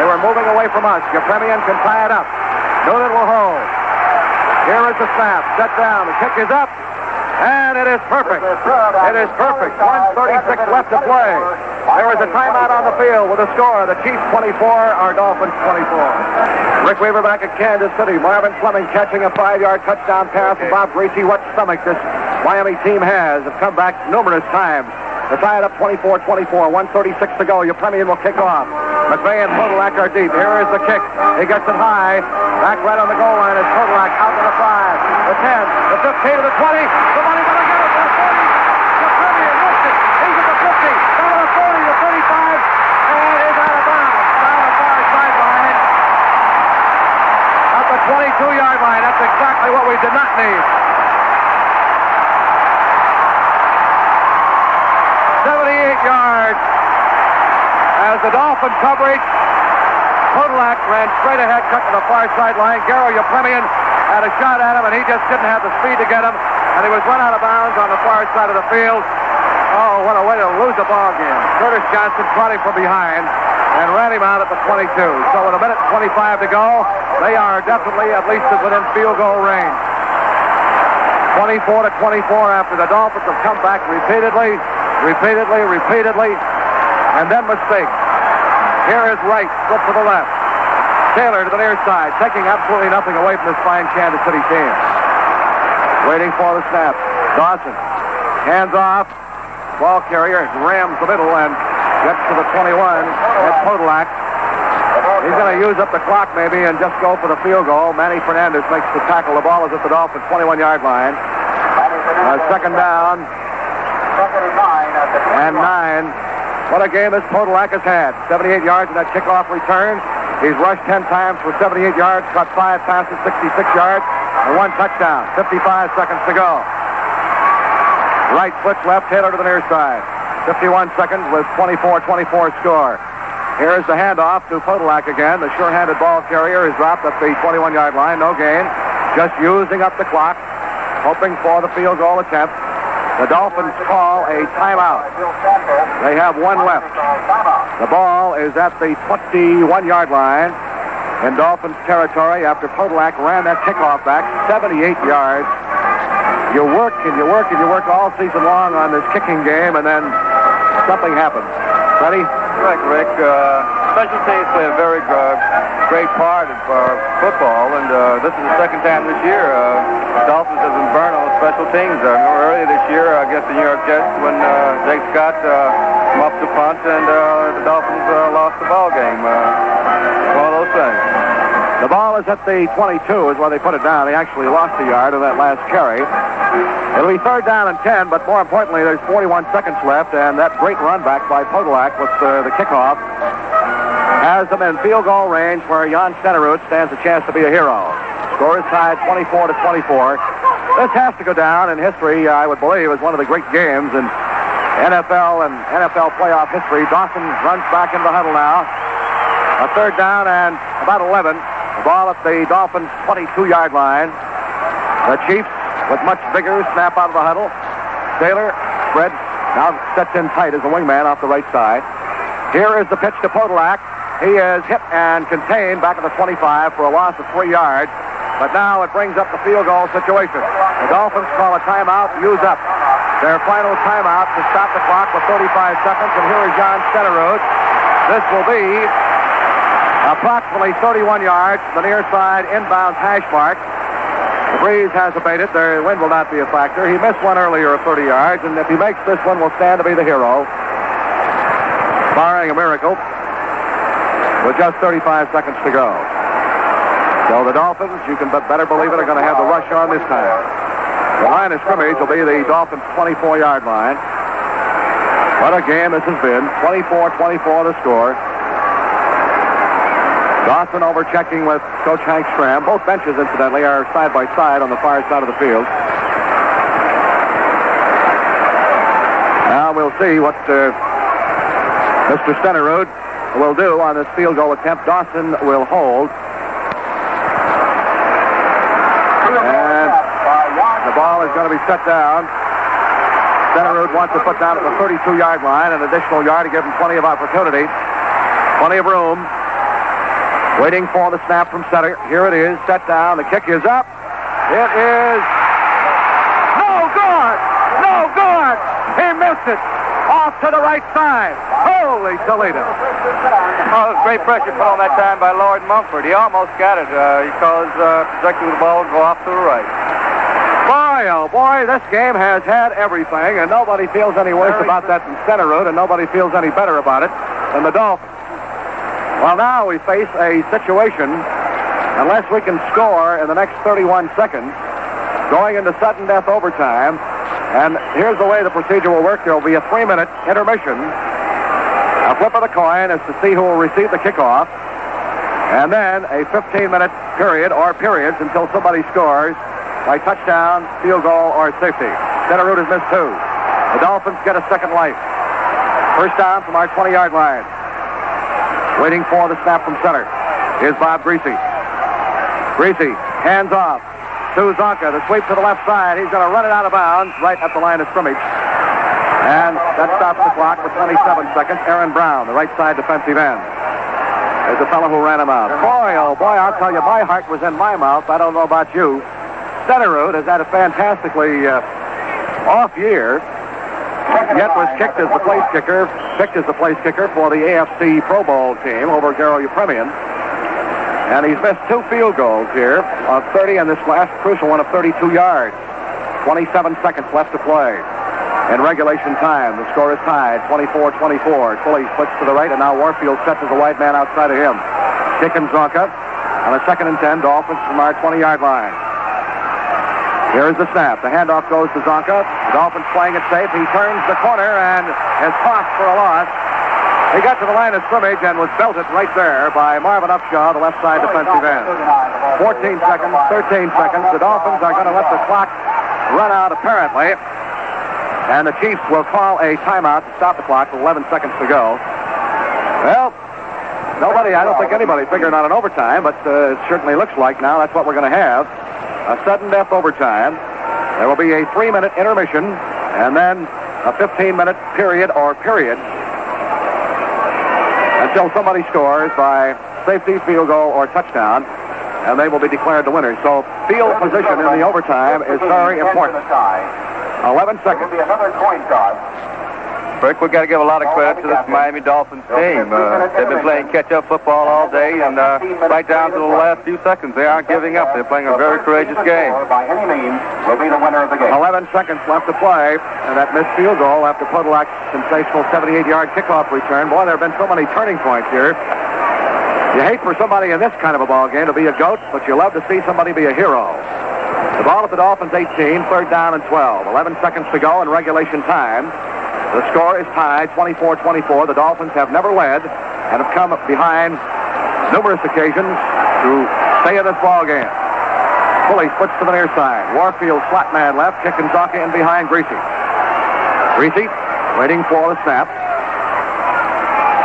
They were moving away from us. Yepremian can tie it up. Noonan will hold. Here is the snap. Set down. The kick is up. And it is perfect. It is perfect. 1:36 left to play. There is a timeout on the field with a score. The Chiefs 24, our Dolphins 24. Rick Weaver back at Kansas City. Marvin Fleming catching a 5-yard touchdown pass from Bob Greasy. What stomach this Miami team has. Have come back numerous times. To tie it up 24-24. 1:36 to go. Yepremian will kick off. McVay and Podolak are deep. Here is the kick. He gets it high. Back right on the goal line is Podolak out to the 5, the 10, the 15, to the 20. Somebody going to get it to the 40. The 30 and missed it. He's at the 50. Down to the 40, the 35, and is out of bounds. Down the far sideline. At the 22-yard line. That's exactly what we did not need. 78 yards. As the Dolphin coverage, Podolak ran straight ahead, cut to the far sideline. Garo Yeplemian had a shot at him, and he just didn't have the speed to get him, and he was run out of bounds on the far side of the field. Oh, what a way to lose the ball game. Curtis Johnson caught him from behind and ran him out at the 22. So with 1:25 to go, they are definitely at least within field goal range. 24-24 after the Dolphins have come back repeatedly, and then mistakes. Here is Wright, flip to the left. Taylor to the near side, taking absolutely nothing away from this fine Kansas City team. Waiting for the snap. Dawson, hands off. Ball carrier rams the middle and gets to the 21. That's Podolak. He's going to use up the clock maybe and just go for the field goal. Manny Fernandez makes the tackle. The ball is at the Dolphins' 21-yard line. Second down. And 9. What a game this Podolak has had. 78 yards in that kickoff return. He's rushed 10 times for 78 yards, caught 5 passes, 66 yards, and 1 touchdown. 55 seconds to go. Right switch left, Taylor to the near side. 51 seconds with 24-24 score. Here's the handoff to Podolak again. The sure-handed ball carrier is dropped at the 21-yard line. No gain. Just using up the clock, hoping for the field goal attempt. The Dolphins call a timeout. They have 1 left. The ball is at the 21-yard line in Dolphins territory after Podolak ran that kickoff back 78 yards. You work and you work and you work all season long on this kicking game, and then something happens. Ready? Correct, Rick. Special teams play a very great part of football, and this is the second time this year the Dolphins have been burned on special teams. I remember earlier this year against the New York Jets when Jake Scott muffed the punt and the Dolphins lost the ball game. One of those things. The ball is at the 22 is where they put it down. They actually lost a yard on that last carry. It'll be 3rd down and 10, but more importantly, there's 41 seconds left, and that great run back by Podolak with the kickoff has them in field goal range where Jan Stenerud stands a chance to be a hero. Score is tied 24-24. This has to go down in history, I would believe, as one of the great games in NFL and NFL playoff history. Dawson runs back into the huddle now. A 3rd down and about 11. The ball at the Dolphins' 22-yard line. The Chiefs, with much vigor, snap out of the huddle. Taylor spread, now sets in tight as the wingman off the right side. Here is the pitch to Podolak. He is hit and contained back at the 25 for a loss of 3 yards. But now it brings up the field goal situation. The Dolphins call a timeout, use up their final timeout to stop the clock with 35 seconds. And here is Jan Stenerud. This will be approximately 31 yards from the near side inbound hash mark. The breeze has abated. The wind will not be a factor. He missed one earlier of 30 yards, and if he makes this one, will stand to be the hero. Barring a miracle, with just 35 seconds to go. So the Dolphins, you can better believe it, are going to have the rush on this time. The line of scrimmage will be the Dolphins' 24-yard line. What a game this has been. 24-24 the score. Dawson over checking with Coach Hank Stram. Both benches, incidentally, are side by side on the far side of the field. Now we'll see what Mr. Stenerud will do on this field goal attempt. Dawson will hold. And the ball is going to be set down. Stenerud wants to put down at the 32-yard line, an additional yard to give him plenty of opportunity. Plenty of room. Waiting for the snap from center. Here it is, set down. The kick is up. It is no good! No good! He missed it. Off to the right side. Holy Toledo. Oh, it was great pressure put on that time by Lord Mumford. He almost got it. He caused the trajectory of the ball to go off to the right. Boy, oh boy, this game has had everything, and nobody feels any worse about that than Stenerud, and nobody feels any better about it than the Dolphins. Well, now we face a situation, unless we can score in the next 31 seconds, going into sudden death overtime. And here's the way the procedure will work. There will be a 3-minute intermission. A flip of the coin as to see who will receive the kickoff. And then a 15-minute period or periods until somebody scores by touchdown, field goal, or safety. Center route has missed 2. The Dolphins get a second life. First down from our 20-yard line. Waiting for the snap from center is Bob Greasy. Greasy, hands off to Zonka. The sweep to the left side. He's going to run it out of bounds right at the line of scrimmage. And that stops the clock with 27 seconds. Aaron Brown, the right side defensive end, is the fellow who ran him out. Boy, oh boy, I'll tell you, my heart was in my mouth. I don't know about you. Stenerud has had a fantastically off year, yet was picked as the place kicker for the AFC Pro Bowl team over Garo Yepremian. And he's missed 2 field goals here of 30 and this last crucial one of 32 yards. 27 seconds left to play. In regulation time, the score is tied, 24-24. Tully splits to the right, and now Warfield sets as a wide man outside of him. Kick and Zonka on a 2nd and 10, Dolphins from our 20-yard line. Here is the snap. The handoff goes to Zonka. The Dolphins playing it safe. He turns the corner and is tossed for a loss. He got to the line of scrimmage and was belted right there by Marvin Upshaw, the left side defensive end. 14 seconds, 13 seconds. The Dolphins are going to let the clock run out apparently. And the Chiefs will call a timeout to stop the clock with 11 seconds to go. Well, I don't think anybody figured on an overtime, but it certainly looks like now that's what we're going to have. A sudden death overtime. There will be a 3-minute intermission, and then a 15-minute period or periods until somebody scores by safety, field goal, or touchdown, and they will be declared the winners. So field position in the overtime is very important. 11 seconds. Another coin toss. Rick, we've got to give a lot of credit to this Miami Dolphins team. They've been playing catch-up football all day, and right down to the last few seconds, they aren't giving up. They're playing a very courageous game. By any means, will be the winner of the game. 11 seconds left to play, and that missed field goal after Podolak's sensational 78-yard kickoff return. Boy, there have been so many turning points here. You hate for somebody in this kind of a ball game to be a goat, but you love to see somebody be a hero. The ball at the Dolphins 18, 3rd down and 12. 11 seconds to go in regulation time. The score is tied, 24-24. The Dolphins have never led and have come behind numerous occasions to stay in this ball game. Pulley splits to the near side. Warfield slot man left, kicking Zonka in behind Greasy. Greasy waiting for the snap.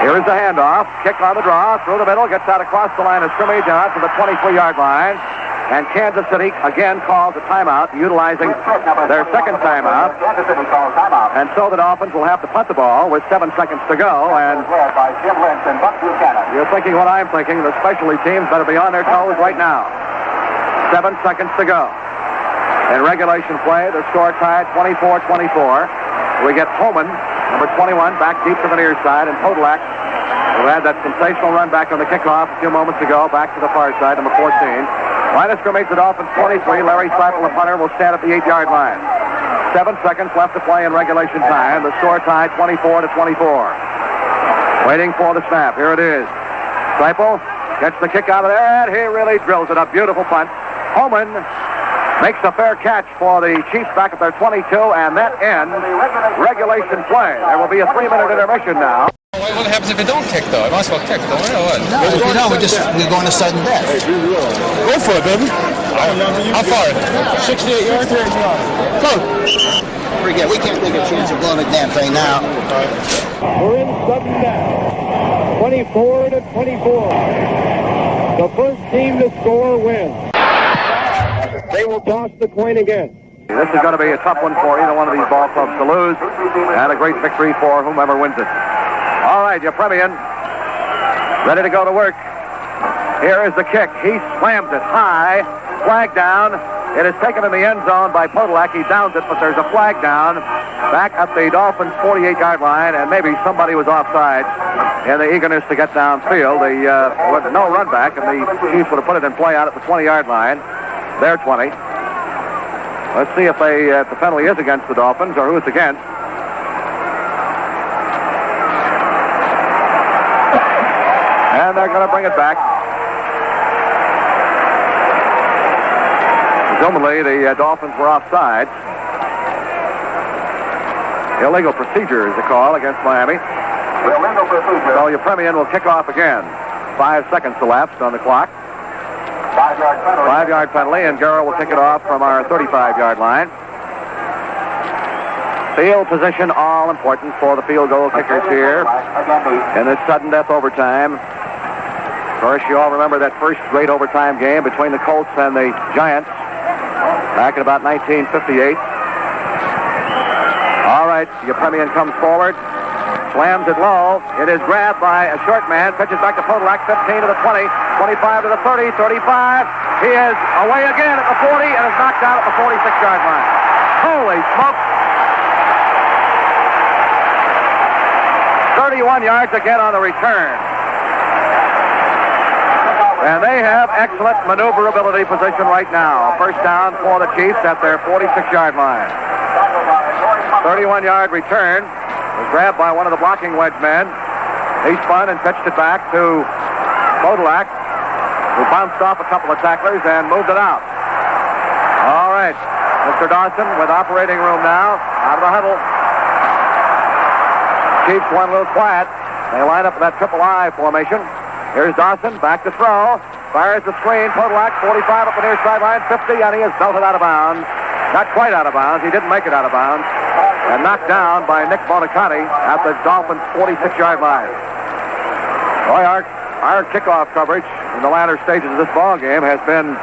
Here is the handoff. Kick on the draw, through the middle, gets out across the line of scrimmage and out to the 23-yard line. And Kansas City again calls a timeout, utilizing their second timeout. And so the Dolphins will have to punt the ball with 7 seconds to go. And you're thinking what I'm thinking. The specialty teams better be on their toes right now. 7 seconds to go. In regulation play, the score tied 24-24. We get Holman, number 21, back deep to the near side, and Podolak, who had that sensational run back on the kickoff a few moments ago, back to the far side, number 14. Line of scrimmage, the Dolphins 23. Larry Seipel, the punter, will stand at the 8-yard line. 7 seconds left to play in regulation time. The score tied 24-24. Waiting for the snap. Here it is. Seipel gets the kick out of there, and he really drills it. A beautiful punt. Holman makes a fair catch for the Chiefs back at their 22, and that ends regulation play. There will be a 3-minute intermission now. What happens if it don't kick, though? It might as well kick, don't we, or what? No, if you don't, we're going to sudden death. Go for it, baby. How far? 68 yards? Go. Forget, we can't take a chance of blowing the damn thing now. We're in sudden death. 24-24. The first team to score wins. They will toss the coin again. This is going to be a tough one for either one of these ball clubs to lose, and a great victory for whomever wins it. All right, Yepremian, ready to go to work. Here is the kick. He slams it high. Flag down. It is taken in the end zone by Podolak. He downs it, but there's a flag down back at the Dolphins' 48-yard line, and maybe somebody was offside in the eagerness to get downfield. With no run back, and the Chiefs would have put it in play out at the 20-yard line. Their 20. Let's see if the penalty is against the Dolphins or who it's against. And they're going to bring it back. Presumably, the Dolphins were offside. Illegal procedure is the call against Miami. Illegal procedure. So Yepremian will kick off again. 5 seconds elapsed on the clock. 5-yard penalty. 5-yard penalty, and Garrow will kick it off from our 35-yard line. Field position, all important for the field goal kickers here in this sudden death overtime. Of course, you all remember that first great overtime game between the Colts and the Giants back in about 1958. All right, Yepremian comes forward, slams it low. It is grabbed by a short man, pitches back to Podolak, 15 to the 20, 25 to the 30, 35. He is away again at the 40 and is knocked out at the 46-yard line. Holy smoke! 31 yards again on the return. And they have excellent maneuverability position right now. First down for the Chiefs at their 46-yard line. 31-yard return was grabbed by one of the blocking wedge men. He spun and pitched it back to Podolak, who bounced off a couple of tacklers and moved it out. All right, Mr. Dawson with operating room now, out of the huddle. Chiefs went a little quiet. They line up in that triple I formation. Here's Dawson, back to throw. Fires the screen. Podolak, 45 up the near sideline, 50, and he is belted out of bounds. Not quite out of bounds. He didn't make it out of bounds. And knocked down by Nick Monicati at the Dolphins' 46-yard line. Boy, our kickoff coverage in the latter stages of this ball game has been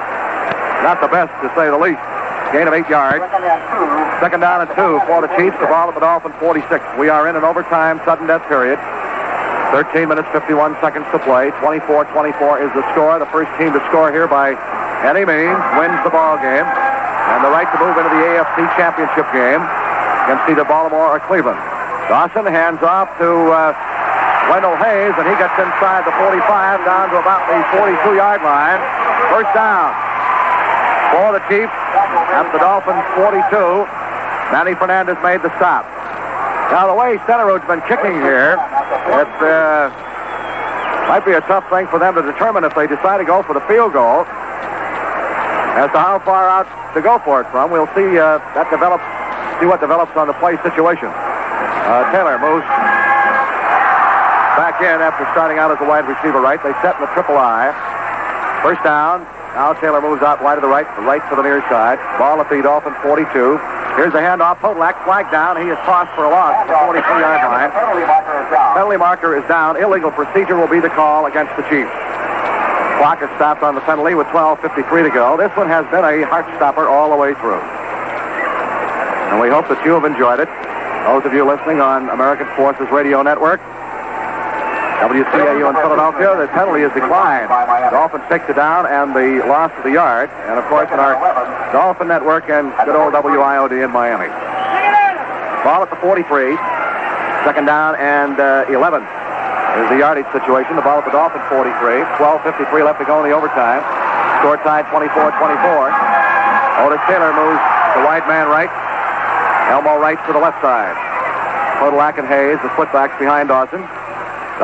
not the best, to say the least. Gain of 8 yards. Second down and 2 for the Chiefs. The ball at the Dolphins' 46. We are in an overtime sudden death period. 13 minutes, 51 seconds to play. 24-24 is the score. The first team to score here by any means wins the ball game. And the right to move into the AFC Championship game against either Baltimore or Cleveland. Dawson hands off to Wendell Hayes, and he gets inside the 45 down to about the 42-yard line. First down for the Chiefs at the Dolphins' 42. Manny Fernandez made the stop. Now, the way Centerrood's been kicking here, it might be a tough thing for them to determine if they decide to go for the field goal. As to how far out to go for it from, we'll see see what develops on the play situation. Taylor moves back in after starting out as a wide receiver right. They set in the triple I. First down. Now Taylor moves out wide to the right to the near side. Ball at the Dolphins' 42. Here's the handoff. Podolak flagged down. He is tossed for a loss at the 43-yard line. Penalty marker is down. Illegal procedure will be the call against the Chiefs. Clock is stopped on the penalty with 12:53 to go. This one has been a heart stopper all the way through. And we hope that you have enjoyed it. Those of you listening on American Forces Radio Network, WCAU in Philadelphia, the penalty is declined. Dolphins take the down and the loss of the yard. And, of course, in our Dolphin Network and good old WIOD in Miami. Ball at the 43. Second down and 11 is the yardage situation. The ball at the Dolphins' 43. 12:53 left to go in the overtime. Score tied 24-24. Otis Taylor moves the wide man right. Elmo right to the left side. Podolak and Hayes, the footbacks behind Dawson.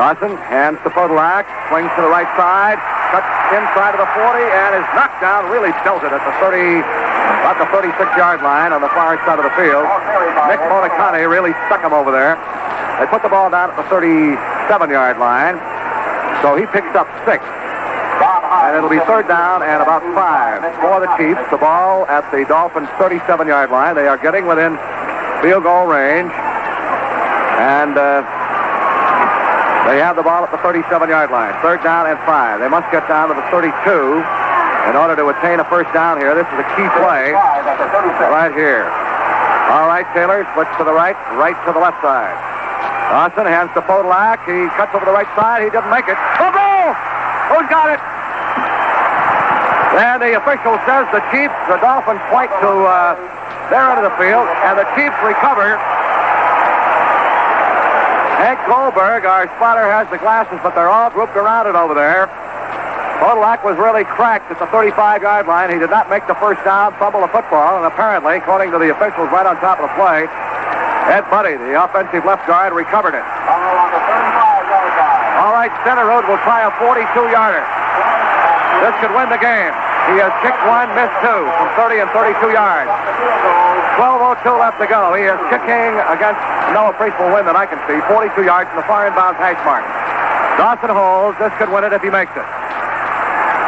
Dawson hands to Podolak, swings to the right side, cuts inside of the 40, and is knocked down, really tilted at the 36-yard line on the far side of the field. Nick Monicati really stuck him over there. They put the ball down at the 37-yard line, so he picks up 6. And it'll be third down and about 5 for the Chiefs. The ball at the Dolphins' 37-yard line. They are getting within field goal range. And they have the ball at the 37-yard line. Third down and 5. They must get down to the 32 in order to attain a first down here. This is a key play right here. All right, Taylor splits to the right to the left side. Dawson hands to Podolak. He cuts over the right side. He didn't make it. Oh, goal! Who's got it? And the official says the Dolphins point to their end of the field, and the Chiefs recover. Hank Goldberg, our spotter, has the glasses, but they're all grouped around it over there. Podolak was really cracked at the 35-yard line. He did not make the first down, fumble the football, and apparently, according to the officials right on top of the play, Ed Buddy, the offensive left guard, recovered it. All right, Center Road will try a 42-yarder. This could win the game. He has kicked one, missed two from 30 and 32 yards. 12:02 left to go. He is kicking against no appreciable wind that I can see. 42 yards from the far inbound hash mark. Dawson holds. This could win it if he makes it.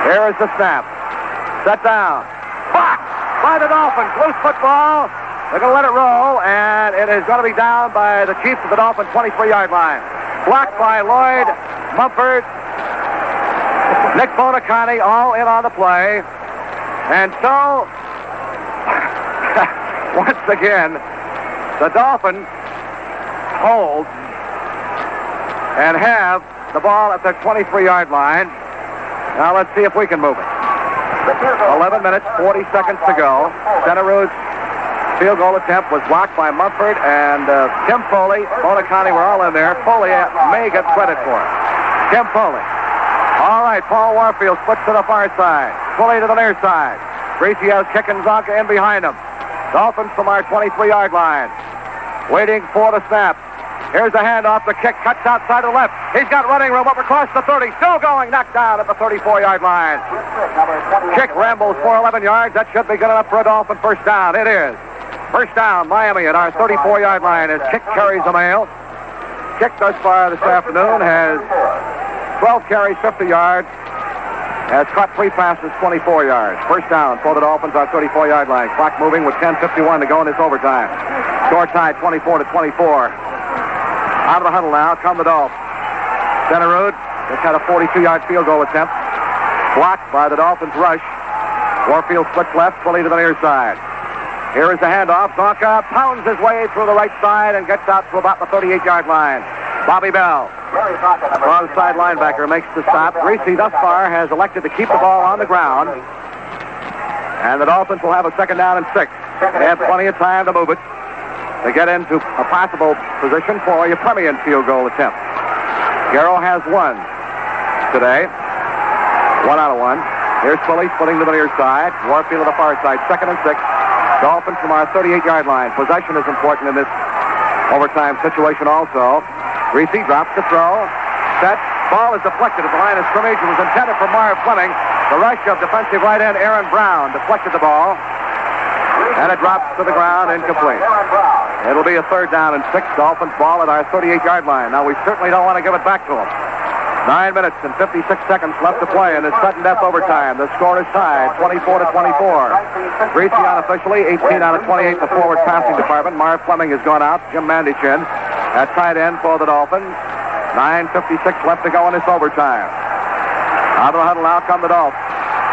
Here is the snap. Set down. Blocked by the Dolphins. Loose football. They're going to let it roll, and it is going to be down by the Chiefs of the Dolphins 23-yard line. Blocked by Lloyd, Mumford, Nick Bonacani, all in on the play. And so, once again, the Dolphins hold and have the ball at their 23-yard line. Now let's see if we can move it. 11 minutes, 40 seconds to go. Center Road's field goal attempt was blocked by Mumford and Tim Foley. Bonacani were all in there. Foley may get credit for it. Tim Foley. All right, Paul Warfield splits to the far side. Foley to the near side. Greasy has Kick and Zonka in behind him. Dolphins from our 23-yard line. Waiting for the snap. Here's the handoff. The kick cuts outside to the left. He's got running room up across the 30. Still going. Knocked down at the 34-yard line. Kick rambles for 11 yards. That should be good enough for a Dolphin first down. It is. First down, Miami at our 34-yard line as Kick carries the mail. Kick thus far this afternoon has 12 carries, 50 yards. Has caught 3 passes, 24 yards. First down for the Dolphins, our 34-yard line. Clock moving with 10:51 to go in this overtime. Score tied 24-24. Out of the huddle now come the Dolphins. Center Road just had a 42-yard field goal attempt. Blocked by the Dolphins rush. Warfield splits left, fully to the near side. Here is the handoff. Zonka pounds his way through the right side and gets out to about the 38-yard line. Bobby Bell, wrong side linebacker, makes the stop. Greasy thus far has elected to keep the ball on the ground. And the Dolphins will have a second down and 6. They have plenty of time to move it to get into a possible position for your permeate field goal attempt. Garrow has one today. 1 out of 1. Here's Philly splitting to the near side. Warfield to the far side. Second and 6. Dolphins from our 38-yard line. Possession is important in this overtime situation also. Greasy drops the throw. Set. Ball is deflected at the line of scrimmage. It was intended for Marv Fleming. The rush of defensive right end Aaron Brown deflected the ball. And it drops to the ground, incomplete. It'll be a third down and 6. Dolphins ball at our 38-yard line. Now, we certainly don't want to give it back to them. 9 minutes and 56 seconds left to play in this sudden death overtime. The score is tied, 24-24. Greasy unofficially, 18 out of 28 in the forward passing department. Marv Fleming has gone out. Jim Mandichin at tight end for the Dolphins. 9:56 left to go in this overtime. Out of the huddle now come the Dolphins.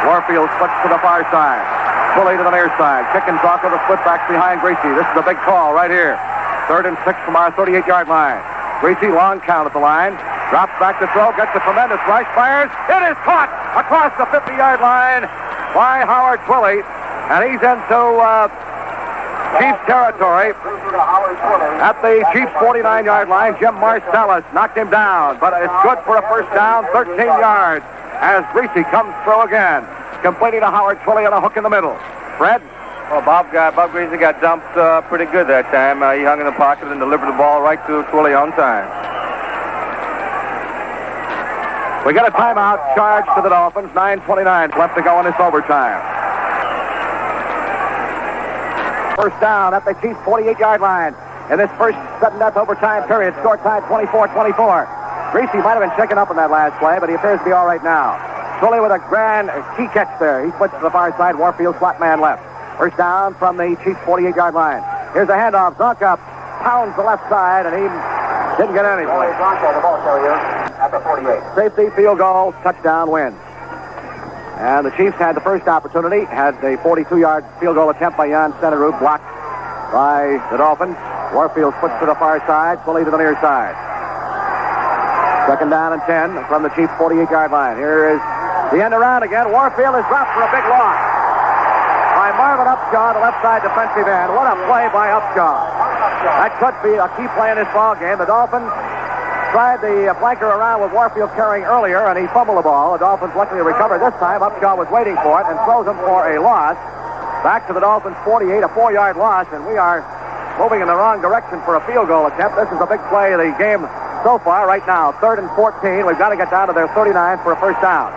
Warfield splits to the far side. Fully to the near side. Kick and Zonka the split backs behind Greasy. This is a big call right here. 3rd and 6 from our 38-yard line. Greasy, long count at the line. Drops back to throw. Gets a tremendous rush. Fires. It is caught across the 50-yard line by Howard Twilley. And he's into Chiefs territory. At the Chiefs 49-yard line, Jim Marcellus knocked him down. But it's good for a first down. 13 yards as Greasy comes through again. Completing to Howard Twilley on a hook in the middle. Fred? Well, Bob Greasy got dumped pretty good that time. He hung in the pocket and delivered the ball right to Twilley on time. We got a timeout charged to the Dolphins. 9:29 left to go in this overtime. First down at the Chiefs 48-yard line. In this first sudden death overtime period, score tied 24-24. Greasy might have been shaken up in that last play, but he appears to be all right now. Twilley with a grand key catch there. He splits to the far side. Warfield slot man left. First down from the Chiefs 48-yard line. Here's a handoff. Zonka pounds the left side, and he didn't get any place. At the 48. Safety, field goal, touchdown, win. And the Chiefs had the first opportunity, had a 42-yard field goal attempt by Jan Stenerud, blocked by the Dolphins. Warfield splits to the far side, Twilley to the near side. Second down and 10 from the Chiefs 48-yard line. Here is the end around again. Warfield is dropped for a big loss by Marvin Upshaw, the left side defensive end. What a play by Upshaw. That could be a key play in this ball game. The Dolphins tried the flanker around with Warfield carrying earlier, and he fumbled the ball. The Dolphins luckily recovered this time. Upshaw was waiting for it and throws him for a loss. Back to the Dolphins 48, a 4-yard loss, and we are moving in the wrong direction for a field goal attempt. This is a big play. The game So far, right now, 3rd and 14. We've got to get down to their 39 for a first down.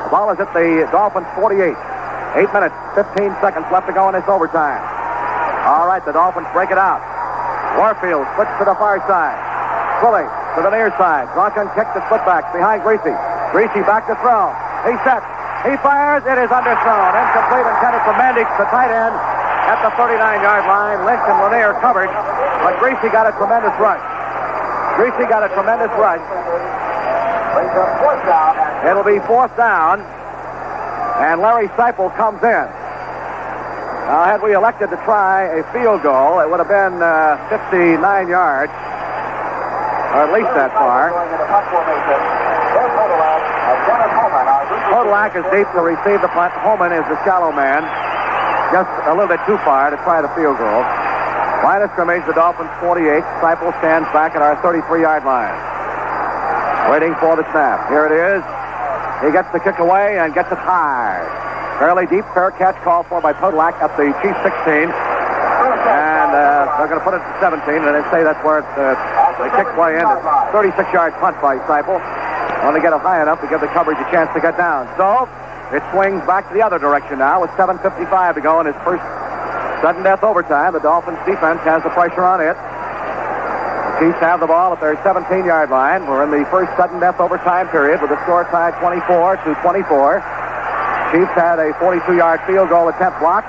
The ball is at the Dolphins' 48. 8 minutes, 15 seconds left to go in this overtime. All right, the Dolphins break it out. Warfield splits to the far side. Fully to the near side. Drunken kick to split back behind Greasy. Greasy back to throw. He sets. He fires. It is underthrown. Incomplete, intended for Mandich, the tight end, at the 39-yard line. Lynch and Lanier covered, but Greasy got a tremendous rush. It'll be 4th down, and Larry Seipel comes in. Now, had we elected to try a field goal, it would have been 59 yards, or at least that far. Podolak is deep to receive the punt. Holman is the shallow man, just a little bit too far to try the field goal. Line of scrimmage, the Dolphins 48. Seipel stands back at our 33-yard line, waiting for the snap. Here it is. He gets the kick away and gets it high. Fairly deep, fair catch called for by Podolak at the Chiefs 16. And they're going to put it to 17, and they say that's where the kick play ended. 36-yard punt by Seipel. Want to get it high enough to give the coverage a chance to get down. So it swings back to the other direction now with 7:55 to go in his first sudden death overtime. The Dolphins defense has the pressure on it. The Chiefs have the ball at their 17-yard line. We're in the first sudden death overtime period with the score tied 24-24. Chiefs had a 42-yard field goal attempt blocked.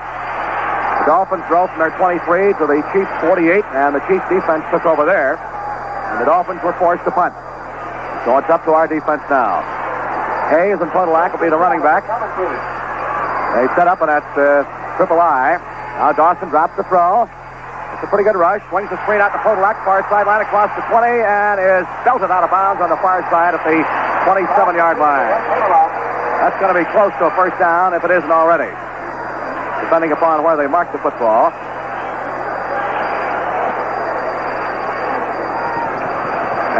The Dolphins drove from their 23 to the Chiefs 48, and the Chiefs defense took over there. And the Dolphins were forced to punt. So it's up to our defense now. Hayes and Podolak will be the running back. They set up in that triple I. Now Dawson drops the throw. It's a pretty good rush. Swings the screen out to Podolak, far sideline across the 20, and is belted out of bounds on the far side at the 27-yard line. That's going to be close to a first down if it isn't already, depending upon where they mark the football.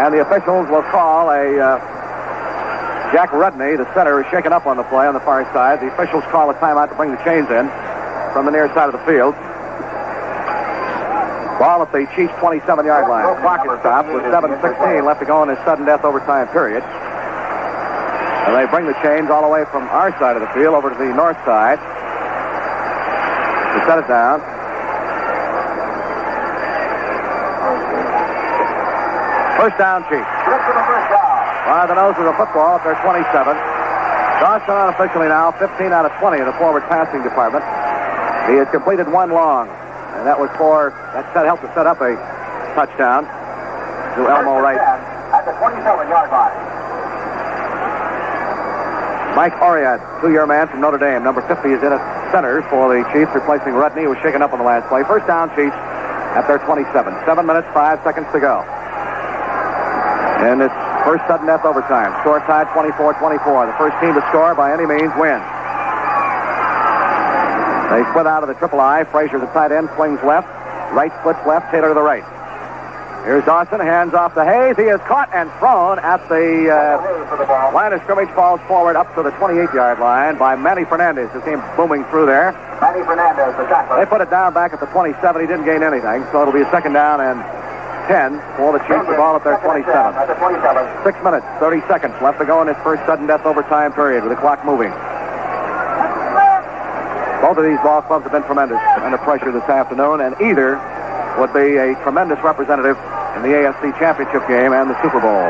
And the officials will call a Jack Rudney, the center, is shaken up on the play on the far side. The officials call a timeout to bring the chains in from the near side of the field. Ball at the Chiefs' 27-yard line. Clock is stopped with 7:16 left to go in this sudden death overtime period. And they bring the chains all the way from our side of the field over to the north side to set it down. First down, Chiefs. By the nose of the football at their 27. Dawson unofficially now 15 out of 20 in the forward passing department. He has completed one long, and that was helped to set up a touchdown to Elmo Wright. At the 27-yard line. Mike Oriad, 2-year man from Notre Dame. Number 50 is in at center for the Chiefs, replacing Rudney, who was shaken up on the last play. First down, Chiefs at their 27. 7 minutes, 5 seconds to go. And it's first sudden death overtime. Score tied 24-24. The first team to score by any means wins. They split out of the triple I. Frazier, the tight end, swings left. Wright splits left. Taylor to the right. Here's Dawson. Hands off to Hayes. He is caught and thrown at the line of scrimmage. Falls forward up to the 28-yard line by Manny Fernandez, who came booming through there. Manny Fernandez, the tackler. They put it down back at the 27. He didn't gain anything, so it'll be a second down and 10 for the Chiefs. The ball at their 27. 6 minutes, 30 seconds left to go in this first sudden death overtime period with the clock moving. Both of these ball clubs have been tremendous under pressure this afternoon, and either would be a tremendous representative in the AFC Championship game and the Super Bowl.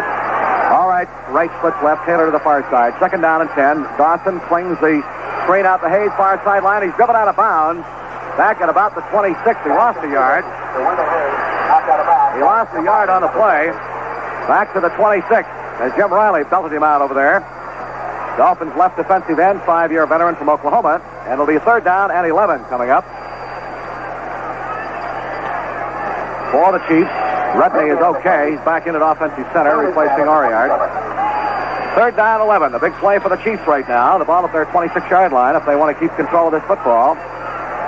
All right, Wright splits left, Taylor to the far side. Second down and 10. Dawson swings the screen out to Hayes, far sideline. He's driven out of bounds. Back at about the 26. He lost a yard. He lost a yard on the play. Back to the 26 as Jim Riley belted him out over there. Dolphins left defensive end, 5-year veteran from Oklahoma. And it'll be a third down and 11 coming up. For the Chiefs, Rudney is okay. He's back in at offensive center, replacing Oriard. Third down, 11. A big play for the Chiefs right now. The ball at their 26-yard line if they want to keep control of this football.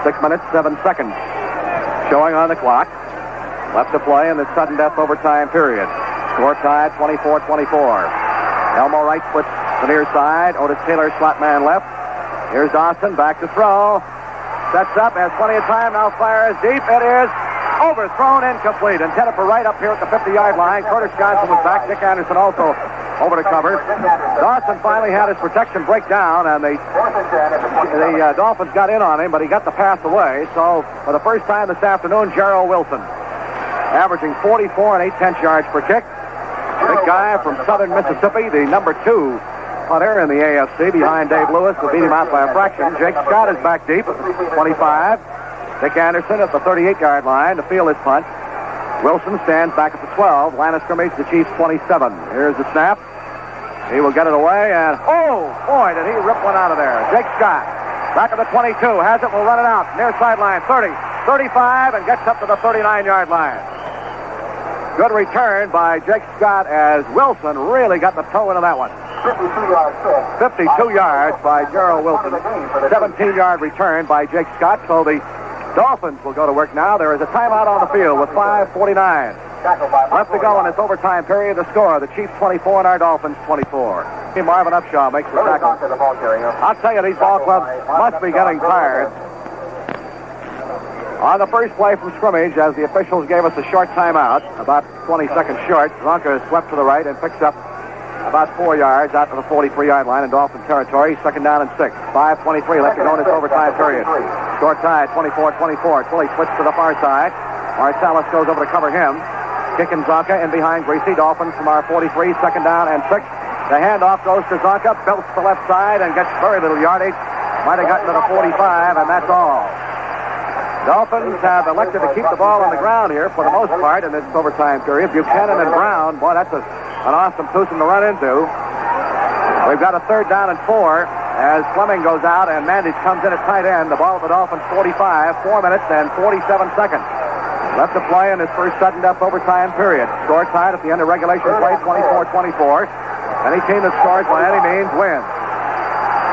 6 minutes, 7 seconds. Showing on the clock. Left to play in the sudden death overtime period. Score tied 24-24. Elmo Wright splits the near side. Otis Taylor, slot man left. Here's Dawson, back to throw. Sets up, has plenty of time, now fires deep. It is Overthrown, incomplete. Intended for right up here at the 50-yard line. Curtis Johnson was back. Dick Anderson also over to cover. Dawson finally had his protection break down, and the Dolphins got in on him, but he got the pass away. So for the first time this afternoon, Gerald Wilson, averaging 44 and 8/10 yards per kick. Big guy from southern Mississippi, the number 2 punter in the AFC behind Dave Lewis, who beat him out by a fraction. Jake Scott is back deep at the 25. Dick Anderson at the 38-yard line to field his punt. Wilson stands back at the 12. Line of scrimmage, the Chiefs 27. Here's the snap. He will get it away, and oh, boy, did he rip one out of there. Jake Scott back at the 22. Has it, will run it out. Near sideline, 30, 35, and gets up to the 39-yard line. Good return by Jake Scott as Wilson really got the toe into that one. 52 yards by Gerald Wilson. 17-yard return by Jake Scott. So the Dolphins will go to work now. There is a timeout on the field with 5:49 left to go in this overtime period. The score, the Chiefs 24 and our Dolphins 24. Marvin Upshaw makes the tackle. I'll tell you, these ball clubs must be getting tired. On the first play from scrimmage, as the officials gave us a short timeout, about 20 seconds short, Zonka is swept to the right and picks up about 4 yards out to the 43-yard line in Dolphin territory. Second down and 6. 5:23 left to go in this overtime period. Short tie, 24-24. Twilly switched to the far side. Marsalis goes over to cover him. Kicking Zonka in behind Greasy. Dolphins from our 43. Second down and 6. The handoff goes to Zonka. Belts the left side and gets very little yardage. Might have gotten to the 45, and that's all. Dolphins have elected to keep the ball on the ground here for the most part in this overtime period. Buchanan and Brown, boy, that's an awesome twosome to run into. We've got a third down and 4 as Fleming goes out and Mandich comes in at tight end. The ball at the Dolphins 45, 4 minutes and 47 seconds. Left to play in this first sudden death overtime period. Score tied at the end of regulation play, 24-24. Any team that scores by any means wins.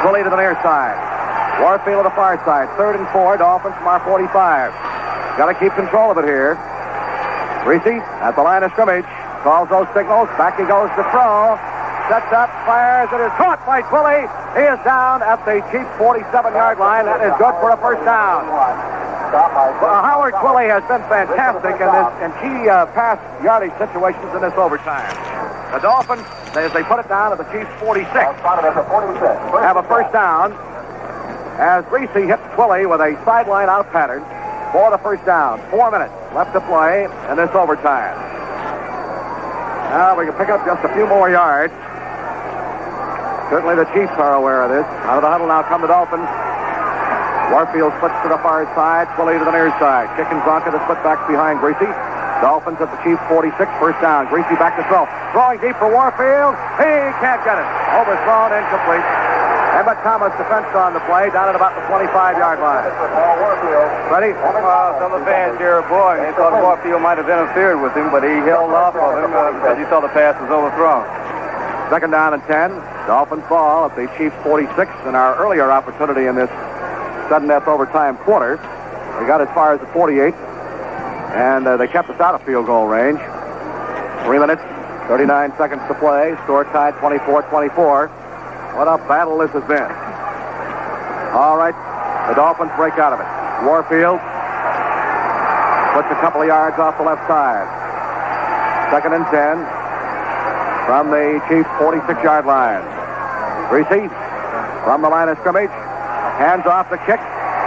Twilly to the near side. Warfield to the far side. 3rd and 4, Dolphins from our 45. Got to keep control of it here. Greasy at the line of scrimmage. Calls those signals. Back he goes to throw. Sets up, fires. It is caught by Twilly. He is down at the Chiefs 47-yard line. That is good for a first down. Howard Twilly has been fantastic in key pass yardage situations in this overtime. The Dolphins, as they put it down at the Chiefs 46, have a first down as Greasy hits Twilly with a sideline out pattern for the first down. 4 minutes left to play in this overtime. Now we can pick up just a few more yards. Certainly the Chiefs are aware of this. Out of the huddle now come the Dolphins. Warfield splits to the far side, Twilly to the near side. Kicking Zonka to split back behind Greasy. Dolphins at the Chiefs 46, first down. Greasy back to throw. Throwing deep for Warfield. He can't get it. Overthrown, incomplete. Emmett Thomas defense on the play down at about the 25-yard line. Ready? Some of the fans here, boy, they thought Warfield might have interfered with him, but he held off of him because he thought the pass was overthrown. Second down and 10. Dolphins ball at the Chiefs 46. In our earlier opportunity in this sudden death overtime quarter, we got as far as the 48, and they kept us out of field goal range. 3 minutes, 39 seconds to play. Score tied 24-24. What a battle this has been. All right, the Dolphins break out of it. Warfield puts a couple of yards off the left side. Second and 10 from the Chiefs 46-yard line. Greasy from the line of scrimmage. Hands off the kick.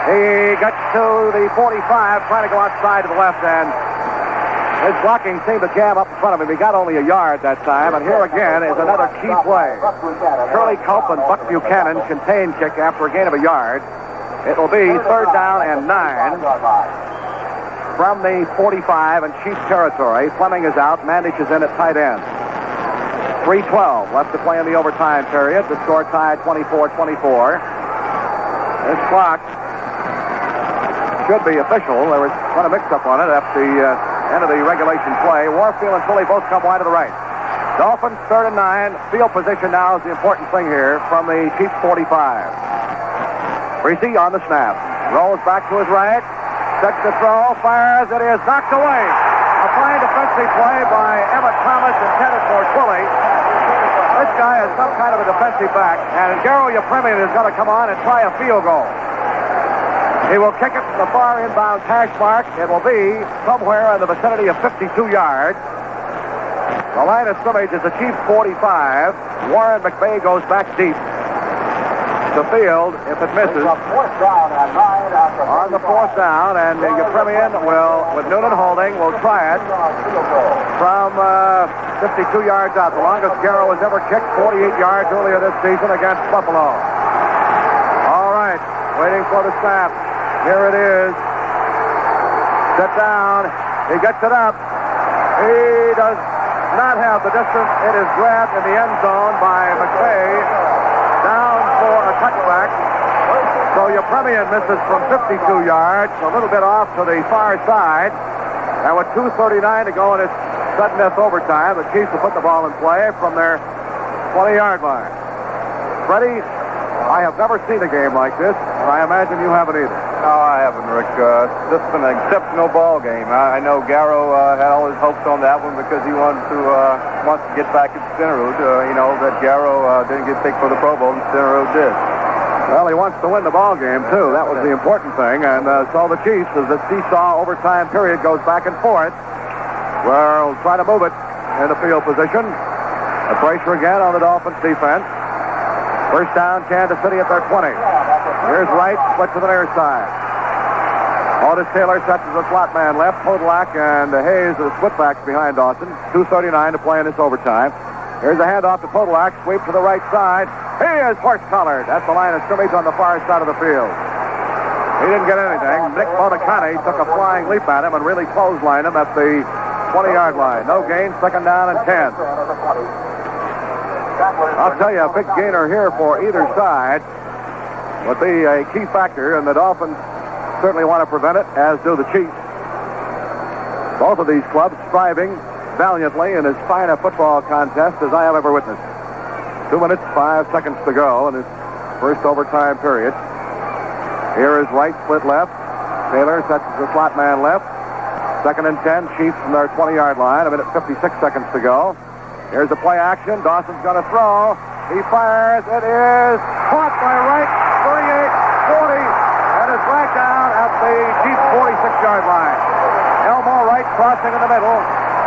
He gets to the 45, trying to go outside to the left, and his blocking seemed to jam up in front of him. He got only a yard that time, and here again is another key play. Curly Culp and Buck Buchanan contain kick after a gain of a yard. It will be third down and 9 from the 45 in Chiefs territory. Fleming is out. Mandich is in at tight end. 3:12 left to play in the overtime period. The score tied 24-24. This clock should be official. There was quite a mix-up on it at the end of the regulation play. Warfield and Twilly both come wide to the right. Dolphins 3rd and 9. Field position now is the important thing here from the Chiefs 45. Greasy on the snap. Rolls back to his right. Sets the throw. Fires. It is knocked away. A fine defensive play by Emmett Thomas intended for Twilly. This guy is some kind of a defensive back, and Garo Yepremian is going to come on and try a field goal. He will kick it from the far inbound hash mark. It will be somewhere in the vicinity of 52 yards. The line of scrimmage is the Chiefs 45. Warren McVay goes back deep. The field, if it misses, on the fourth down, and Yepremian will, with Noonan holding, will try it from 52 yards out. The longest Garrow has ever kicked, 48 yards earlier this season against Buffalo. All right, waiting for the snap. Here it is. Set down. He gets it up. He does not have the distance. It is grabbed in the end zone by McVay. Down for a touchback. So Yepremian misses from 52 yards, a little bit off to the far side. And with 2:39 to go in its sudden death overtime, the Chiefs will put the ball in play from their 20-yard line. Freddie, I have never seen a game like this, and I imagine you haven't either. No, I haven't, Rick. This has been an exceptional ball game. I know Garrow had all his hopes on that one because he wants to get back at Stenerud. That Garrow didn't get picked for the Pro Bowl, and Stenerud did. Well, he wants to win the ball game, too. That was the important thing. And so the Chiefs, as the seesaw overtime period goes back and forth, will try to move it into field position. A pressure again on the Dolphins defense. First down, Kansas City at their 20. Here's Wright, split to the near side. Otis Taylor sets as a slot man left. Podolak and Hayes are the split backs behind Dawson. 2:39 to play in this overtime. Here's a handoff to Podolak. Sweep to the right side. He is horse-collared. That's the line of scrimmage on the far side of the field. He didn't get anything. Nick Bonacani took a flying leap at him and really clotheslined him at the 20-yard line. No gain, second down and 10. I'll tell you, a big gainer here for either side would be a key factor, and the Dolphins certainly want to prevent it, as do the Chiefs. Both of these clubs striving valiantly in as fine a football contest as I have ever witnessed. 2 minutes, 5 seconds to go in this first overtime period. Here is Wright split left. Taylor sets the slot man left. Second and 10, Chiefs from their 20-yard line. 1 minute, 56 seconds to go. Here's the play action. Dawson's going to throw. He fires. It is caught by Wright. 38, 40, and is dragged down at the Chiefs' 46-yard line. Elmo Wright crossing in the middle.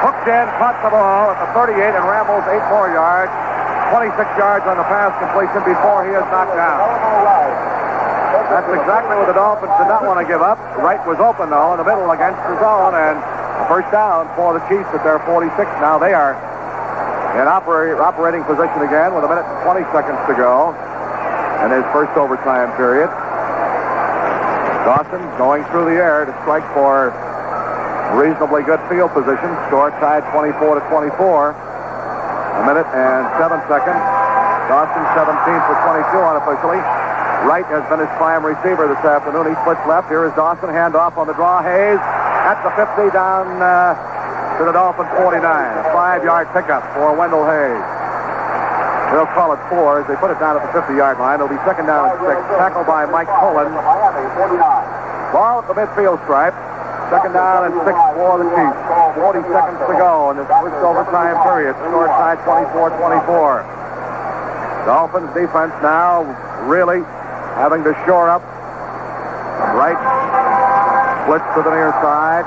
Hooked in, caught the ball at the 38 and rambles 8 more yards. 26 yards on the pass completion before he is knocked down. That's exactly what the Dolphins did not want to give up. Wright was open, though, in the middle against the zone, and a first down for the Chiefs at their 46. Now they are in operating position again with 1 minute and 20 seconds to go in his first overtime period. Dawson going through the air to strike for reasonably good field position. Score tied 24-24. 1 minute and 7 seconds. Dawson 17 for 22 unofficially. Wright has been his prime receiver this afternoon. He splits left. Here is Dawson. Handoff on the draw. Hayes at the 50 down to the Dolphins 49. A 5-yard pickup for Wendell Hayes. They'll call it 4 as they put it down at the 50-yard line. It'll be second down and 6. Tackled by Mike Cullen. Ball at the midfield stripe. Second down and 6 for the Chiefs. 40 seconds to go in this first overtime period. Score tied 24-24. Dolphins defense now really having to shore up. Right. Splits to the near side.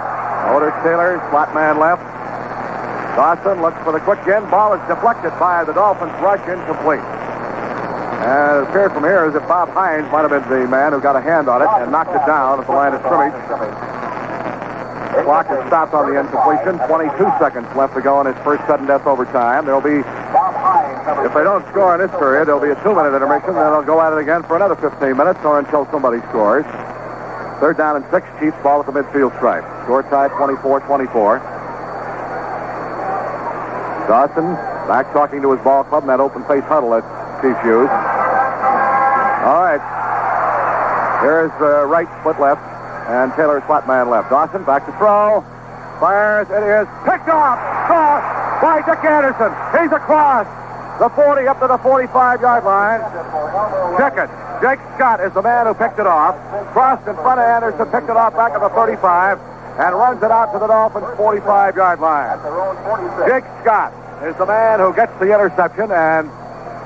Otis Taylor, slot man left. Dawson looks for the quick in. Ball is deflected by the Dolphins. Rush incomplete. And it appeared from here as if Bob Hines might have been the man who got a hand on it and knocked it down at the line of scrimmage. The clock is stopped on the incompletion. 22 seconds left to go in its first sudden death overtime. There'll be, if they don't score in this period, there'll be a 2-minute intermission. Then they'll go at it again for another 15 minutes or until somebody scores. Third down and 6. Chiefs ball at the midfield stripe. Score tied 24-24. Dawson back talking to his ball club in that open face huddle that Chiefs use. All right. Here's Wright split left and Taylor slot man left. Dawson back to throw. Fires. It is picked off. Cross by Dick Anderson. He's across the 40 up to the 45-yard line. Check it. Jake Scott is the man who picked it off. Crossed in front of Anderson, picked it off back at the 35, and runs it out to the Dolphins' 45-yard line. Jake Scott is the man who gets the interception, and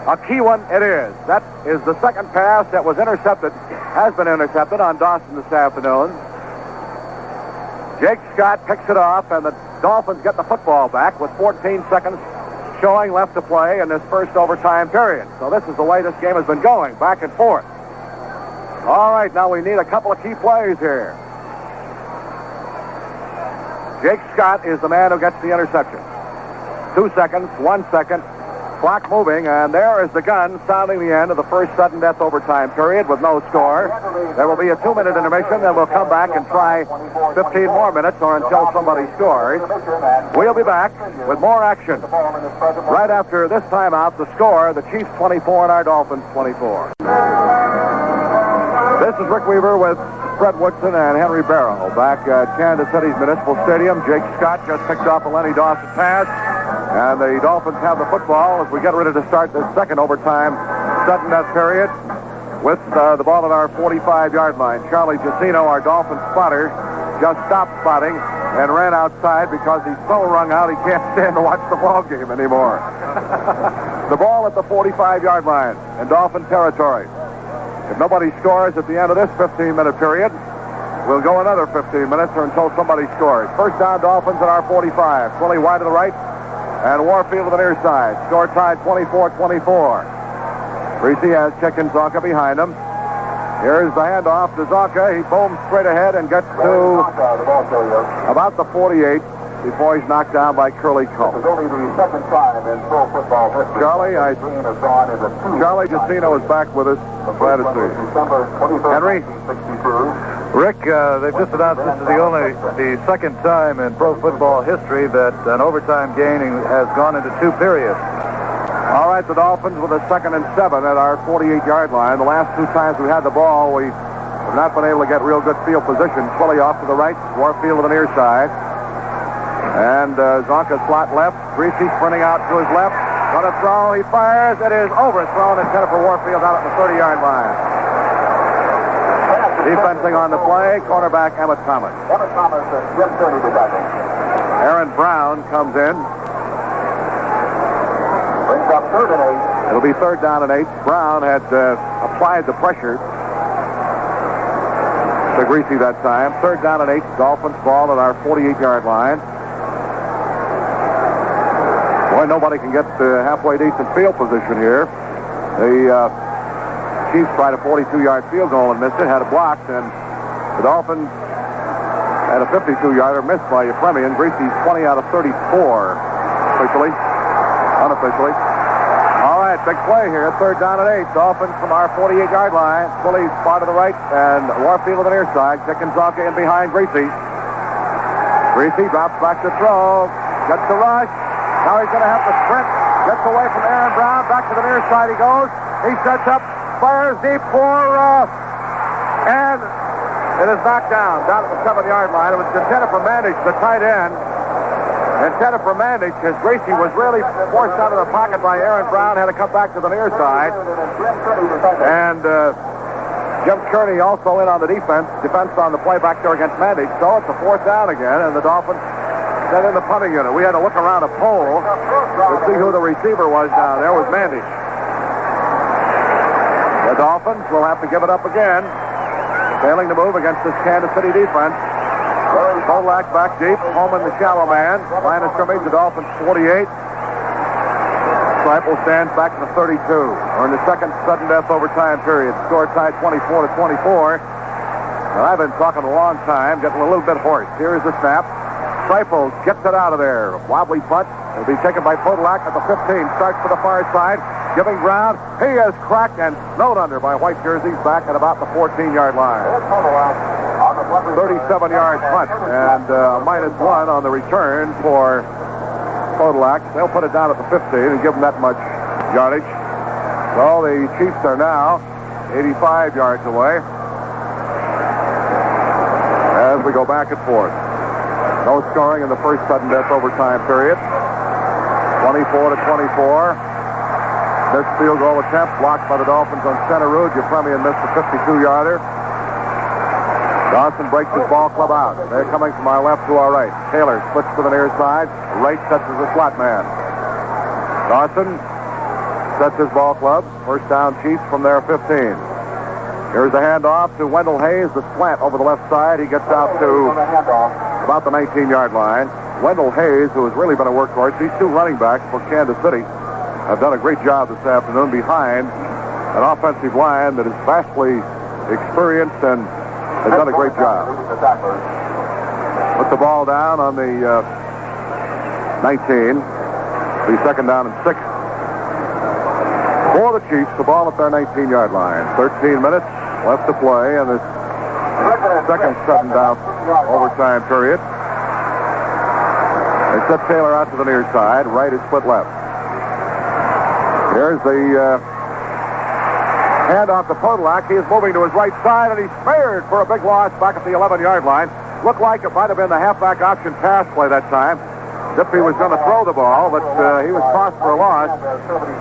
A key one it is. That is the second pass that was intercepted, has been intercepted on Dawson this afternoon. Jake Scott picks it off, and the Dolphins get the football back with 14 seconds showing left to play in this first overtime period. So this is the way this game has been going, back and forth. All right, now we need a couple of key plays here. Jake Scott is the man who gets the interception. 2 seconds, 1 second, clock moving, and there is the gun sounding the end of the first sudden death overtime period with no score. There will be a 2-minute intermission, then we'll come back and try 15 more minutes or until somebody scores. We'll be back with more action right after this timeout. The score, the Chiefs 24 and our Dolphins 24. This is Rick Weaver with Fred Woodson and Henry Barrow back at Kansas City's Municipal Stadium. Jake Scott just picked off a Lenny Dawson pass, and the Dolphins have the football as we get ready to start the second overtime sudden death period with the ball at our 45-yard line. Charlie Giacino, our Dolphin spotter, just stopped spotting and ran outside because he's so wrung out he can't stand to watch the ball game anymore. The ball at the 45-yard line in Dolphin territory. If nobody scores at the end of this 15-minute period, we'll go another 15 minutes or until somebody scores. First down, Dolphins at our 45. Twilly wide to the right, and Warfield to the near side. Score tied 24-24. Greasy has Chicken Zonka behind him. Here's the handoff to Zonka. He booms straight ahead and gets to about the 48 before he's knocked down by Curly Culp. This is only the second time in pro football history. Charlie Giacino is back with us. Glad to see you. Henry? Rick, they've just announced this is the second time in pro football history that an overtime game has gone into 2 periods. All right, the Dolphins with a 2nd and 7 at our 48-yard line. The last 2 times we had the ball, we have not been able to get real good field position. Twilly off to the right, Warfield to the near side. And Zonka slot left. Greasy sprinting out to his left. Gonna throw. He fires. It is overthrown intended for Warfield out at the 30-yard line. Defensing on the play, cornerback Emmett Thomas. Emmett Thomas and Jim Turney to tackle. Aaron Brown comes in. Brings up 3rd and 8. It'll be 3rd down and 8. Brown had applied the pressure to Greasy that time. 3rd down and 8. Dolphins ball at our 48-yard line. Boy, nobody can get halfway decent field position here. The Chiefs tried a 42-yard field goal and missed it, had it blocked, and the Dolphins had a 52-yarder missed by Ephraimian. Greasy's 20 out of 34, officially, unofficially. All right, big play here, 3rd down and 8. Dolphins from our 48-yard line. Twilly far to the right, and Warfield to the near side. Chicken Zonka in behind Greasy. Greasy drops back to throw, gets the rush. Now he's going to have to sprint. Gets away from Aaron Brown. Back to the near side he goes. He sets up. Fires deep for... and it is knocked down at the 7-yard line. It was intended for Mandich, the tight end. Intended for Mandich, as Greasy was really forced out of the pocket by Aaron Brown. Had to come back to the near side. And Jim Kearney also in on the defense on the play back there against Mandich. So it's a 4th down again, and the Dolphins sent in the punting unit. We had to look around a pole to see who the receiver was down there. It was Mandich. The Dolphins will have to give it up again, failing to move against this Kansas City defense. Polak back deep, Holman the shallow man. Line of scrimmage, the Dolphins 48. Seipel stands back to the 32. We're in the second sudden death overtime period. Score tied 24-24. And I've been talking a long time, getting a little bit hoarse. Here is the snap. Seipel gets it out of there. Wobbly punt. It'll be taken by Podolak at the 15. Starts for the far side. Giving ground. He is cracked and snowed under by white jerseys back at about the 14-yard line. 37-yard punt. And -1 on the return for Podolak. They'll put it down at the 15 and give them that much yardage. So the Chiefs are now 85 yards away as we go back and forth. No scoring in the first sudden death overtime period. 24-24. This field goal attempt blocked by the Dolphins on center road. Ephraimian missed a 52-yarder. Dawson breaks his ball club out. They're coming from our left to our right. Taylor splits to the near side. Right touches the slot man. Dawson sets his ball club. First down, Chiefs from their 15. Here's the handoff to Wendell Hayes, the slant over the left side. He gets out to about the 19-yard line. Wendell Hayes, who has really been a workhorse, these two running backs for Kansas City have done a great job this afternoon behind an offensive line that is vastly experienced and has done a great job. Put the ball down on the 19. The second down and 6. For the Chiefs, the ball at their 19-yard line. 13 minutes left to play in this second sudden down overtime period. They set Taylor out to the near side. Right is split left. Here's the handoff to Podolak. He is moving to his right side, and he's spared for a big loss back at the 11-yard line. Looked like it might have been the halfback option pass play that time. Zippy was going to throw the ball, but he was tossed for a loss.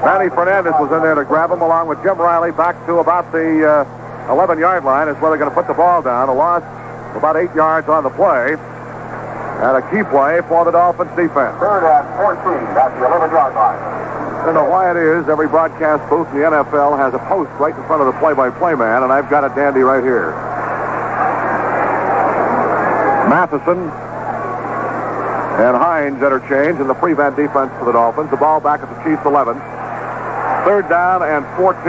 Manny Fernandez was in there to grab him, along with Jim Riley, back to about the 11-yard line is where they're going to put the ball down. A loss of about 8 yards on the play. And a key play for the Dolphins defense. Third and 14 at the 11-yard line. I don't know why it is. Every broadcast booth in the NFL has a post right in front of the play-by-play man, and I've got it dandy right here. Matheson and Hines interchange in the prevent defense for the Dolphins. The ball back at the Chiefs' 11. Third down and 14.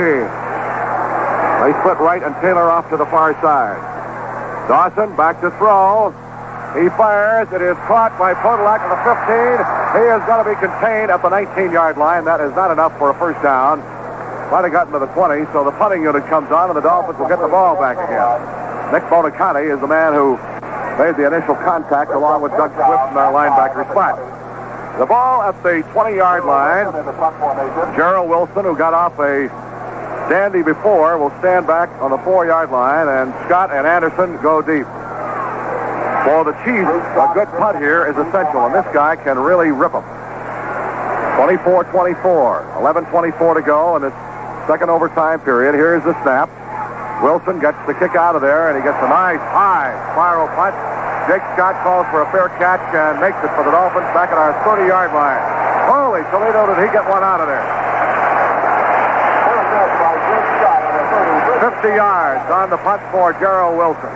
They split right and Taylor off to the far side. Dawson back to throw. He fires. It is caught by Podolak at the 15. He is going to be contained at the 19-yard line. That is not enough for a first down. Might have gotten to the 20, so the punting unit comes on, and the Dolphins will get the ball back again. Nick Bonicatti is the man who made the initial contact along with Doug Swift in our linebacker spot. The ball at the 20-yard line. Gerald Wilson, who got off a dandy before, will stand back on the 4-yard line, and Scott and Anderson go deep. For the Chiefs, a good putt here is essential, and this guy can really rip them. 24-24, 11:24 to go in this second overtime period. Here's the snap. Wilson gets the kick out of there, and he gets a nice high spiral punt. Jake Scott calls for a fair catch and makes it for the Dolphins back at our 30-yard line. Holy Toledo, did he get one out of there. 50 yards on the punt for Gerald Wilson.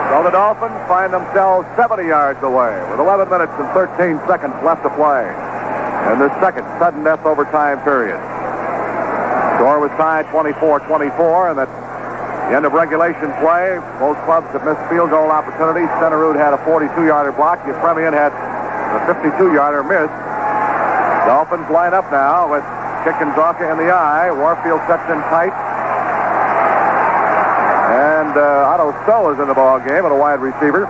So the Dolphins find themselves 70 yards away with 11 minutes and 13 seconds left to play in the second sudden death overtime period. Score was tied 24-24, and at the end of regulation play, both clubs have missed field goal opportunities. Centerwood had a 42-yarder block. Yefremian had a 52-yarder miss. Dolphins line up now with Chickenzaka in the eye. Warfield sets in tight. And Otto Stowe is in the ball game at a wide receiver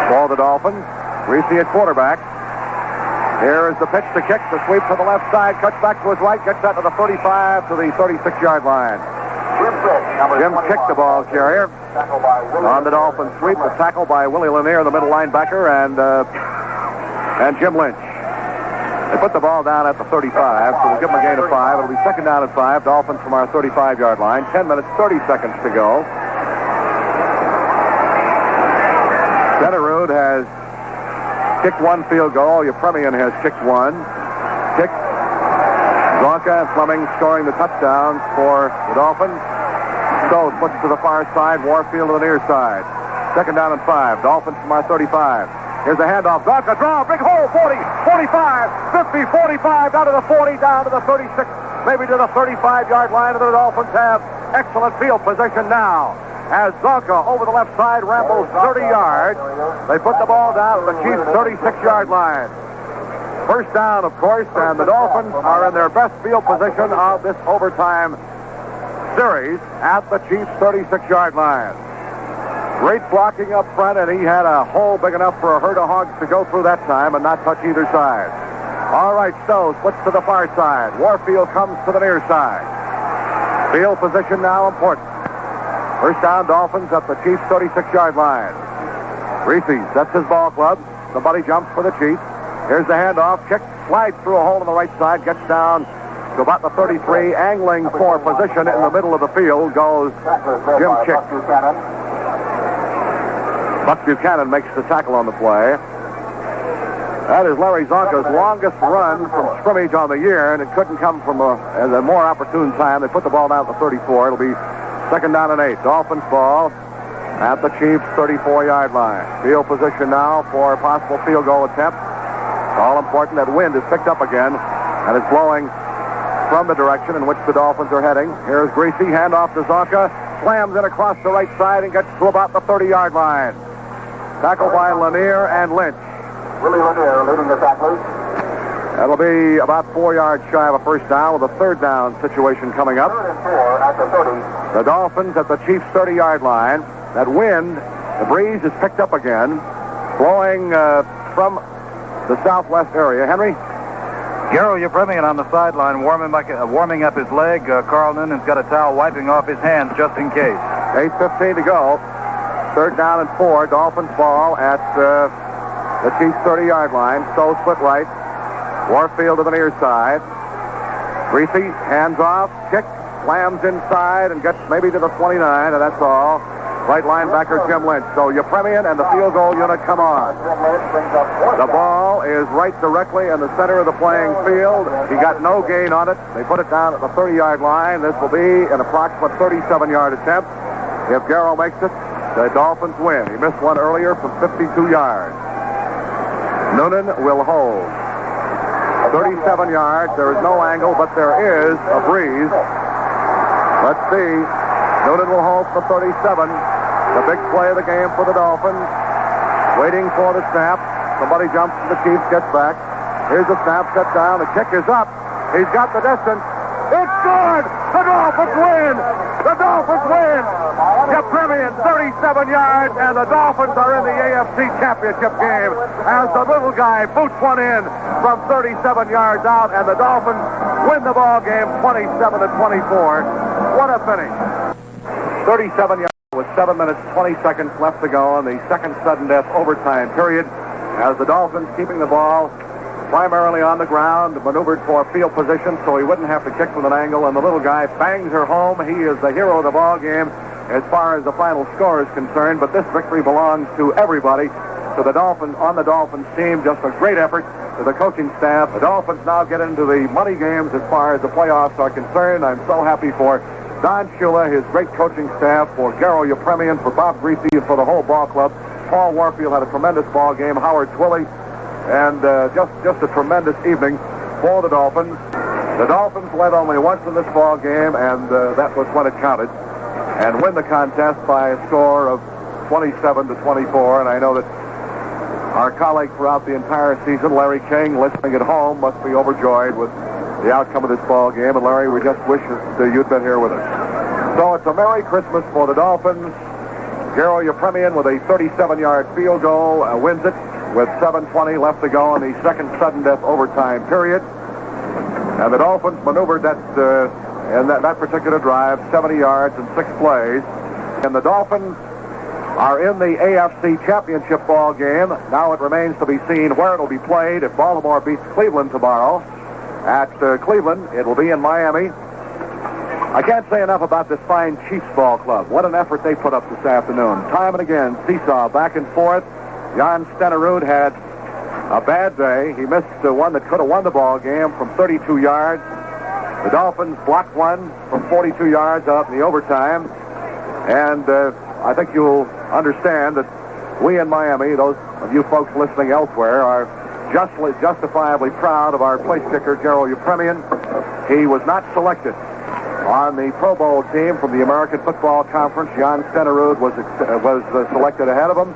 for the Dolphins. Reese at quarterback. Here is the pitch to kick. The sweep to the left side. Cuts back to his right. Gets that to the 35 to the 36-yard line. Jim kicked the ball carrier on the Dolphins sweep. The tackle by Willie Lanier, the middle linebacker, and Jim Lynch. They put the ball down at the 35, so we'll give them a gain of 5. It'll be second down and 5. Dolphins from our 35-yard line. 10 minutes, 30 seconds to go. Centerwood has kicked one field goal. Yefremian has kicked one. Zonka and Fleming scoring the touchdowns for the Dolphins. Stowe puts to the far side. Warfield to the near side. Second down and 5. Dolphins from our 35. Here's the handoff. Zonka draw. Big hole. 40, 45, 50, 45. Down to the 40, down to the 36. Maybe to the 35-yard line. And the Dolphins have excellent field position now. As Zonka over the left side rambles 30 yards. They put the ball down at the Chiefs' 36-yard line. First down, of course, and the Dolphins are in their best field position of this overtime series at the Chiefs' 36-yard line. Great blocking up front, and he had a hole big enough for a herd of hogs to go through that time and not touch either side. All right, Stowe splits to the far side. Warfield comes to the near side. Field position now important. First down, Dolphins at the Chiefs' 36-yard line. Reese sets his ball club. Somebody jumps for the Chiefs. Here's the handoff. Kick slides through a hole on the right side. Gets down to about the 33. Angling for position in the middle of the field goes Jim Chick. Buck Buchanan makes the tackle on the play. That is Larry Zonka's longest run from scrimmage on the year, and it couldn't come from a more opportune time. They put the ball down at the 34. It'll be second down and 8. Dolphins ball at the Chiefs' 34-yard line. Field position now for a possible field goal attempt. All important that wind is picked up again, and it's blowing from the direction in which the Dolphins are heading. Here's Greasy, handoff to Zonka, slams in across the right side and gets to about the 30-yard line. Tackled by Lanier and Lynch. Willie Lanier leading the tacklers. That'll be about 4 yards shy of a first down with a third down situation coming up. 3rd and 4 at the 30. The Dolphins at the Chiefs' 30-yard line. That wind, the breeze is picked up again, blowing from the southwest area. Henry? Garo Yepremian on the sideline warming up his leg. Carl Noonan's got a towel wiping off his hands just in case. 8:15 to go. Third down and 4. Dolphins ball at the Chiefs' 30-yard line. So split right. Warfield to the near side. Greasy, hands off, kick, slams inside and gets maybe to the 29, and that's all. Right linebacker Jim Lynch. So Yepremian and the field goal unit come on. The ball is right directly in the center of the playing field. He got no gain on it. They put it down at the 30-yard line. This will be an approximate 37-yard attempt. If Garrow makes it, the Dolphins win. He missed one earlier from 52 yards. Noonan will hold. 37 yards. There is no angle, but there is a breeze. Let's see. Noonan will hold for 37. The big play of the game for the Dolphins. Waiting for the snap. Somebody jumps to the Chiefs, gets back. Here's the snap, set down. The kick is up. He's got the distance. It's good! The Dolphins win! The Dolphins win! Yepremian, 37 yards, and the Dolphins are in the AFC Championship game as the little guy boots one in from 37 yards out, and the Dolphins win the ball game 27-24. What a finish. 37 yards with 7 minutes, 20 seconds left to go in the second sudden death overtime period as the Dolphins keeping the ball primarily on the ground, maneuvered for field position so he wouldn't have to kick from an angle, and the little guy bangs her home. He is the hero of the ball game as far as the final score is concerned, but this victory belongs to everybody. To the Dolphins, on the Dolphins team, just a great effort to the coaching staff. The Dolphins now get into the money games as far as the playoffs are concerned. I'm so happy for Don Shula, his great coaching staff, for Garo Yepremian, for Bob Greasy, and for the whole ball club. Paul Warfield had a tremendous ball game. Howard Twilley, and just a tremendous evening for the Dolphins. The Dolphins led only once in this ball game, and that was when it counted, and win the contest by a score of 27-24. And I know that our colleague throughout the entire season, Larry King, listening at home, must be overjoyed with the outcome of this ball game. And Larry, we just wish that you'd been here with us. So it's a Merry Christmas for the Dolphins. Garo Yepremian with a 37-yard field goal wins it with 7:20 left to go in the second sudden death overtime period. And the Dolphins maneuvered in that particular drive 70 yards in 6 plays. And the Dolphins are in the AFC Championship ball game. Now it remains to be seen where it will be played. If Baltimore beats Cleveland tomorrow at Cleveland, it will be in Miami. I can't say enough about this fine Chiefs ball club. What an effort they put up this afternoon. Time and again, seesaw back and forth. Jan Stenerud had a bad day. He missed one that could have won the ball game from 32 yards. The Dolphins blocked one from 42 yards out in the overtime. And I think you'll understand that we in Miami, those of you folks listening elsewhere, are justifiably proud of our place kicker, Garo Yepremian. He was not selected on the Pro Bowl team from the American Football Conference. Jan Stenerud was selected ahead of him,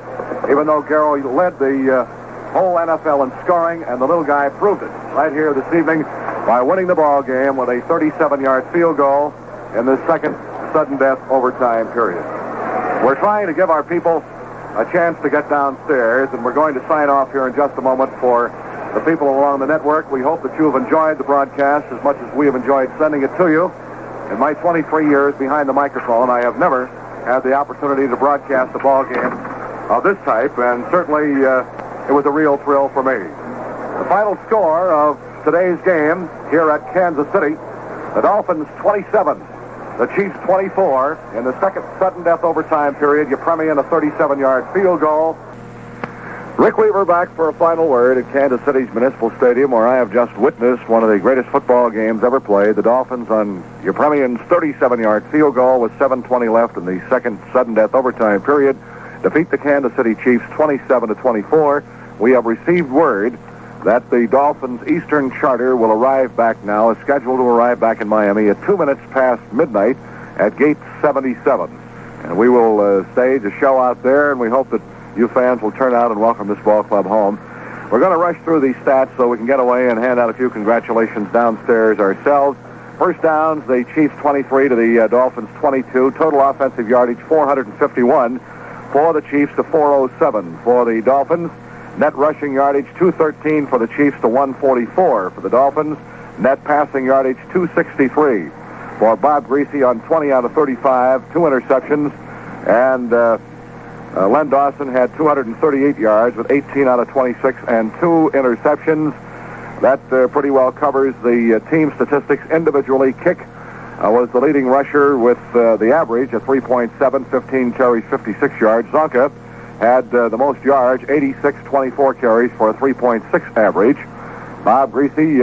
even though Garo led the whole NFL in scoring, and the little guy proved it right here this evening by winning the ball game with a 37-yard field goal in the second sudden death overtime period. We're trying to give our people a chance to get downstairs, and we're going to sign off here in just a moment. For the people along the network, we hope that you have enjoyed the broadcast as much as we have enjoyed sending it to you. In my 23 years behind the microphone, I have never had the opportunity to broadcast a ball game of this type, and certainly it was a real thrill for me. The final score of today's game here at Kansas City, the Dolphins 27, the Chiefs 24. In the second sudden death overtime period, Yepremian a 37-yard field goal. Rick Weaver back for a final word at Kansas City's Municipal Stadium, where I have just witnessed one of the greatest football games ever played. The Dolphins on Upremian's 37-yard field goal with 7:20 left in the second sudden death overtime period defeat the Kansas City Chiefs 27-24. We have received word that the Dolphins' Eastern Charter will arrive back now, is scheduled to arrive back in Miami at 2 minutes past midnight at gate 77. And we will stage a show out there, and we hope that you fans will turn out and welcome this ball club home. We're going to rush through these stats so we can get away and hand out a few congratulations downstairs ourselves. First downs, the Chiefs 23 to the Dolphins 22. Total offensive yardage 451 for the Chiefs to 407 for the Dolphins. Net rushing yardage 213 for the Chiefs to 144 for the Dolphins. Net passing yardage 263 for Bob Greasy on 20 out of 35, 2 interceptions, and Len Dawson had 238 yards with 18 out of 26 and 2 interceptions. That pretty well covers the team statistics. Individually, Kick was the leading rusher with the average at 3.7, 15 carries, 56 yards. Zonka had the most yards, 86, 24 carries for a 3.6 average. Bob Greasy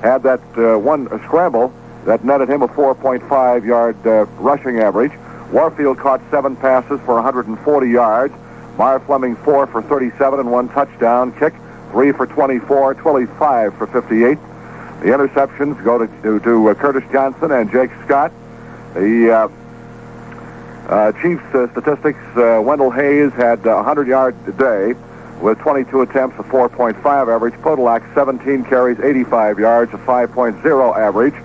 had that one scramble that netted him a 4.5-yard rushing average. Warfield caught 7 passes for 140 yards. Mar Fleming 4 for 37 and 1 touchdown. Kick 3 for 24. Twilly 5 for 58. The interceptions go to Curtis Johnson and Jake Scott. The Chiefs statistics, Wendell Hayes had 100 yards a day with 22 attempts, a 4.5 average. Podolak 17 carries, 85 yards, a 5.0 average.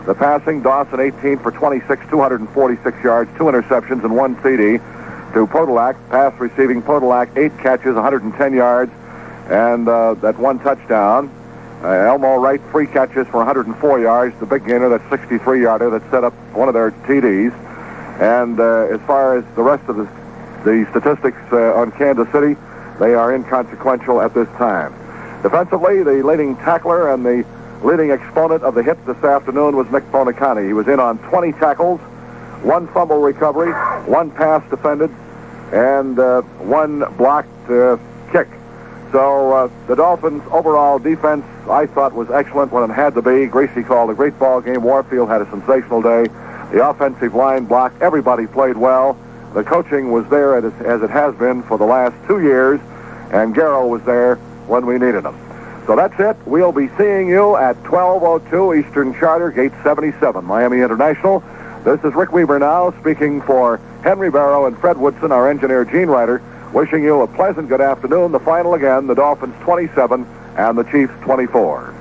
The passing, Dawson 18 for 26, 246 yards, 2 interceptions, and 1 CD to Podolak. Pass receiving, Podolak 8 catches, 110 yards, and that 1 touchdown. Elmo Wright 3 catches for 104 yards. The big gainer, that 63-yarder that set up one of their TDs. And as far as the rest of the statistics on Kansas City, they are inconsequential at this time. Defensively, the leading tackler and the leading exponent of the hit this afternoon was Mick Bonacani. He was in on 20 tackles, 1 fumble recovery, 1 pass defended, and 1 blocked kick. So the Dolphins' overall defense, I thought, was excellent when it had to be. Greasy called a great ball game. Warfield had a sensational day. The offensive line blocked. Everybody played well. The coaching was there as it has been for the last 2 years, and Garrow was there when we needed him. So that's it. We'll be seeing you at 12:02 Eastern Charter, Gate 77, Miami International. This is Rick Weaver now, speaking for Henry Barrow and Fred Woodson, our engineer, Gene Ryder, wishing you a pleasant good afternoon. The final again, the Dolphins 27 and the Chiefs 24.